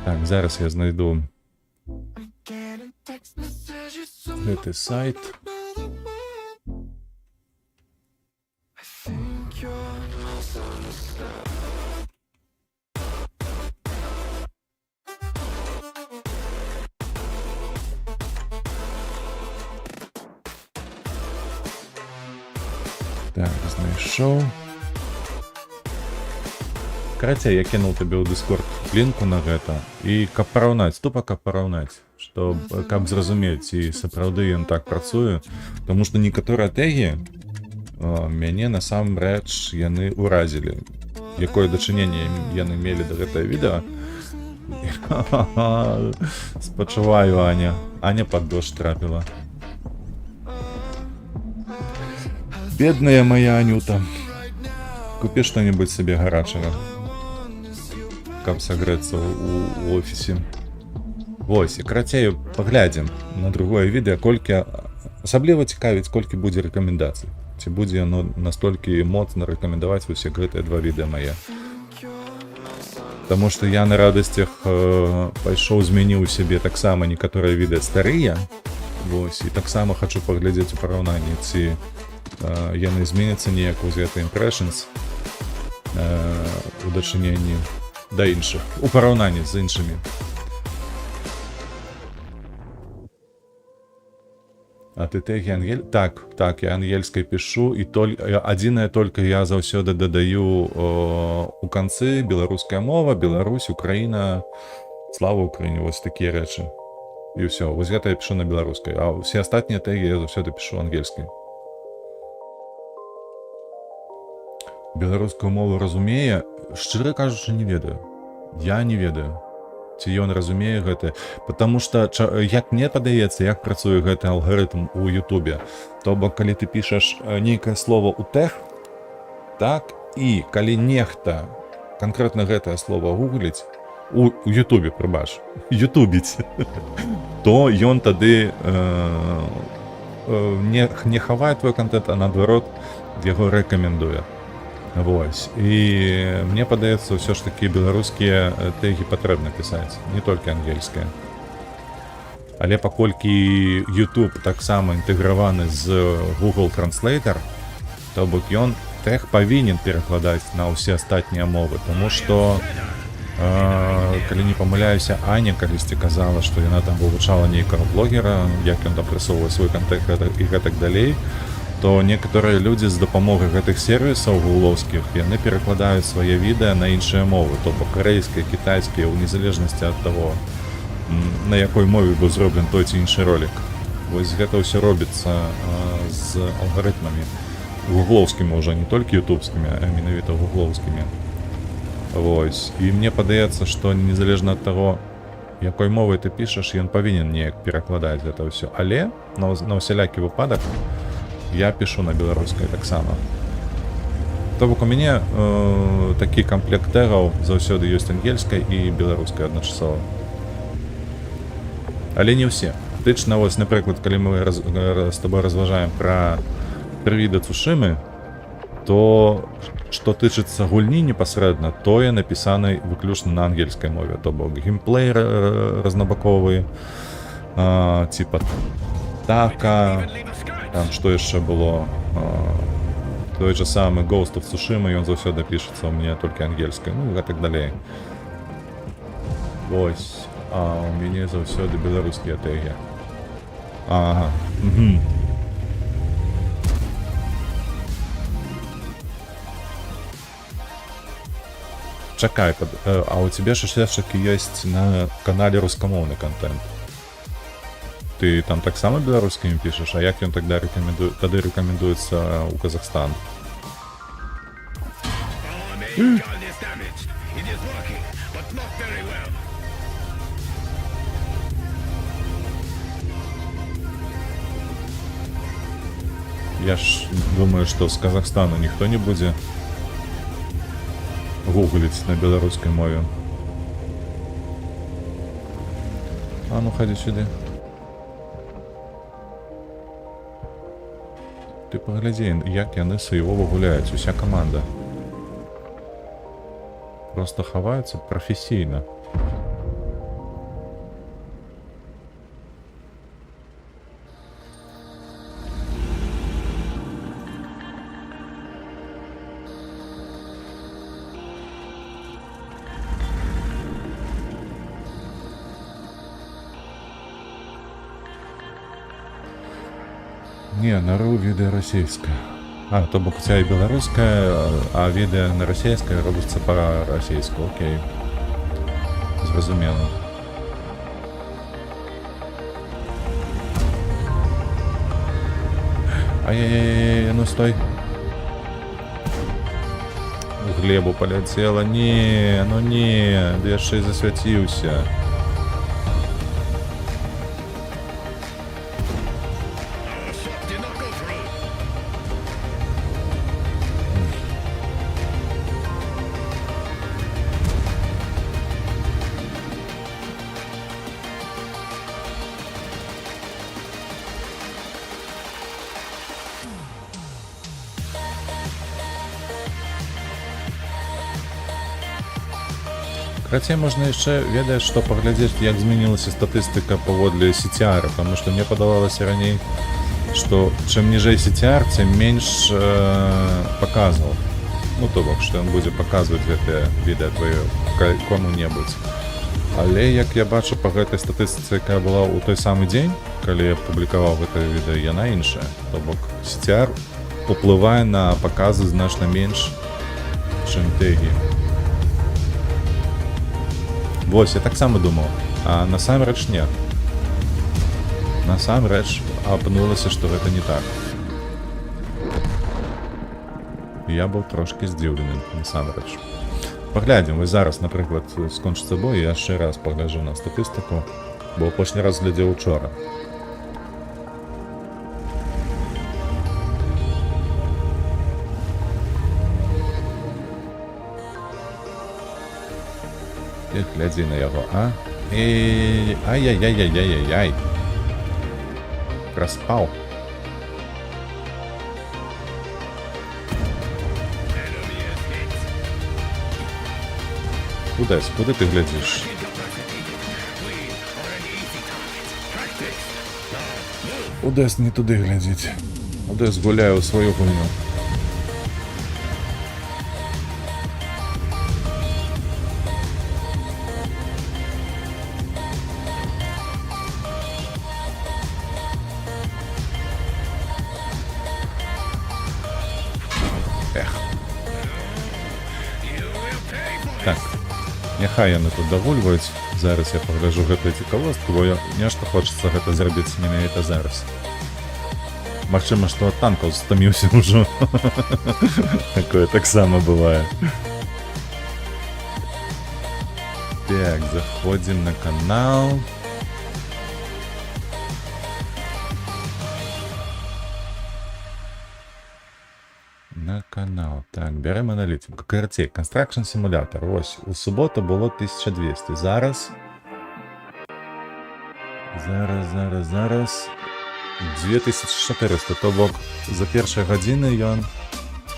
B: Так, зараз я знайду гэты сайт. Так, знайшоў. Карацей, я кінуў табе ў Discord лінку на гэта. І каб параўнаць, тупа каб параўнаць, што каб зразумець, і сапраўды ён так працуе, тому што некаторыя тэгі мяне насамрэч яны ўразілі. Якое дачыненне яны мелі да гэтае відэа. Спачуваю, Аня. Аня пад дождж трапіла. Бедная моя Анюта. Купі што-небудзь сабе гарачага, каб сагрэцца ў офісе. Вось, і карацей, паглядзім на другое відэа, колькі... Асабліва цікавіць, колькі будзе рэкамендацый. Ці будзе яно настолькі моцна рэкамендаваць усе гэтыя два відэа мае. Таму што я на радасцях пайшоў, змяніў сябе таксама некаторыя відэа старыя. Вось, і таксама хачу паглядзець у параўнанні, ці яны зменяцца неяк у гэты impressions у дачыненні да іншых, у параўнанні з іншымі. А ты тэгі ангель? Так, я ангельскай пішу, і адзінае толькі я заўсёды дадаю у канцы беларуская мова, Беларусь, Украіна, слава Украіне, вось такія рэчы. І ўсё, вось гэта я пішу на беларускай, а ўсе астатнія тэгі я заўсёды пішу ангельскай. Беларускую мову разумее, шчыра кажучы, не ведаю. Я не ведаю, ці ён разумее гэта, потому што, як мне падаецца, як працуе гэты алгарытм у Ютубе, то бок, калі ты пішаш нейкае слово ў тэх, так, і калі нехта канкрэтна гэтае слово гугліць, у Ютубе, прыбач, ютубіць, то ён тады не хавае твой контент, а наадварот яго рэкамендуе. Вось. І мне падаецца, ўсё ж такі беларускія тэгі патрэбна пісаць, не толькі ангельскія. Але паколькі YouTube таксама інтэграваны з Google Translator, то бок ён тэх павінен перакладаць на ўсе астатнія мовы, таму што, калі не памыляюся, Аня калісьці казала, што яна там вывучала нейкага блогера, як ён там прасоўвае свой контент і гэтак далей, то некаторыя людзі з дапамогай гэтых сервісаў гугловскіх, яны перакладаюць свае відэа на іншыя мовы, то бок карэйскія, кітайскія, у незалежнасці ад таго, на якой мове быў зроблены той ці іншы ролик. Вось гэта ўсё робіцца з алгарытмамі гугловскімі ўжо, не толькі ютубскімі, а менавіта гугловскімі. Вось. І мне падаецца, што незалежна ад таго, якой мовай ты пішаш, ён павінен неяк перакладаць гэта ўсё. Але на ўсялякі выпадак я пишу на беларускай таксама. То бок у мяне такі камплект тэгаў заўсёды ёсць ангельскай і беларускай адначасова. Але не ўсе. Фактычна, вось, напрыклад, калі мы з тобой разважаем пра прывіда Цушымы, то што тычыцца гульні непасрэдна, тое напісана выключна на ангельскай мове. То бок геймплей разнабаковы, типа така, там што яшчэ было, той же самы Ghost of Tsushima, ён заўсёды пішацца ў мяне толькі ангельскай, ну і гэтак далей. Вось, а у мяне заўсёды беларускія тэгі. Ага, Чакай, а у цябе ж таки ёсць на канале рускамоўны контент. Ты там таксама беларускімі пішаш, а як ён тады рэкамендуецца ў Казахстан? Я ж думаю, што з Казахстана ніхто не будзе гугліць на беларускай мове. А ну хадзі сюды. Ты паглядзі, як яны свайго гуляюць, уся каманда. Просто хаваюцца прафесійна. Не, нару відэа расійскае. А, то бок у ця і беларуская, а відэа на расійскае робіцца па-расійску, окей. Зразумела. Ай-яй-яй, ну стой. У глебу паляцела, не, ну не, ды яшчэ і засвяціўся. Хаця можна яшчэ, ведаеш, што паглядзець, як змянілася статыстыка паводле CTR, потому што мне падавалася раней, што чым ніжэй CTR, тым менш паказваў. Ну, то бок, што ён будзе паказваць гэтае відэа твоё кому-небудзь. Але, як я бачу па гэтай статыстыцы, якая была ў той самы дзень, калі я публікаваў гэтае відэа, яна іншая. То бок, CTR уплывае на паказы значна менш, чым тэгі. Вось, я таксама думаў, а насамрэч не. насамрэч апынулася, што гэта не так. Я быў трошкі здзіўлены, насамрэч. Паглядзім, вось зараз, напрыклад, скончыцца бой, я яшчэ раз пагляджу на статыстыку, бо апошні раз глядзеў учора. І глядзі на яго, а? Ай-яй-яй-яй-яй-яй. Праспаў. Удесь, куди ти глядиш? Удесь не туди глядіть. Удесь гуляє у свою гульню. Ех. Так. Няхай яны тут дагульваюць. Зараз я пагляджу гэтую цікавостку, бо нешта хочацца гэта зрабіць менавіта зараз. Магчыма, што ад танкаў стаміўся ўжо. Такое таксама бывае. Так, заходзім на канал. На канал. Так, бярем аналітику. Карацей, Construction Simulator. Ось, у суботу було 1200. Зараз 2400. То бок, за перші години ён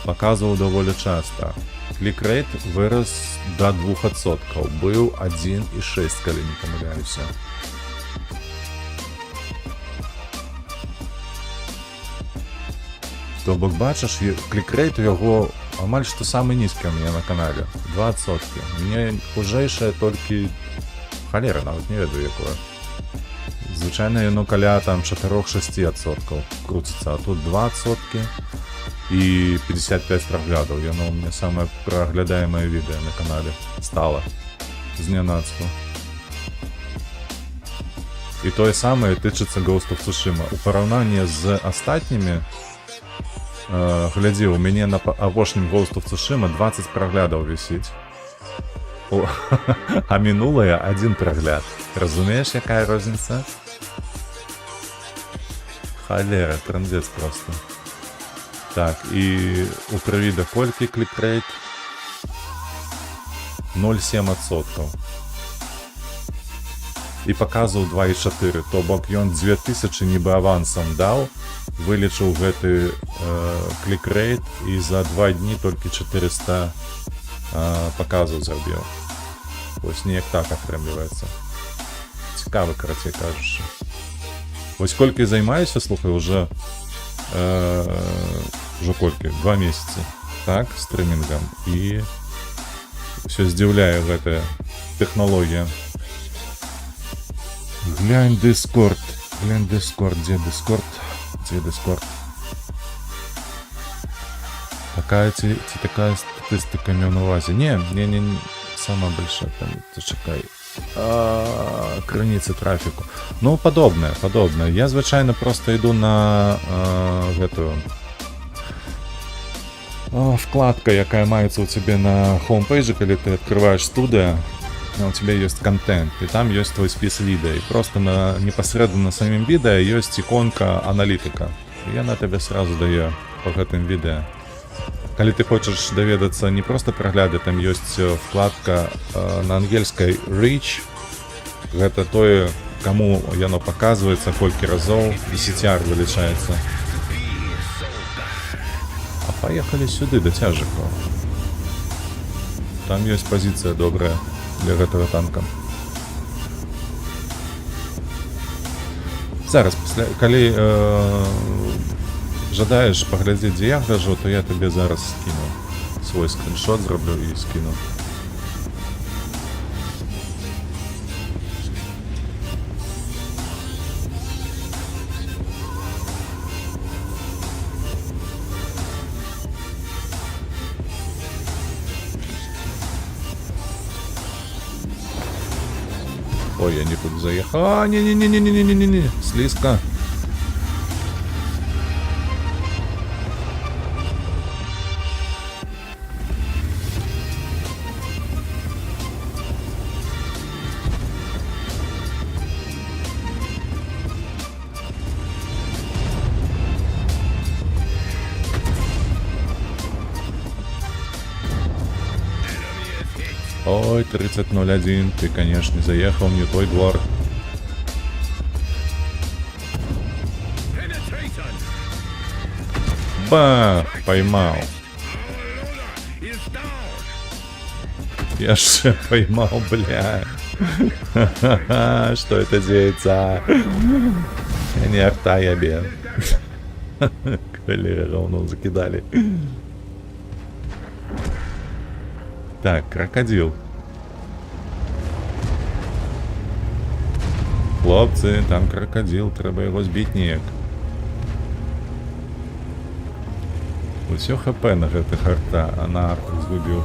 B: показував доволі часто. Клік-рейт вирос до 2%. Був 1,6, коли не помиляюся. То бок бачиш, клікрейт його амаль що самий низький у мене на каналі. 20%. Мені хужейше тільки холера, навіть не веду якого. Звичайно, воно каля там 4-6% крутиться, а тут 2% і 55 проглядів. Воно у мене саме проглядаєме відео на каналі стало. Зненацька. І то саме тичиться Ghost of Tsushima. У порівнянні з остатніми, глядзі, у мяне на авошнім Ghost of Tsushima 20 праглядаў вісіць. А мінулая 1 прагляд. Разумееш, якая розніца? Холера, трындец просто. Так, і у прывіда колькі клікрейт? 0,7%. І паказваў 2,4. То бок ён 2000 нібы авансам даў, вылечыў гэты клікрейт і за 2 дні толькі 400 показаў зрабіў. Вось неяк так атрымліваецца. Цікавы, карацей кажучы. Вось колькі займаюся, слухай, уже колькі? 2 месяцы, так, стрымінгам. І ўсё здзіўляе гэтая тэхналогія. Глянь Discord. Глянь Discord. Где Discord? Где Discord? Такая статистика имею на увазе. Не, самая большая там, зачекай. Крыніцы трафіку. Ну, подобное. Я, звычайно, просто иду на гэтую вкладка, якая маецца у тебе на хоумпейджі, калі ты открываешь студия. У тебя есть контент, и там есть твой спис видео. И просто непосредственно на самим видео есть иконка аналитика. И она тебе сразу дает по этим видео. Если ты хочешь доведаться не просто прогляды, там есть вкладка на ангельской Reach. Это то, кому оно показывается, сколько разов, и CTR вылечается. А поехали сюда, до тяжика. Там есть позиция добрая для гэтага танка. Зараз, калі жадаеш паглядзець, дзе я гляджу, то я табе зараз скіну. Свой скриншот зраблю і скіну. Ой, я не буду заехал. А, не-не-не-не-не-не-не-не. Слизко. Ой, 30.01, ты, конечно, заехал в не той двор.
E: Penetration!
B: Ба, поймал.
E: Is down!
B: Я же поймал, бля. Ха-ха-ха, что это деется? Не арта я бен. Коллега равно закидали. Так, крокодил. Хлопці, там крокодил, треба його збити ніяк. Усё хп на гэтых арта, а на артах згубіў.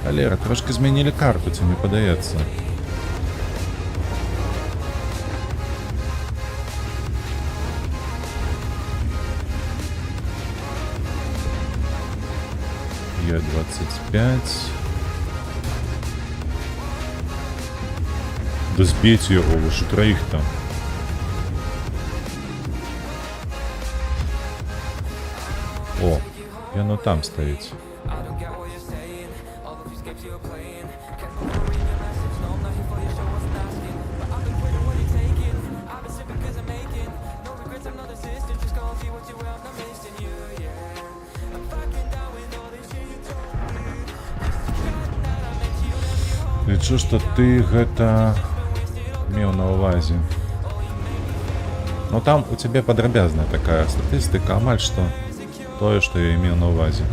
B: Алера, трошки змінили карту, це не подається. Е-25. Да збить його, ви ж троїх там. О, і воно там стоїть. Лічу, што ты гэта меў на ўвазе. Ну там у цябе падрабязная такая статыстыка, амаль што тое, што я меў на ўвазе.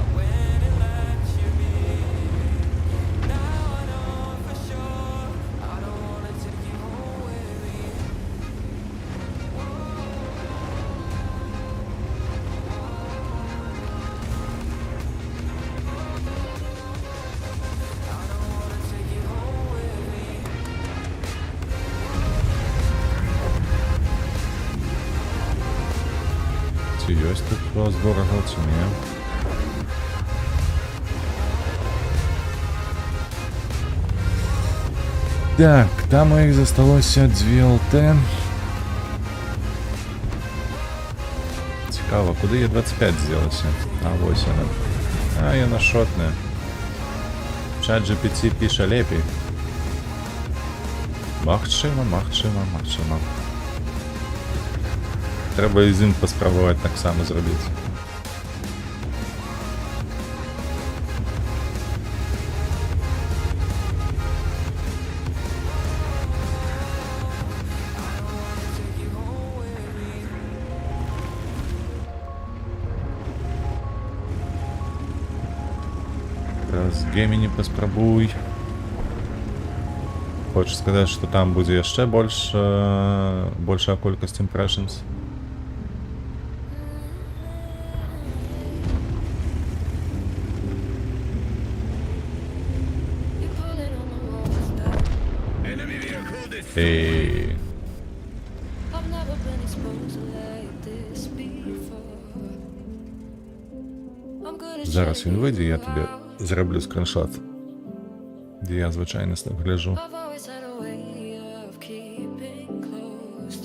B: Ці ёсць тут вас ворагаў, ці не? Так, там у іх засталося 2 ЛТ. Цікаво, куди Е25 з'явилася? А, ось вона. А, яна шотная. Чат GPT пише лепей. Магчыма. Треба і з ім паспрабаваць так само зрабіць. Раз Геміні паспрабуй. Хочешь сказать, что там будет еще большая колькость impressions?
E: Enemy vehicle destroyed!
B: Эй,
G: I've never been exposed like this before. I'm good at
B: зараз він
G: shutting
B: вийде, я
G: you
B: тобі
G: out.
B: зроблю скріншот. Де я, звичайно, гляжу.
G: I've always had a way of keeping close.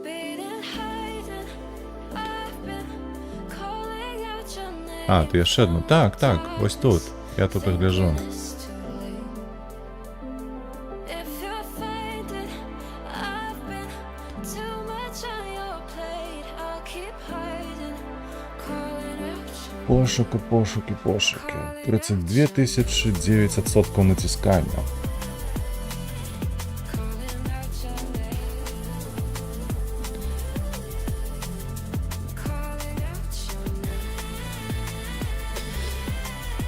G: Beating, hiding, I've been calling out your name.
B: А, ти ще одну. Так, ось тут. Я тут і гляжу.
G: It's too late. If you're fainting, I've been too much on your plate. I'll keep hiding, calling out your
B: Пошуки. 32 900 натискання.
G: calling out your name. Calling out your name.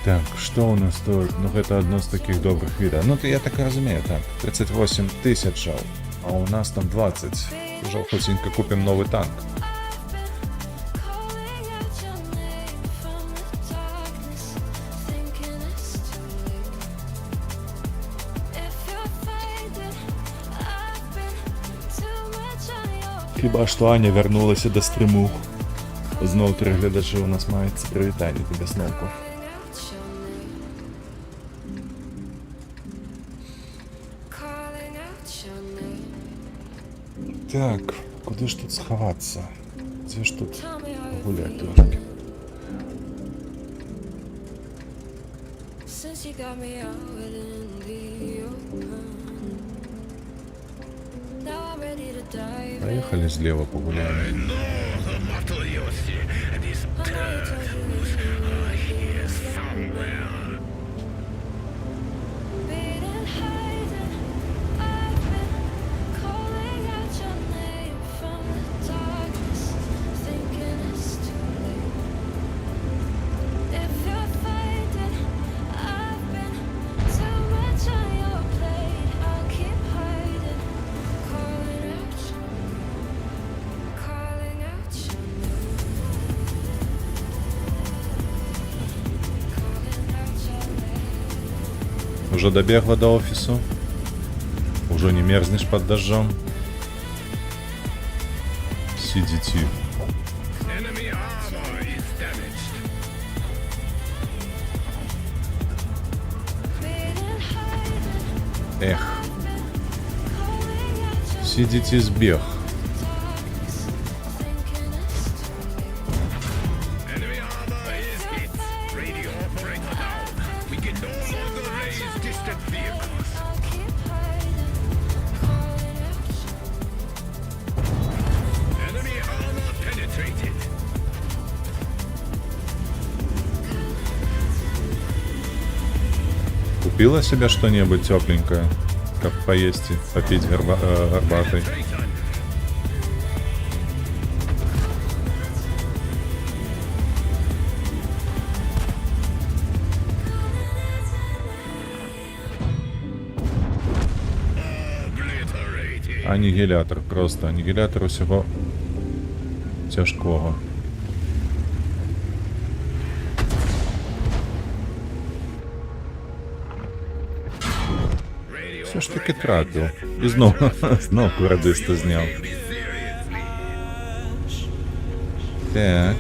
B: Так, що у нас тут? Ну, це одно з таких добрих відео. Ну, я так розумію, так. 38 тисяч, а у нас там 20. Уже хотенько купимо новий танк.
G: Calling out your name.
B: Хіба що Аня вернулася до стриму. Знов 3 глядачі у нас мають. Це привітання тобі, Сновку.
G: Calling out your name.
B: Так, куди ж тут сховатися? Це ж тут
G: Tell me how you
B: гулять
G: feel.
B: трошки.
G: Since you got me out in the open. Now I'm ready to dive in.
B: Поїхали зліва погуляємо.
E: The mortal Yossi and his turtles are here somewhere.
G: Been hiding. I've been calling out your name from the darkness, thinking it's too late. If you're fighting, I've been too much on your plate. I'll keep hiding, calling out your name, calling out your name, calling out your name.
B: Уже добегла до офису. Уже не мерзнешь под дождем. CDT.
E: Enemy armor is damaged.
G: Been hiding.
B: Эх. CDT сбег.
E: Enemy armor is hit. Radio operator down. We can no longer raise distant vehicles. Enemy armor penetrated.
B: Купила себе что-нибудь тепленькое, как поесть и попить горбатой.
E: Traitor. Obliterated.
B: Анігілятор, просто анігілятор усього тяжкого.
E: Radio
B: Все ж таки трапив. І знов радиста зняв. Так.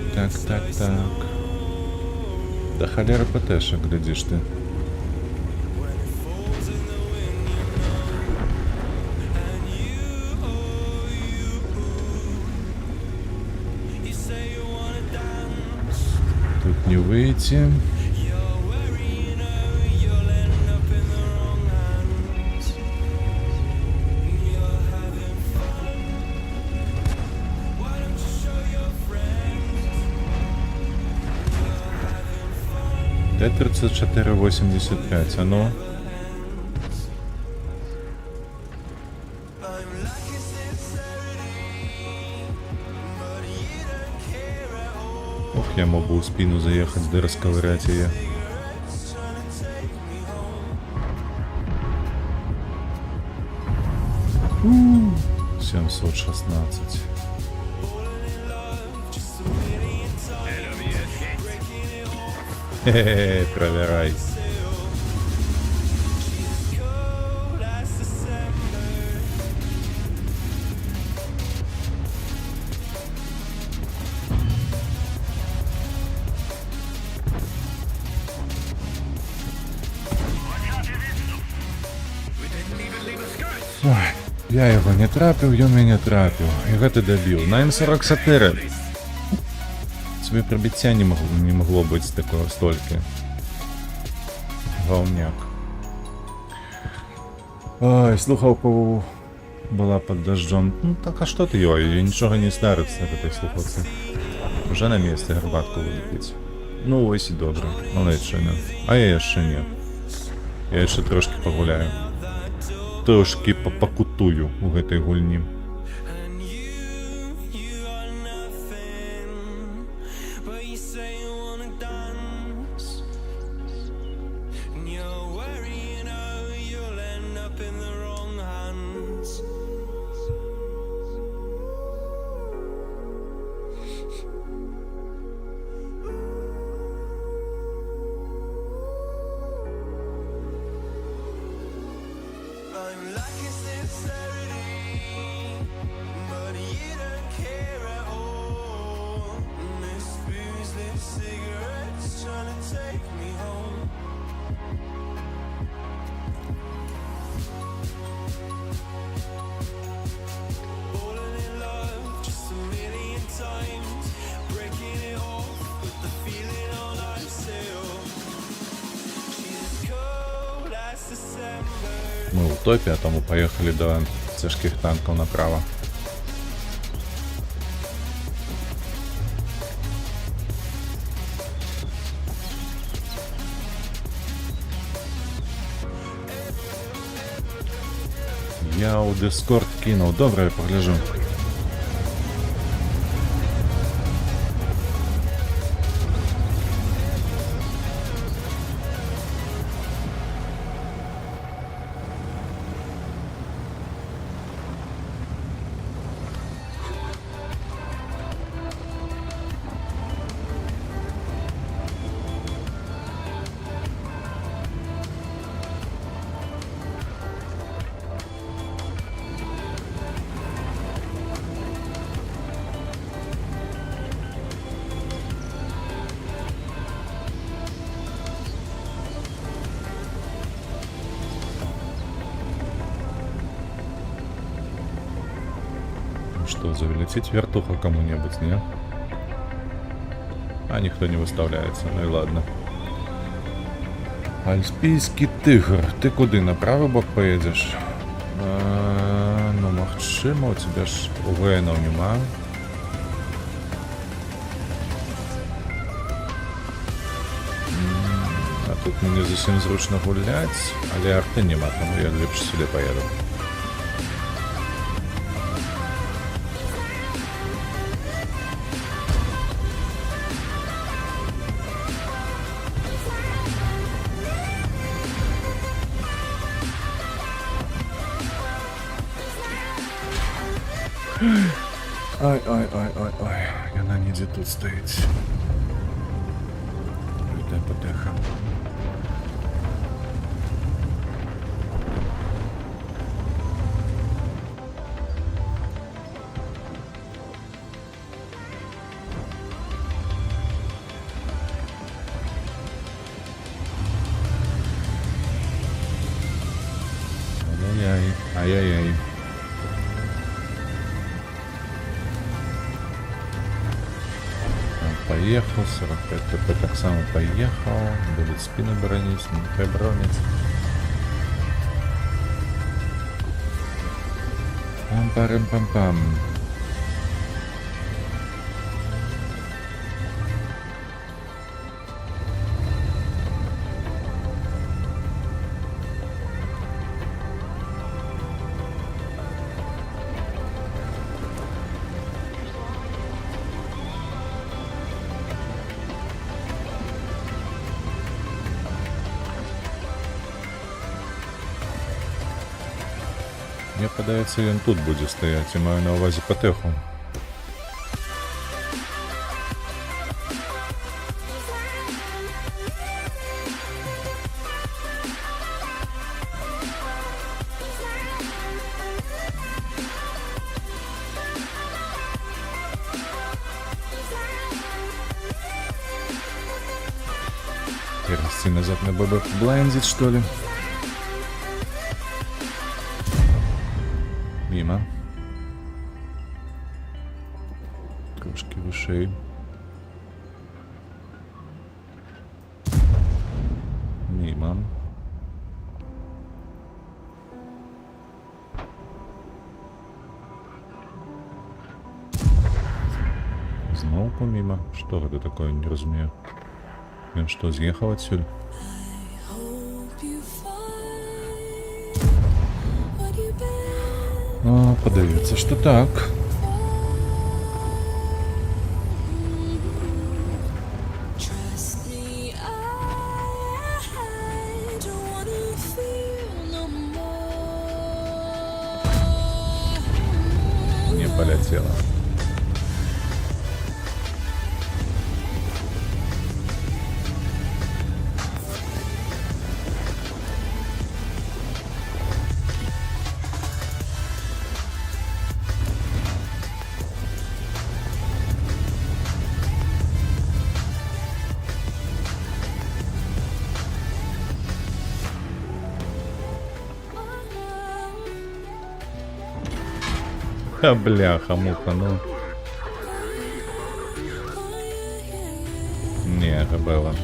B: Да холера ПТшек, глядишь ты. Тут не выйти. Т-34-85, а ну. Ох, я мог бы в спину заехать, да расковырять ее. У, 716. Хе-хе, проверяй. Ой, я його не трапив, він мене трапив. Його ти добив. На М44. Собі прибиття не могло бути такого стільки. Говняк. Ой, слухавка була під дождем. Ну так а що ти його? Я нічого не стариться на этой слухавці. Вже на місці гарбатку виліпить. Ну ось і добре. Але ще не. А я ще ні. Я ще трошки погуляю. Трошки покутую у гэтай гульні.
C: I'm lacking sincerity, but you don't
B: Ми в топі, а тому поїхали до тяжких танків направо. Я у Discord кинув. Добре, я погляжу. Что, залететь вертуха кому-нибудь, не? А никто не выставляется, ну и ладно. Альпійський тигр. Ти куди? На правий бок поїдеш? Ну, магчимо, у тебе ж УВНів нема. А тут мені зовсім зручно гулять, але арти нема, тому я ліпше сюди поїду. Ай. Вона ніде тут стоїть. Йде потеха. Ай-яй-яй. Поехал, 45 ТП так само поехал, будет спину бронить, не бронить. Пам-парам-пам-пам. Мне подается, он тут будет стоять, я маю на увазі потеху. Перенести назад на ББ блайндит, что ли? Мимо. Трошки вышей. Мимо. Знову помимо. Что это такое, не разумею. Він що, з'їхав отсюда? А, подається, що так. Не полетело. Ха, бляха-муха, ну. Не, Габела.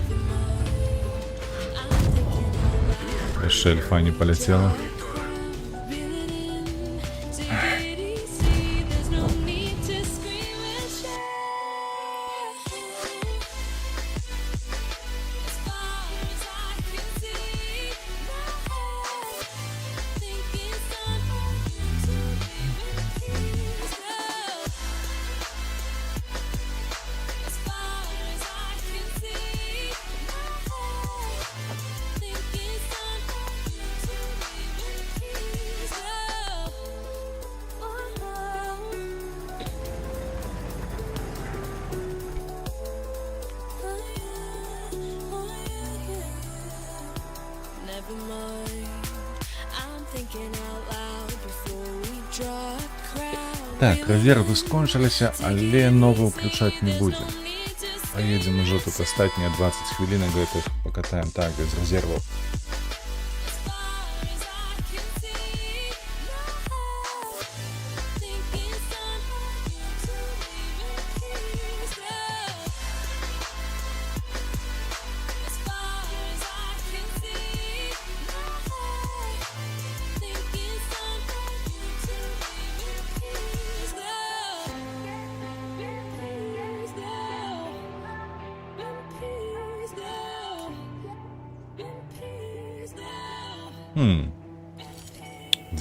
B: Шельфа не полетела.
G: never mind. I'm thinking out loud before we draw a crowd.
B: Так, резервы скончыліся, але новы ўключаць не будзем. Поедем уже тут астатнія 20 хвілінак гэтых покатаем так без резерваў.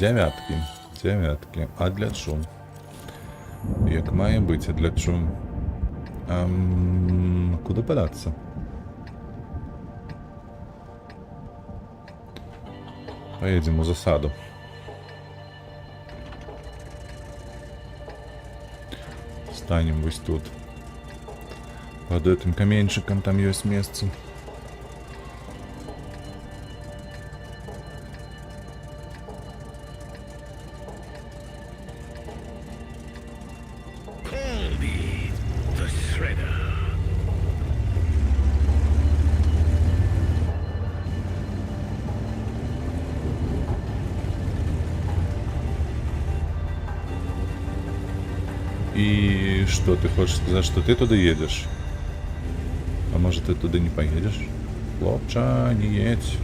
B: Дзявяткі. А для чу? Як мае быць, а для чу? Куды падацца? Поедем у засаду. Станем вось тут. Под этим каменьчиком там ёсць месца.
E: Call me the Shredder.
B: И что, ты хочешь сказать, что ты туда едешь? А может, ты туда не поедешь? Хлопча, не едь.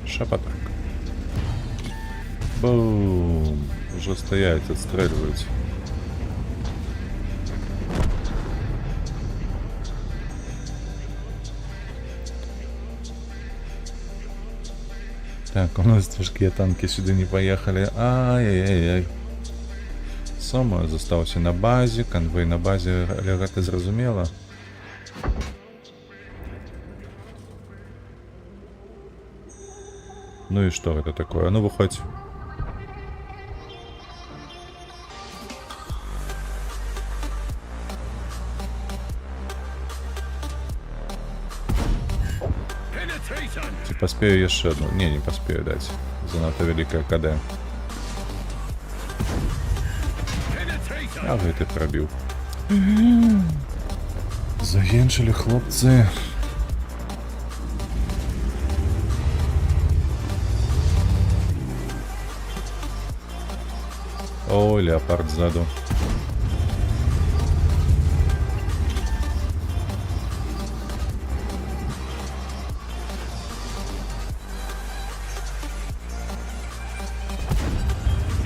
B: Шапотак. Бум. Уже стоять, отстреливать. Так, у нас тяжкие танки сюда не поехали. Ай-яй-яй. Сома застался на базе, конвой на базе, але гэта зразумела. Ну и что это такое? Ну выходь. Чи поспею еще одну? Не поспею дать. Занадто великая КД. А вы ты пробил. Заенчили хлопцы. О, леопард сзаду.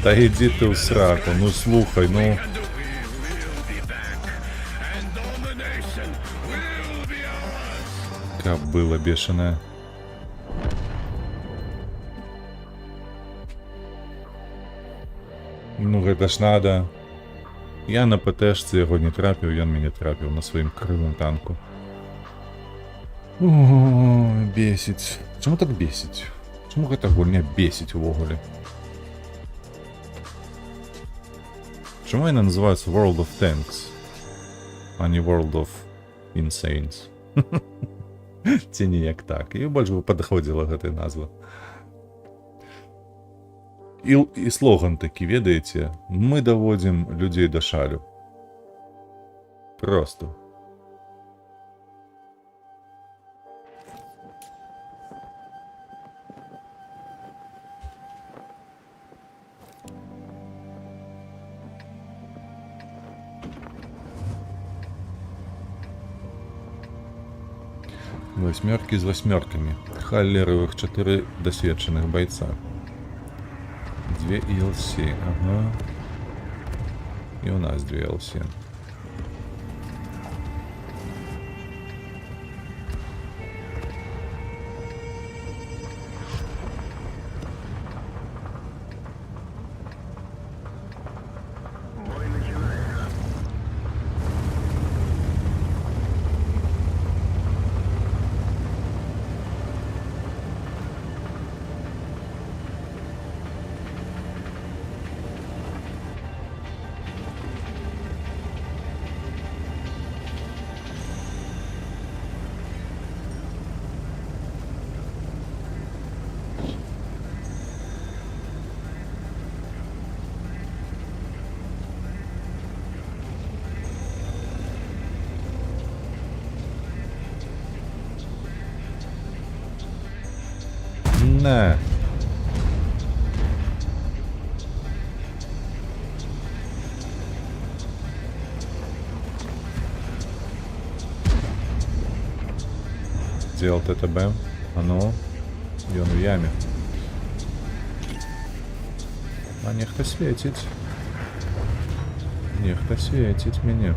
B: Та иди ты в сраку, ну слухай, ну. Кобыла бешеная. Ну гэта ж надо. Я на ПТшцы яго не трапіў, ён мяне трапіў на сваім крылым танку. О, бесіць. Чаму так бесіць? Чаму гэта гульня бесіць увогуле? Чаму яна называецца World of Tanks, а не World of Insanes? Ці ніяк так. І больш бы падыходзіла гэтая назва. І слоган такі, ведаеце, мы даводзім людзей да шалю. Просто. Восьмерки з восьмерками. Халлеровых 4 досвідчених бойца. 2 ELC, ага. И у нас 2 ELC. Нормально. Где ЛТТБ? А ну, і он в ямі. А нехто світить. Нехто світить мені.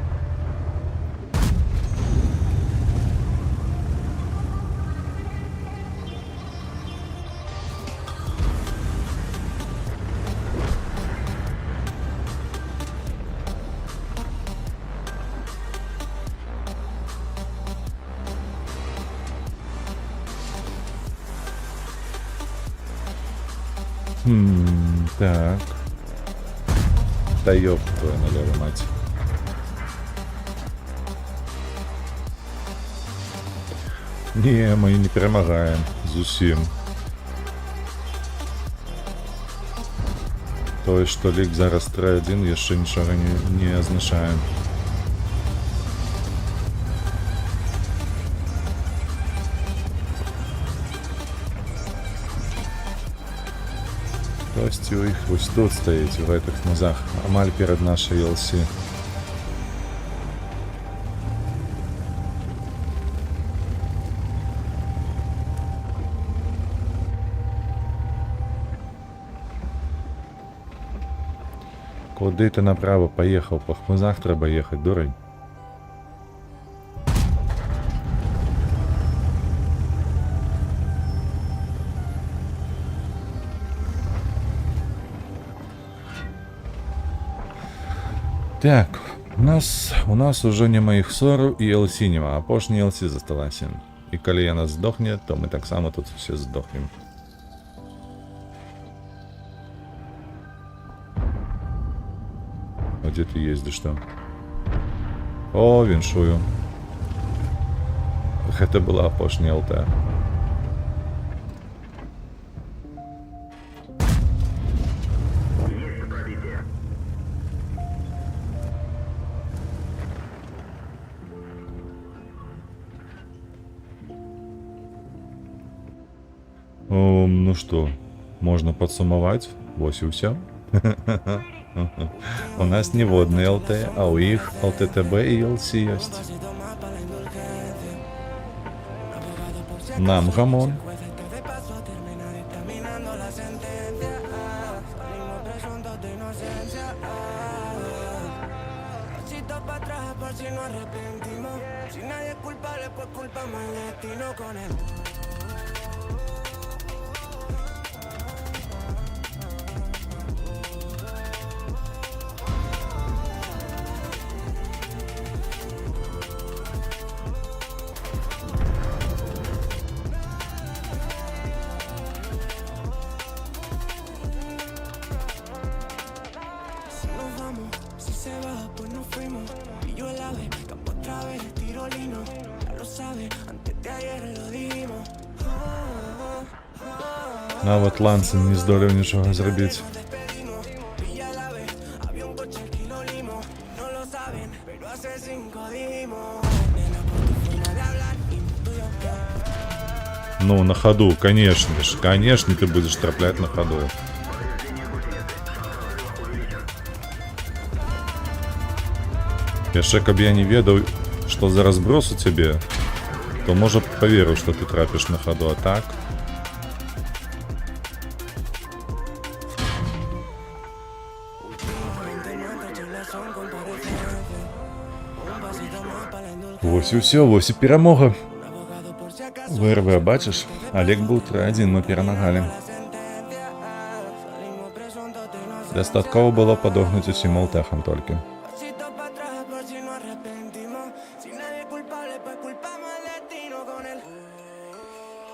B: Так. Та ёб твою налево, мать. Не, мы не перемагаем. Зусім. То есть, что лік зараз 3-1, яшчэ нічога не означае. Хтось у їх ось тут стоїть, в этих нозах, амаль перед нашей LC. Куди ти направо поїхав? По хмизах треба їхати, дурень. Так, у нас уже не моїх ссору і LC нема, а пошні LC засталася. І коли яна здохне, то ми так само тут всі здохнем. А где ты ездишь там? О, віншую. Гэта была апошняя ЛТ. Ну что, можно подсумовать. Вось и все. У нас не водный ЛТ, а у их ЛТТБ и ЛС есть. Нам гамон. Нават Лансен не здолеў нічога зрабіць. Ну, на ходу, конечно ж. Конечно, ты будешь траплять на ходу. Яшчэ, каб я не ведаў, што за разброс у цябе, то, можа, поверыў, што ты трапіш на ходу, а так... Вось і ўсё, вось і перамога. ВРВ, бачыш? Олег быў 3-1, мы перамагалі. Дастаткова было падогнуць усім алтахам толькі.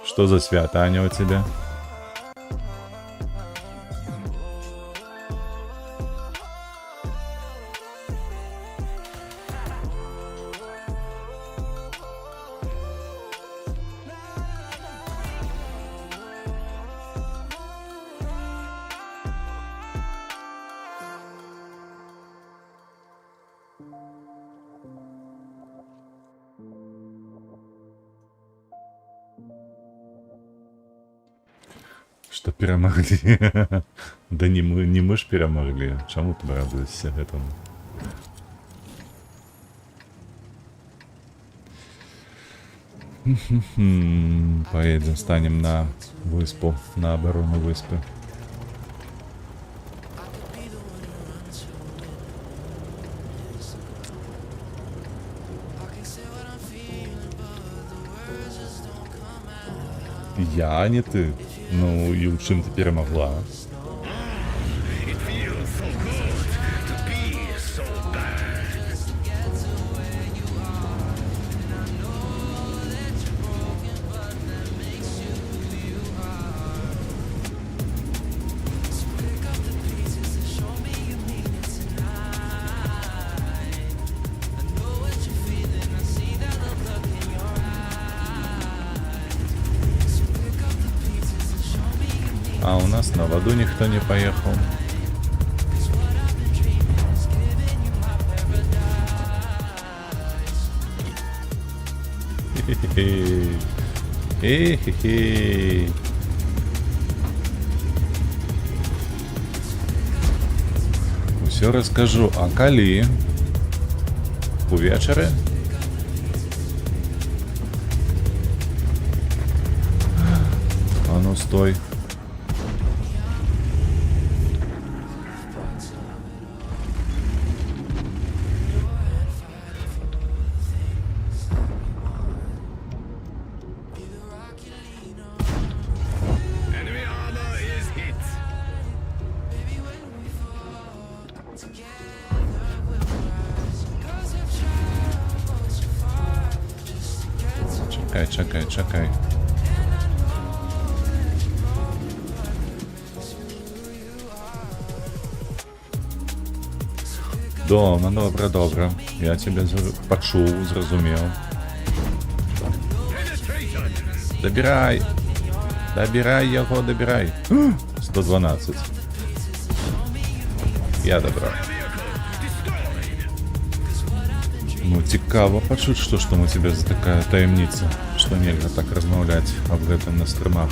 B: Што за свята, Аня, у цябе? что перемогли. Да не мы ж перемогли. Чому ти радуєшся этому? Поедем, станем на выспу, на оборону выспы. Я, а не ты. Ну, и в чем ты перемогла?
E: It feels so good to be so bad.
B: А у нас на воду никто не поехал. Хе-хе-хе. Хе-хе-хе. Все расскажу. А калі? Увечері? А ну стой.
E: Enemy armor is hit.
B: Чекай. Добре. Я тебе почув, зрозумів.
E: Penetration.
B: Добирай його. 112. Я добрав.
E: Destroyed.
B: Ну, цікаво почуть, що ж там у тебе за така таємниця, що нельзя так розмовляти об этом на стримах.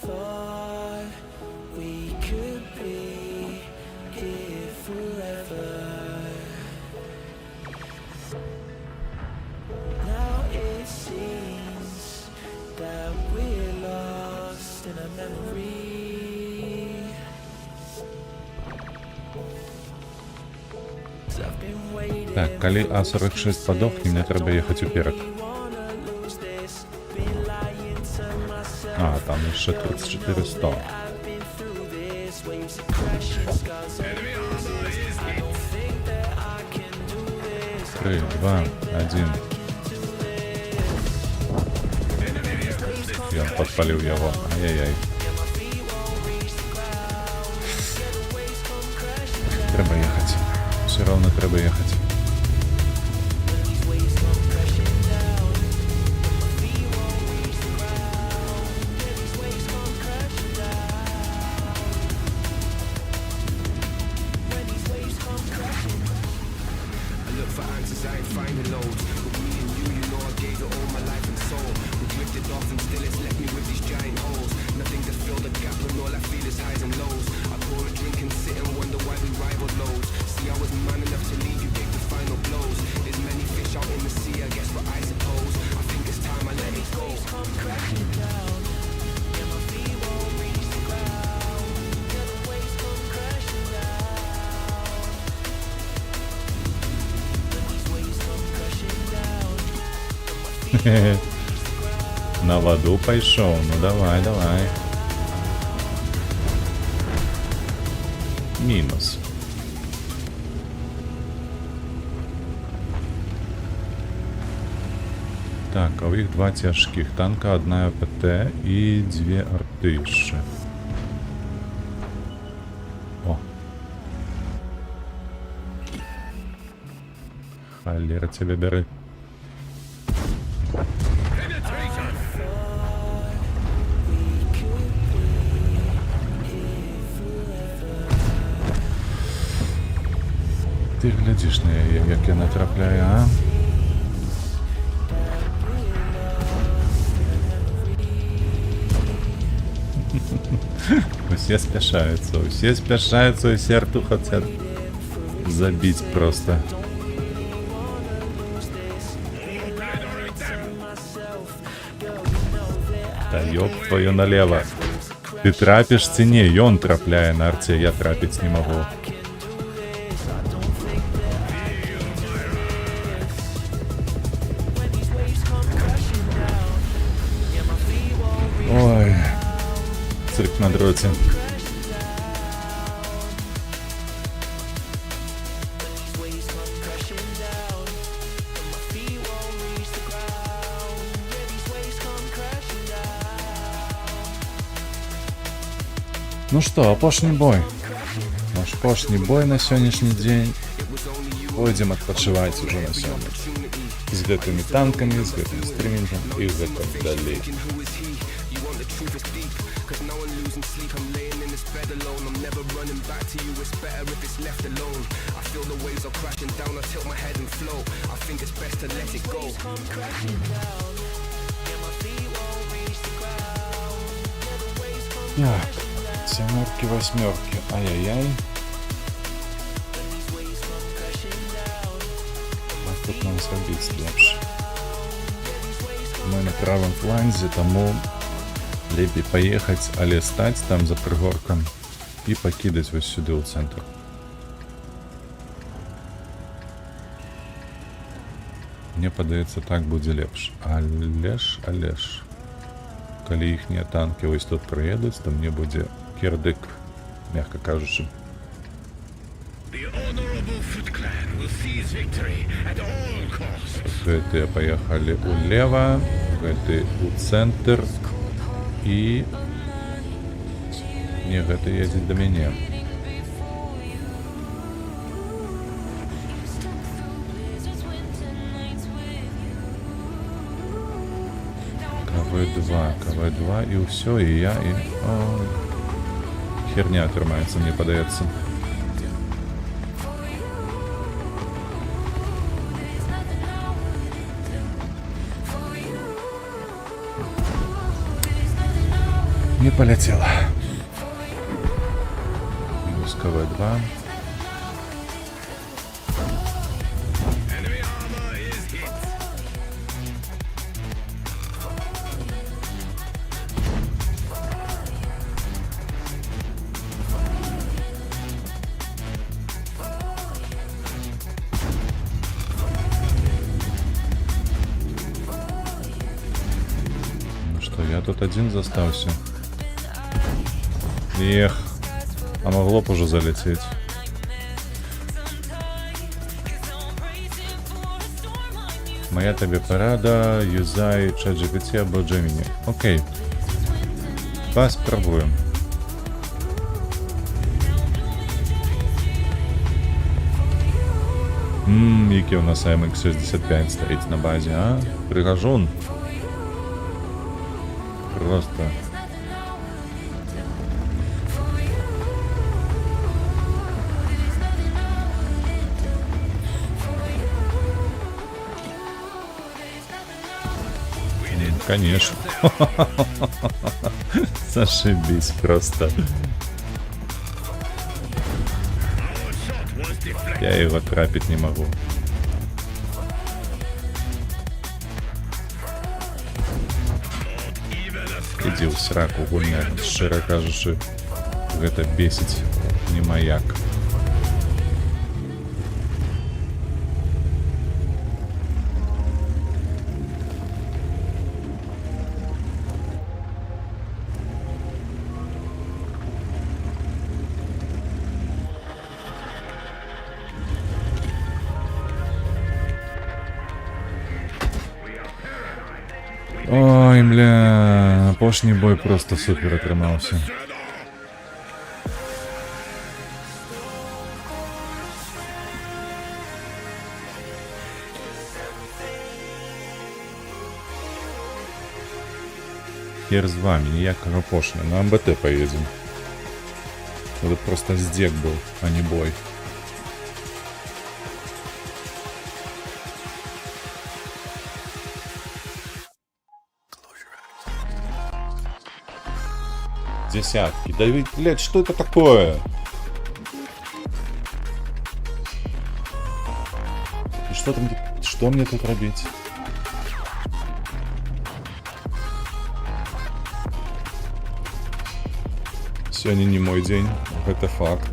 F: Thought we could be here forever. Now it seems that we're lost in a memory. 'Cause I've been waiting.
B: Так, коли А46 подохне, мне треба їхати уперед. А, там ще 34-100.
E: Enemy armor is hit.
B: 3, 2, 1. Я подпалив його. Ай-яй-яй. Треба їхати. Все равно треба їхати.
H: Look for answers, I ain't finding loads. With me and you, you know I gave it all my life and soul. We drifted off and still it's left me with these giant holes. Nothing to fill the gap and all I feel is highs and lows. I pour a drink and sit and wonder why we rival loads. See, I was man enough to leave you, take the final blows. There's many fish out in the sea, I guess what I suppose. I think it's time I let it go. Come crashing down. Yeah, my feet won't reach the ground. Yeah, the waves come crashing down.
B: На воду пошел. Ну давай. Минус. Так, а у їх 2 тяжких танка, 1 АПТ і 2 артиші. О. Холера тебе бери.
E: Penetration!
B: Ти глядиш на яе, як я натрапляю, а? Все спешаются, все рту хотят забить просто. Да ёб твою налево. Ты трапишь цене, и он трапляя на арте, я трапить не могу. Ой, цирк на дроте. Ну что, апошні бой. Наш апошні бой на сённяшні дзень. Пойдзем адпачываць уже на сёння. З гэтымі танкамі, з гэтым стрімінгом і гэтым далей. Так, семерки, восьмерки, ай-яй-яй. А тут нам зрабіць лепш. Мы на правом фланзе, тому лепей поехать, але стать там за пригорком и покидать вось сюды ў центр. Мне падаецца, так будзе лепш. Але ж, калі іхнія танки вось тут прыедуць, то мне будзе кирдык, мягко кажучы.
E: The Honorable Foot Clan will seize victory at all costs.
B: Гэтыя паехалі ўлева, гэты ў цэнтр і... Не, гэта едзе да мяне. КВ-2 і ўсё, і я, і... Ой. Херня атрымаецца, мне падаецца. Не полетела. Минус КВ-2.
E: Enemy armor is hit.
B: Ну что, я тут один застался. Эх, а могло б уже залететь. Моя тебе порада, юзай ChatGPT або Gemini. Окей. Поспробуем. Який у нас AMX-65 стоїть на базі, а? Пригожун. Просто... Конечно. Зашибись просто. Я его трапить не могу. Иди в сраку, гуляй. Широко кажучи, это бесить не маяк. Ой, бля, апошні бой просто супер атрымаўся. хер з вами, ніякого пошля. На МБТ поедем. Это просто здек был, а не бой. Десятки. Да ведь, блядь, что это такое? И что мне тут робить? Сегодня не мой день, это факт.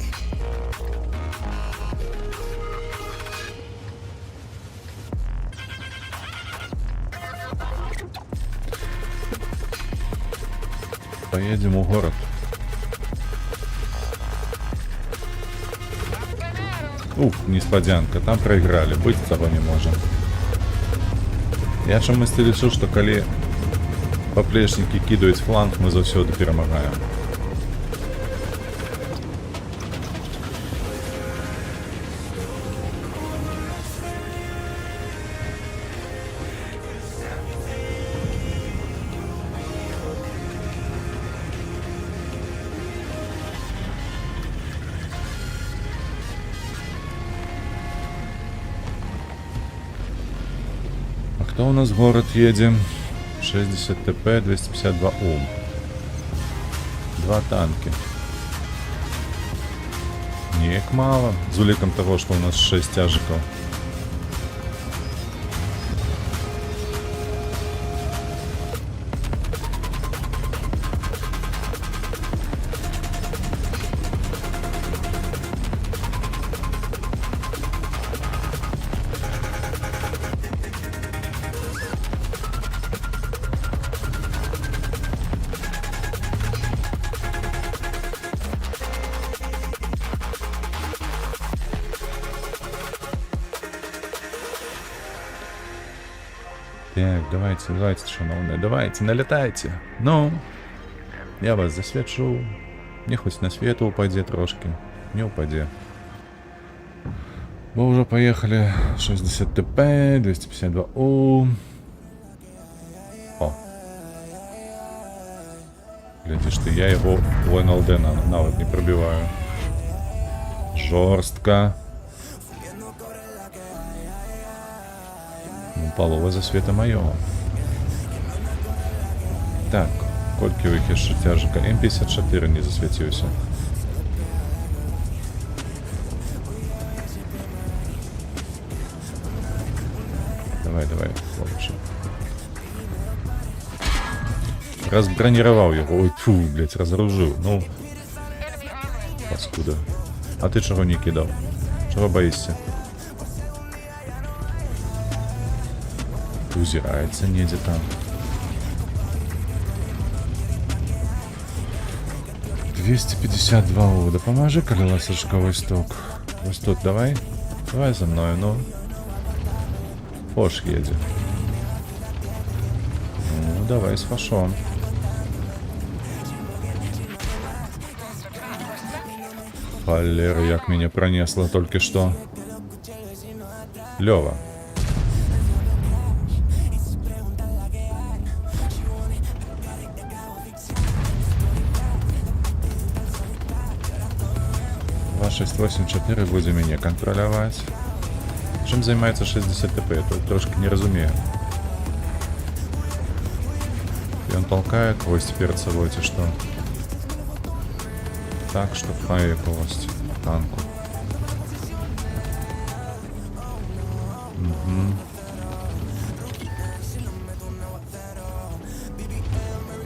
B: Поедем в город. Ух, неспадзянка, там проиграли, быть того не можем. Я чомусь лічу, што калі паплечнікі кідаюць фланг, мы заўсёды перамагаем. Кто у нас в город едем? 60 ТП, 252 Ом. 2 танки. Неяк мало. З уліком того, что у нас 6 тяжиков. Так, давайте, шановные, давайте, налетайте. Ну, я вас засвечу. Мне хоть на свету упаде трошки. Не упаде. Мы уже поехали. 60 ТП, 252 У. О. Глядишь ты, я его в НЛД навык не пробиваю. Жорстко. Полова засвета моего. Так, колькі у іх яшчэ тяжика. М54 не засвяціўся. Давай, хлопче. Разбронировал его. Ой, фу, блядь, разоружил. Ну, паскуда. А ты чего не кидал? Чего боишься? Узирается недзе там. 252 У. Да поможи, коли ласочковый сток. Вот тут, давай. Давай за мной, ну. Фош едет. Ну, давай с фашом. Холера, як меня пронесло только что. Лёва. Два 684 будем меня контролировать. Чем занимается 60 ТП? Я тут трошки не разумею. И он толкает кость перед собой, те что? Так, что пхає кость танку. Угу.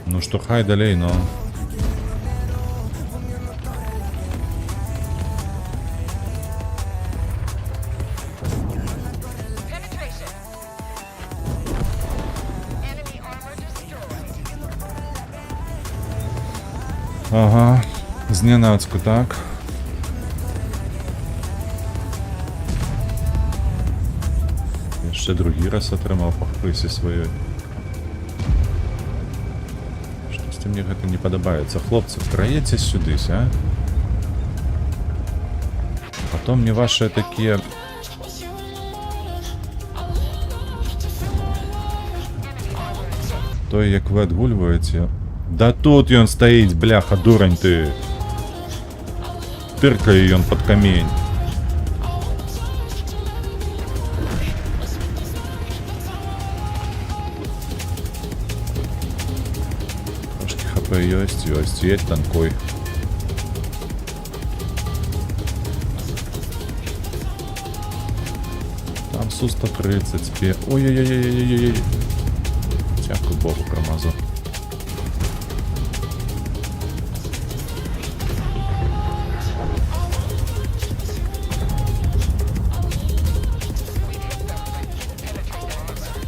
B: Ну что, хай далей, но... Ага, зненацьку, так. Ще другий раз отримав по хписі своєї. Щось мені гэта не подобається. Хлопці, втраєте сюдись, а? Потом мне ваши такие... То, як ви відгулюєте, Да тут ён стаіць, бляха, дурань ты. Тыркае ён пад камень. Трошки хп ёсць, едь танкуй. Там Су-130 Ой-ой-ой-ой-ой-ой. Дякую Богу, промазав.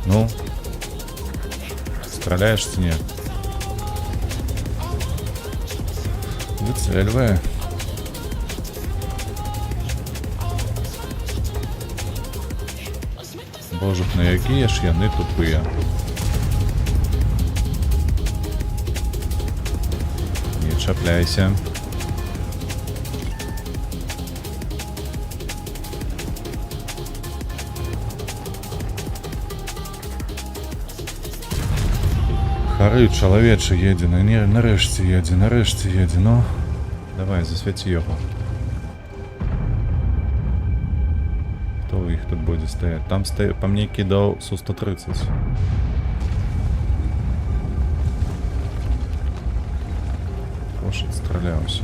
B: Ну, стреляешь в снег. Выцеливай. Боже, на якія ж яны тупые. Не чапляйся. Хары, чалавечы, едзе, нарэшце едзе, ну. Давай, засвяці яго. Хто ў іх тут будзе стаяць? Там па мне кідаў Су-130. Пошет страляўся.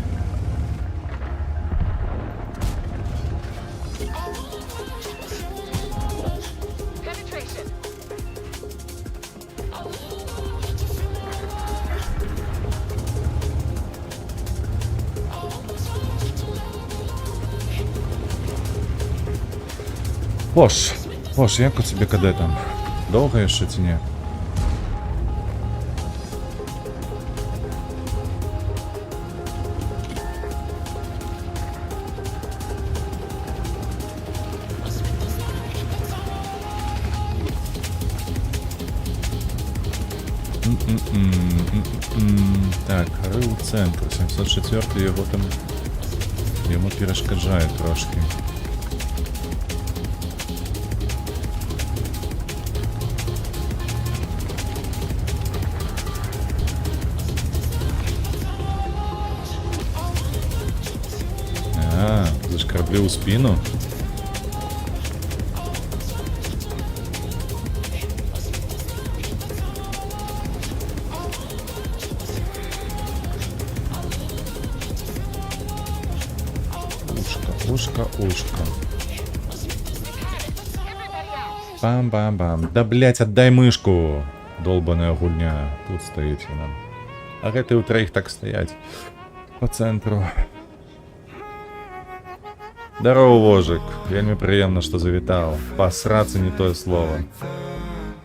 B: Бош, як у тебе кадетам? Довго яшчэ ці не? Так, гори у центру. 704 його там... Йому перешкоджає трошки. Зашкарбли у спину. Ушко. Бам-бам-бам. Да, блять, отдай мышку. Долбаная гульня. Тут стоит она. А гэты у троих так стоять. По центру. Здорово, Вожик. Вельми приємно, що завітав. Посраться не то слово.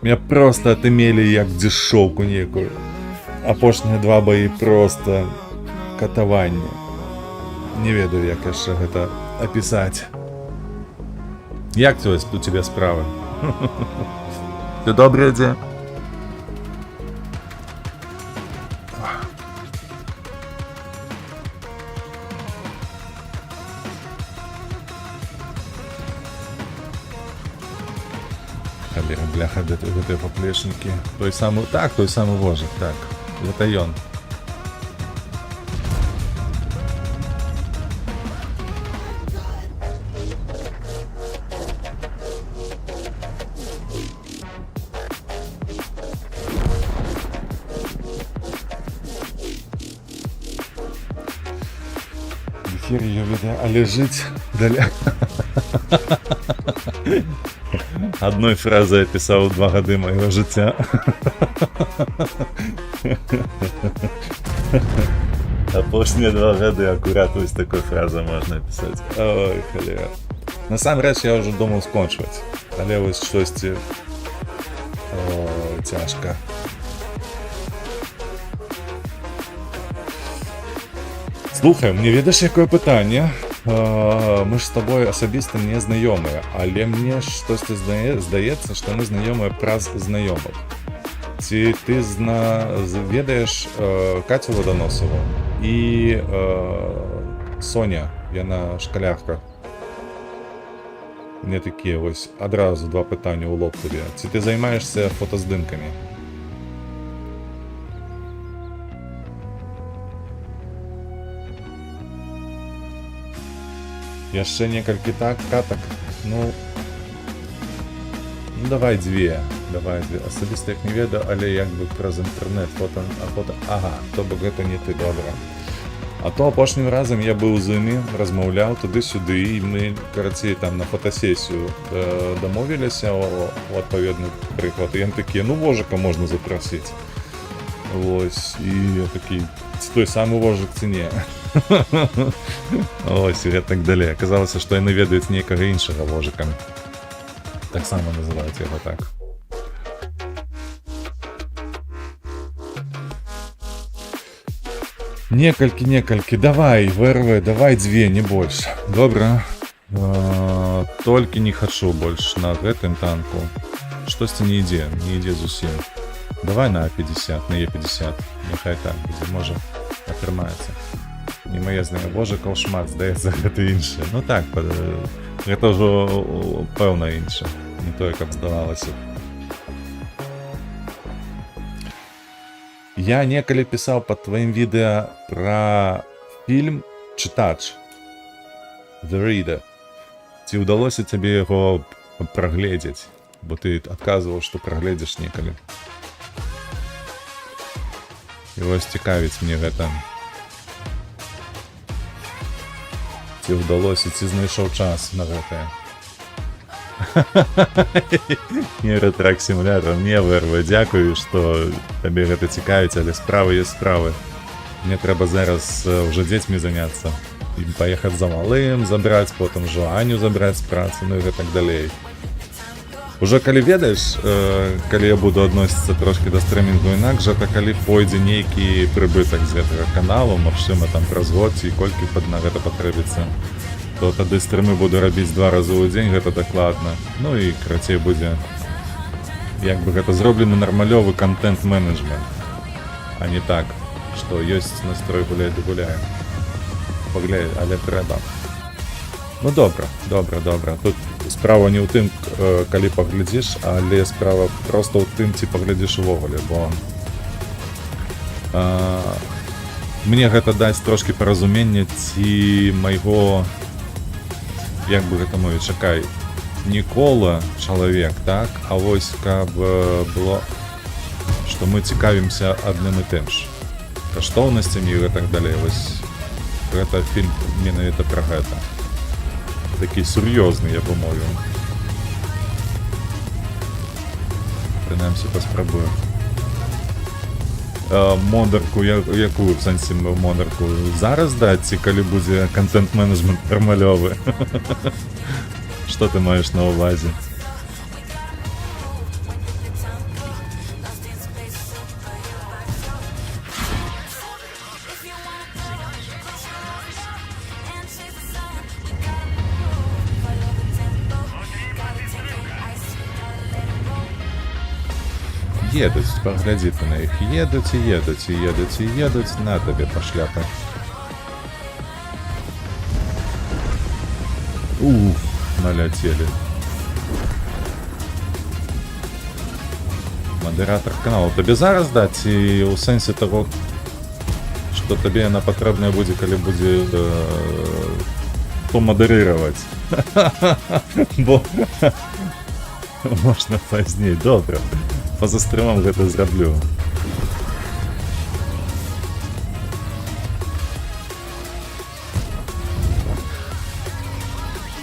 B: Меня просто отымели як дешевку некую. Апошнія два бої просто катаванне. Не ведаю, як яшчэ гэта описать. Як у тебя справа? Все добре, дзе? Бляха, гэты поплечники. Той самый, так, той самый Вожик, так. Это ён. Эфир ее веде, а лежить далее. Одной фразой описал 2 года моего життя. Апошние 2 года аккуратно с такой фразой можно описать. Ой, халера. Насамрэч я уже думал скончивать. Але ось щось тяжко. Слухай, мне ведаеш якое пытанне? Мы ж з тобой асабіста не знаёмыя, але мне штосьці здаецца, што мы знаёмыя праз знаёмых. Ці ты ведаеш Катю Водоносову і Соня, яна шкалярка. Мне такія вось адразу 2 пытання ў лоб табе. Ці ты займаешься фотаздымкамі? Яшчэ некалькі катак. Ну, давай дзве. Асабіста як не ведаю, але як бы праз інтэрнэт фото. Ага, то бок гэта не ты, добра. А то апошнім разам я быў з імі, размаўляў туды-сюды, і мы, карацей, там на фотасесію дамовіліся у адпаведны прыклад. І ён такі, ну вожыка можна запрасіць. Вось, і я такі, ці той самы вожык, ці не. Ось, і так далей. Аказалася, што яны ведаюць нейкага іншага вожыка. Таксама называюць яго так. Некалькі, давай, ВРВ, давай дзве, не больш. Добра. Толькі не хачу больш на гэтым танку. Штосьці не ідзе зусім. Давай на А50, на Е50. Няхай так будзе, можа, атрымаецца. Не мае знамя, вожыкаў шмат, здаецца, гэта іншае. Ну так, гэта ўжо пэўна інша. Не тое, каб здавалася. Я некалі пісаў пад тваім відэа пра фільм «Чытач» The Reader. Ці ўдалося цябе яго прагледзець? Бо ты адказваў, што прагледзеш некалі. І вось цікавіць мне гэта. Ці ўдалося, ці знайшоў час на гэтае. Не рэтрак-сімулятор, не ВРВ, дзякую, што табе гэта цікавіць, але справы ёсць справы. Мне трэба зараз ўжо дзецьмі заняцца. І паехаць за малым, забраць, потым ўжо Аню забраць з працы, ну і гэтак далей. Ужо калі ведаеш, калі я буду адносіцца трошкі да стрымінгу інакш, гэта калі пойдзе нейкі прыбытак з гэтага каналу, магчыма там праз год ці колькі на гэта патрэбіцца, то тады стрымы буду рабіць 2 разы ў дзень, гэта дакладна. Ну і карацей будзе, як бы гэта зроблены нармалёвы контент-менеджмент, а не так, што ёсць настрой гуляй да гуляем. Пагляй, але трэба. Ну добра. Тут справа не ў тым, калі паглядзіш, але справа проста ў тым, ці паглядзіш увогуле, бо мне гэта дасць трошкі паразумення, ці майго, як бы гэта мовіць, чакай, не кола чалавек, так? А вось каб было, што мы цікавімся адным і тым ж. Каштоўнасцямі і гэтак далей. Вось гэта фільм менавіта пра гэта. Такі сур'ёзны, я памовіў. Прынамсі паспрабую. Модарку, якую в сэнсе модарку зараз даць, ці калі будзе контент-менеджмент нармалёвы? Што ты маеш на ўвазе? Едуць, паглядзі ты на іх. Едуць, на табе па шляпах. Наляцелі. Мадэратар каналу табе зараз даць, ці ў сэнсе таго, што табе яна патрэбная будзе, калі будзе помадэрыраваць. Бо можна пазней, добра. Па-за стрымам гэта зраблю.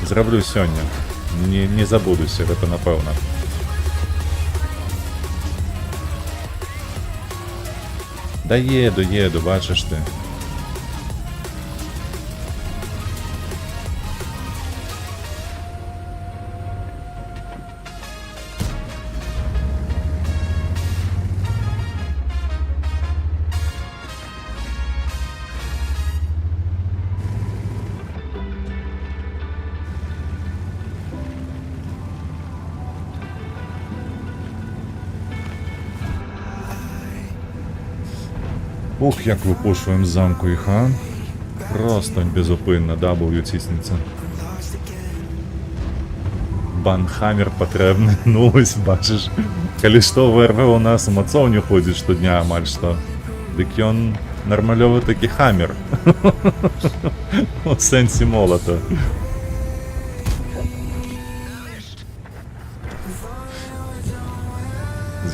B: Зраблю сёння. Не забудуся, гэта напэўна. Да еду, бачыш ты. Ух, як випушуємо з замку їх, а? Просто безупинно, W тиснеться. Банхаммер потрібний, ну ось бачиш. Коли що, ВРВ у нас мацовню ходить щодня, амаль що. Так він нормальовий такий хаммер. У сенсі молота.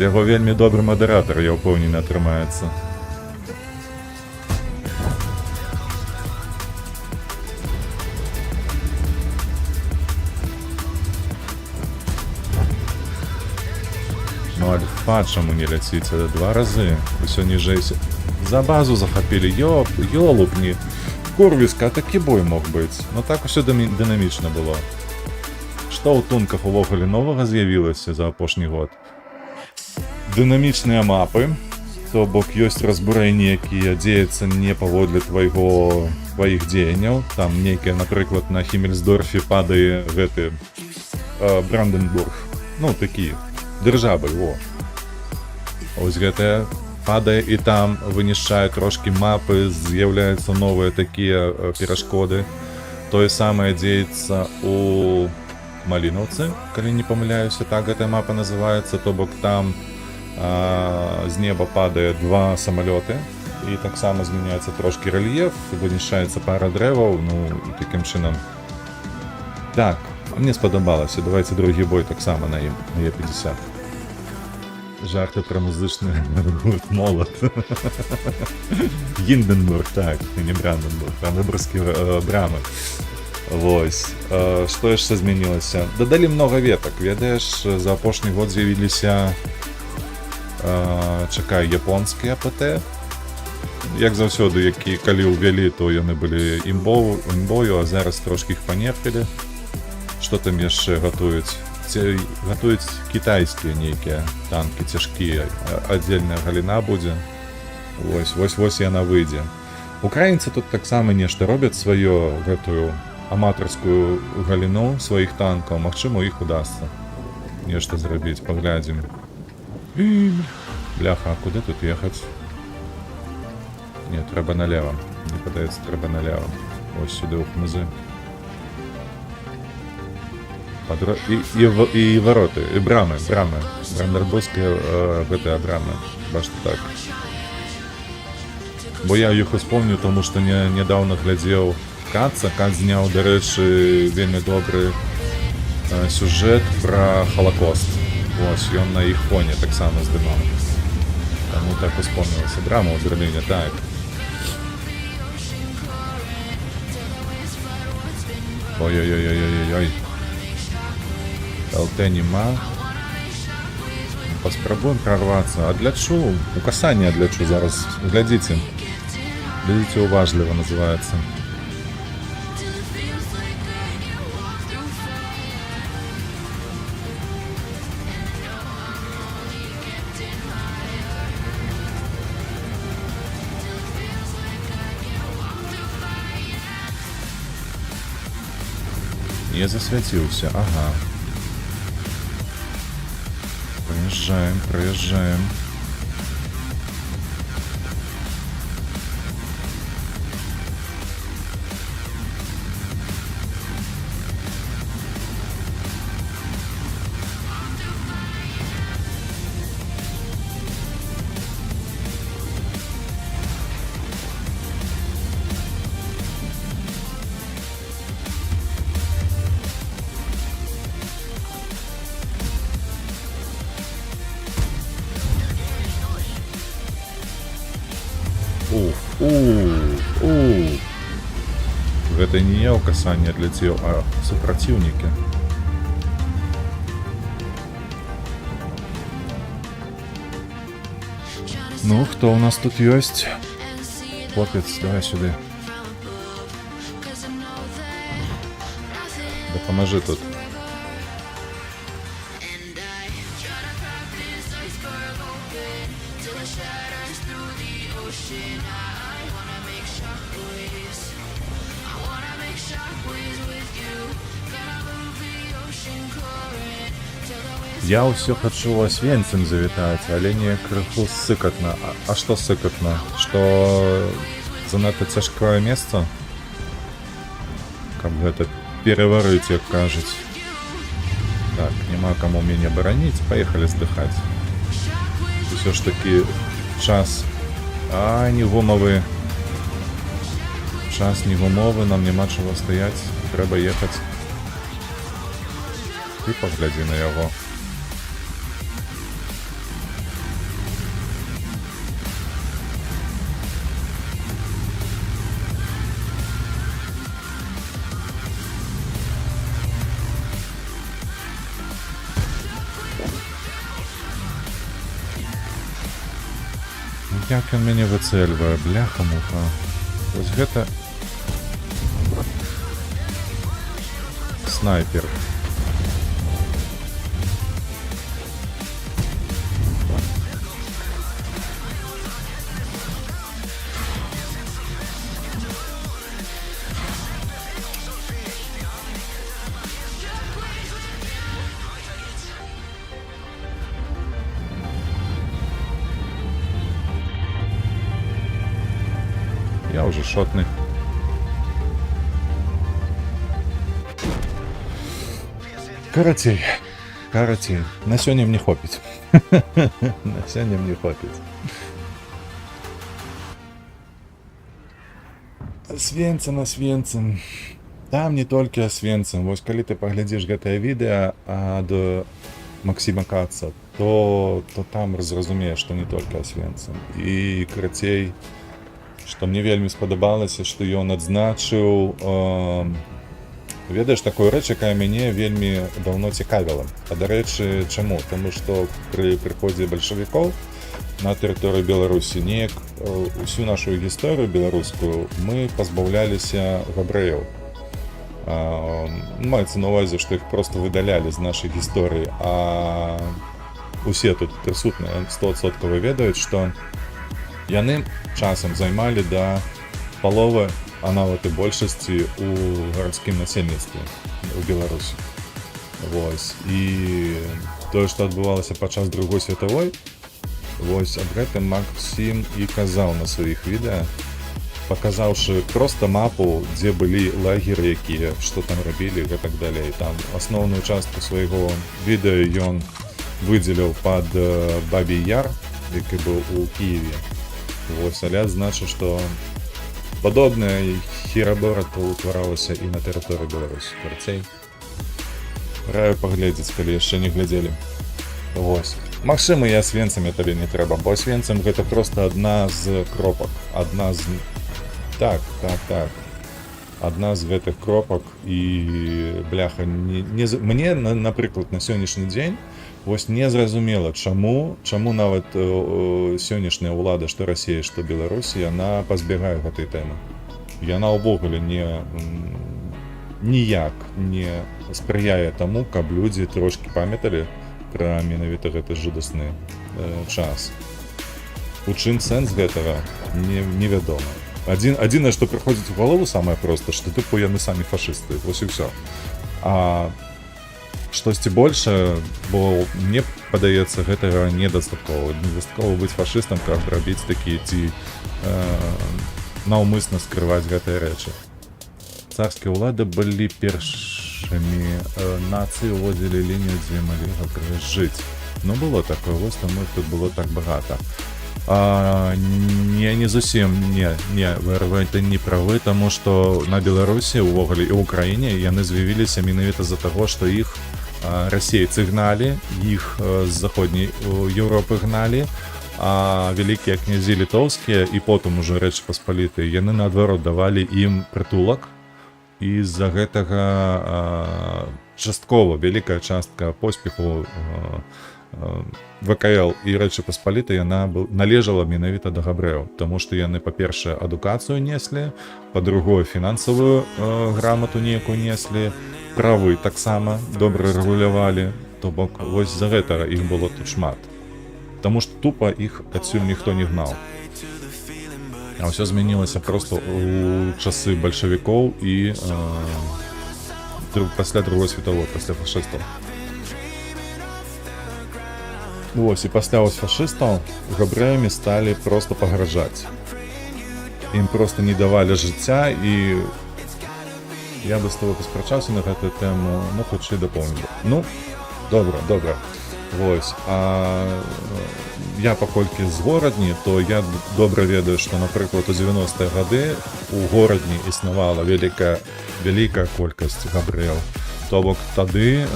B: З яго вельмі добры мадэратар, я ўпэўнены, атрымаецца. Ну, альфа чаму не ляціце? 2 разы. Усё ніжэй. За базу захапілі. Ёлупні. Курвіска, такі бой мог быць. Ну так усё дынамічна было. Што ў тунках увогуле новага з'явілася за апошні год? Дынамічныя мапы. То бок ёсць разбурэнні, якія дзеяцца не паводле тваіх дзеянняў. Там нейкія, напрыклад, на Хіммельсдорфе падае гэты Бранденбург. Ну, такі. Дзяржавы, во. Ось гэтая падае і там вынішчае трошкі мапы, з'яўляюцца новыя такія перашкоды. Тое самае дзеецца у Малінаўцы, калі не памыляюся, так гэтая мапа называецца, то бок там з неба падае 2 самалёты і таксама змяняецца трошкі рэльеф, вынішчаецца пара дрэваў, ну і такім чынам. Так, мне спадабалася, давайте другі бой таксама на ім, на Е50. Жарты пра музычны гурт Молот. Гінденбург, так, не Бранденбург, там выбарскія брамы. Вось. Што яшчэ змянілася? Дадалі многа ветак, ведаеш, за апошні год з'явіліся японскія АПТ. Як заўсёды, які калі ўвялі, то яны былі імбою, а зараз трошкі іх панерпілі. Што там яшчэ гатуюць? Гатуюць кітайскія нейкія танкі цяжкія, аддзельная галіна будзе. Вось яна выйдзе. Украінцы тут таксама нешта робяць сваё гэтую аматарскую галіну сваіх танкаў. Магчыма, у іх удасца нешта зрабіць, паглядзім. Бляха, а куды тут ехаць? Не, трэба налево. Мне падаецца, трэба налево. Ось сюды ў хмызы. І вароты, і брамы. Бранденбургскія гэтыя брамы. Бачна так. Бо я іх успомню, тому што нядаўна глядзеў Каца. Кац зняў, дарэчы, вельмі добры сюжэт пра Халакост. Вось, ён на іх фоне таксама здымаў. Таму так успомнілася. Брама ў Берліне, так. Ой-ой-ой-ой-ой-ой. ЛТ нема. Паспрабуем прорвацца. Адлячу. У касання адлячу зараз. Глядзіце. Глядзіце уважліва называецца. Не засвяціўся, ага. Проезжаем. Гэта не я ў касанне адляцеў, а супраціўнікі. Ну, хто ў нас тут ёсць? Хлопец, давай сюды. Дапамажы тут. Я ўсё хачу у Освенцим завітаць, але не крыху сыкатна. А што сыкатна? Што занадта цяжкое месца? Каб гэта пераварыць, як кажуць. Так, няма каму мяне бараніць, паехалі здыхаць. Усё ж такі час. А, не гумавы. Час не гумовы, нам няма чаго стаяць, трэба ехаць. Ты паглядзі на яго. як ён мяне выцэльвае, бляха-муха. Вось гэта... Снайпер. Я уже шотный. Карацей. На сёння мне хопіць. На сёння мне хопіць. Освенцим. Там не толькі Освенцим. Вось калі ты паглядзіш гэтае відэа ад Максима Каца, то там зразумееш, што не толькі Освенцим. І карацей, што мне вельмі спадабалася, што ён адзначыў, ведаеш, такую рэч, якая мяне вельмі даўно цікавіла. А дарэчы, чаму? Таму што пры прыходзе бальшавікоў на тэрыторыю Беларусі неяк усю нашу гісторыю беларускую мы пазбаўляліся габрэяў. Маецца на ўвазе, што іх проста выдалялі з нашай гісторыі, а усе тут прысутныя 100% ведаюць, што яны часам займалі да паловы, а нават і большасці у гарадскім насельніцтве у Беларусі. Вось. І тое, што адбывалася падчас Другой светавой, вось аб гэтым Максім і казаў на сваіх відэа, паказаўшы проста мапу, дзе былі лагеры, якія, што там рабілі і гэтак далей. Там асноўную частку свайго відэа ён выдзеліў пад Бабій Яр, які быў у Кіеве. Вось, але адзначу, што падобная хірабората ўтваралася і на тэрыторыі Беларусі. Карацей, раю паглядзець, калі яшчэ не глядзелі. Вось. Магчыма, і Освенцим табе не трэба, бо Освенцим гэта проста адна з кропак. Адна з... Так. Адна з гэтых кропак і, бляха, мне, напрыклад, на сённяшні дзень вось незразумела, чаму нават сённяшняя ўлада, што Расія, што Беларусі, яна пазбягае гэтай тэмы. Яна ўвогуле ніяк не спрыяе таму, каб людзі трошкі памяталі пра менавіта гэты жудасны час. У чым сэнс гэтага, невядома. Адзінае, што прыходзіць у галову самае проста, што тыпу яны самі фашысты, вось і ўсё. А штосьці большае, бо мне падаецца, гэтага недастаткова. Недастаткова быць фашыстам, каб рабіць такія ці наўмысна скрываць гэтыя рэчы. Царскія ўлады былі першымі, нацыі ўводзілі лінію, дзе маглі жыць. Ну, было такое, вось таму тут было так багата. Не зусім, вы не правы, таму што на Беларусі, увогуле і ў Украіне яны з'явіліся менавіта з-за таго, што іх расейцы гналі, іх з заходняй Еўропы гналі, а вялікія князі літоўскія і потым ужо Рэчы Паспалітыя, яны наадварот давалі ім прытулак, і з-за гэтага часткова вялікая частка поспеху ВКЛ і Рэчы Паспалітай яна належала менавіта да габрэяў, таму што яны, па-першае, адукацыю неслі, па-другое, фінансавую грамату некую неслі, правы таксама добра рэгулявалі, то бок вось з-за гэтага іх было тут шмат. Таму што тупа іх адсюль ніхто не гнаў. А ўсё змянілася проста ў часы бальшавікоў і пасля Другой светавой, пасля фашыстаў. Вось, і пасля вось фашыстаў габрэямі сталі проста пагражаць. Ім проста не давалі жыцця, і я бы з тобой паспрачаўся на гэтую тэму, ну, хутчэй дапомню. Ну, добра. Вось, а я паколькі з горадні, то я добра ведаю, што, напрыклад, у 90-е гады у горадні існавала вялікая колькасць габрэяў. То бок тады,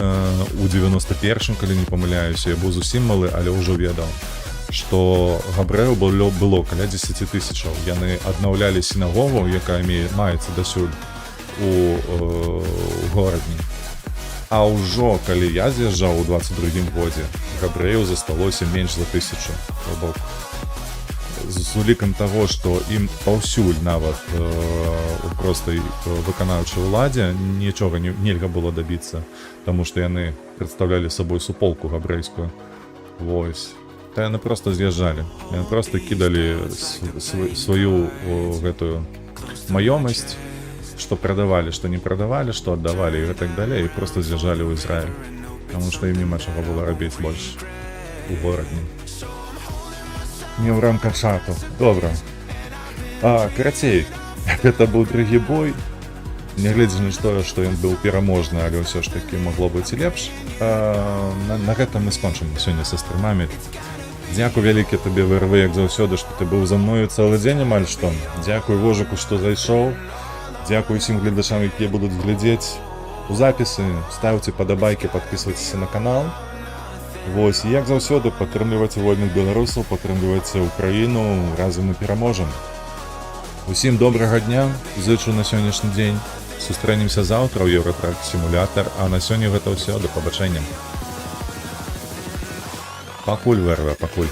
B: у 91-м, калі не памыляюся, я быў зусім малы, але ўжо ведаў, што габрэяў было каля 10 000. Яны аднаўлялі сінагогу, якая маецца дасюль у горадні. А ўжо, калі я з'язджаў у 22-м годзе, габрэяў засталося менш за 1000. То бок з улікам таго, што ім паўсюль нават у простай выканаўчай уладзе нічога нельга было дабіцца, таму што яны прадстаўлялі сабой суполку габрэйскую. Вось. Та яны проста з'язджалі. Яны проста кідалі сваю гэтую маёмасць, што прадавалі, што не прадавалі, што аддавалі і гэтак далей, і проста з'язджалі ў Ізраіль. Таму што ім няма чаго было рабіць больш у горадні. Не ў рамках шату. Добра. Карацей, гэта быў другі бой. Нягледзячы на тое, што ён быў пераможны, але ўсё ж такі магло быць і лепш. На гэтым мы скончым сёння са стрымамі. Дзякуй вялікі табе, ВРВ, як заўсёды, што ты быў за мною цэлы дзень амаль што. Дзякуй Вожыку, што зайшоў. Дзякуй усім гледачам, якія будуць глядзець у запісы. Ставьте падабайкі, подписывайтеся на канал. Вось, і як заўсёды, падтрымлівайце вольных беларусаў, падтрымлівайце Украіну, разам мы пераможам. Усім добрага дня, зычу на сённяшні дзень. Сустрэнемся заўтра ў Еўратрак Сімулятар, а на сёння гэта ўсё, да пабачэння. Пакуль, ВРВ, пакуль.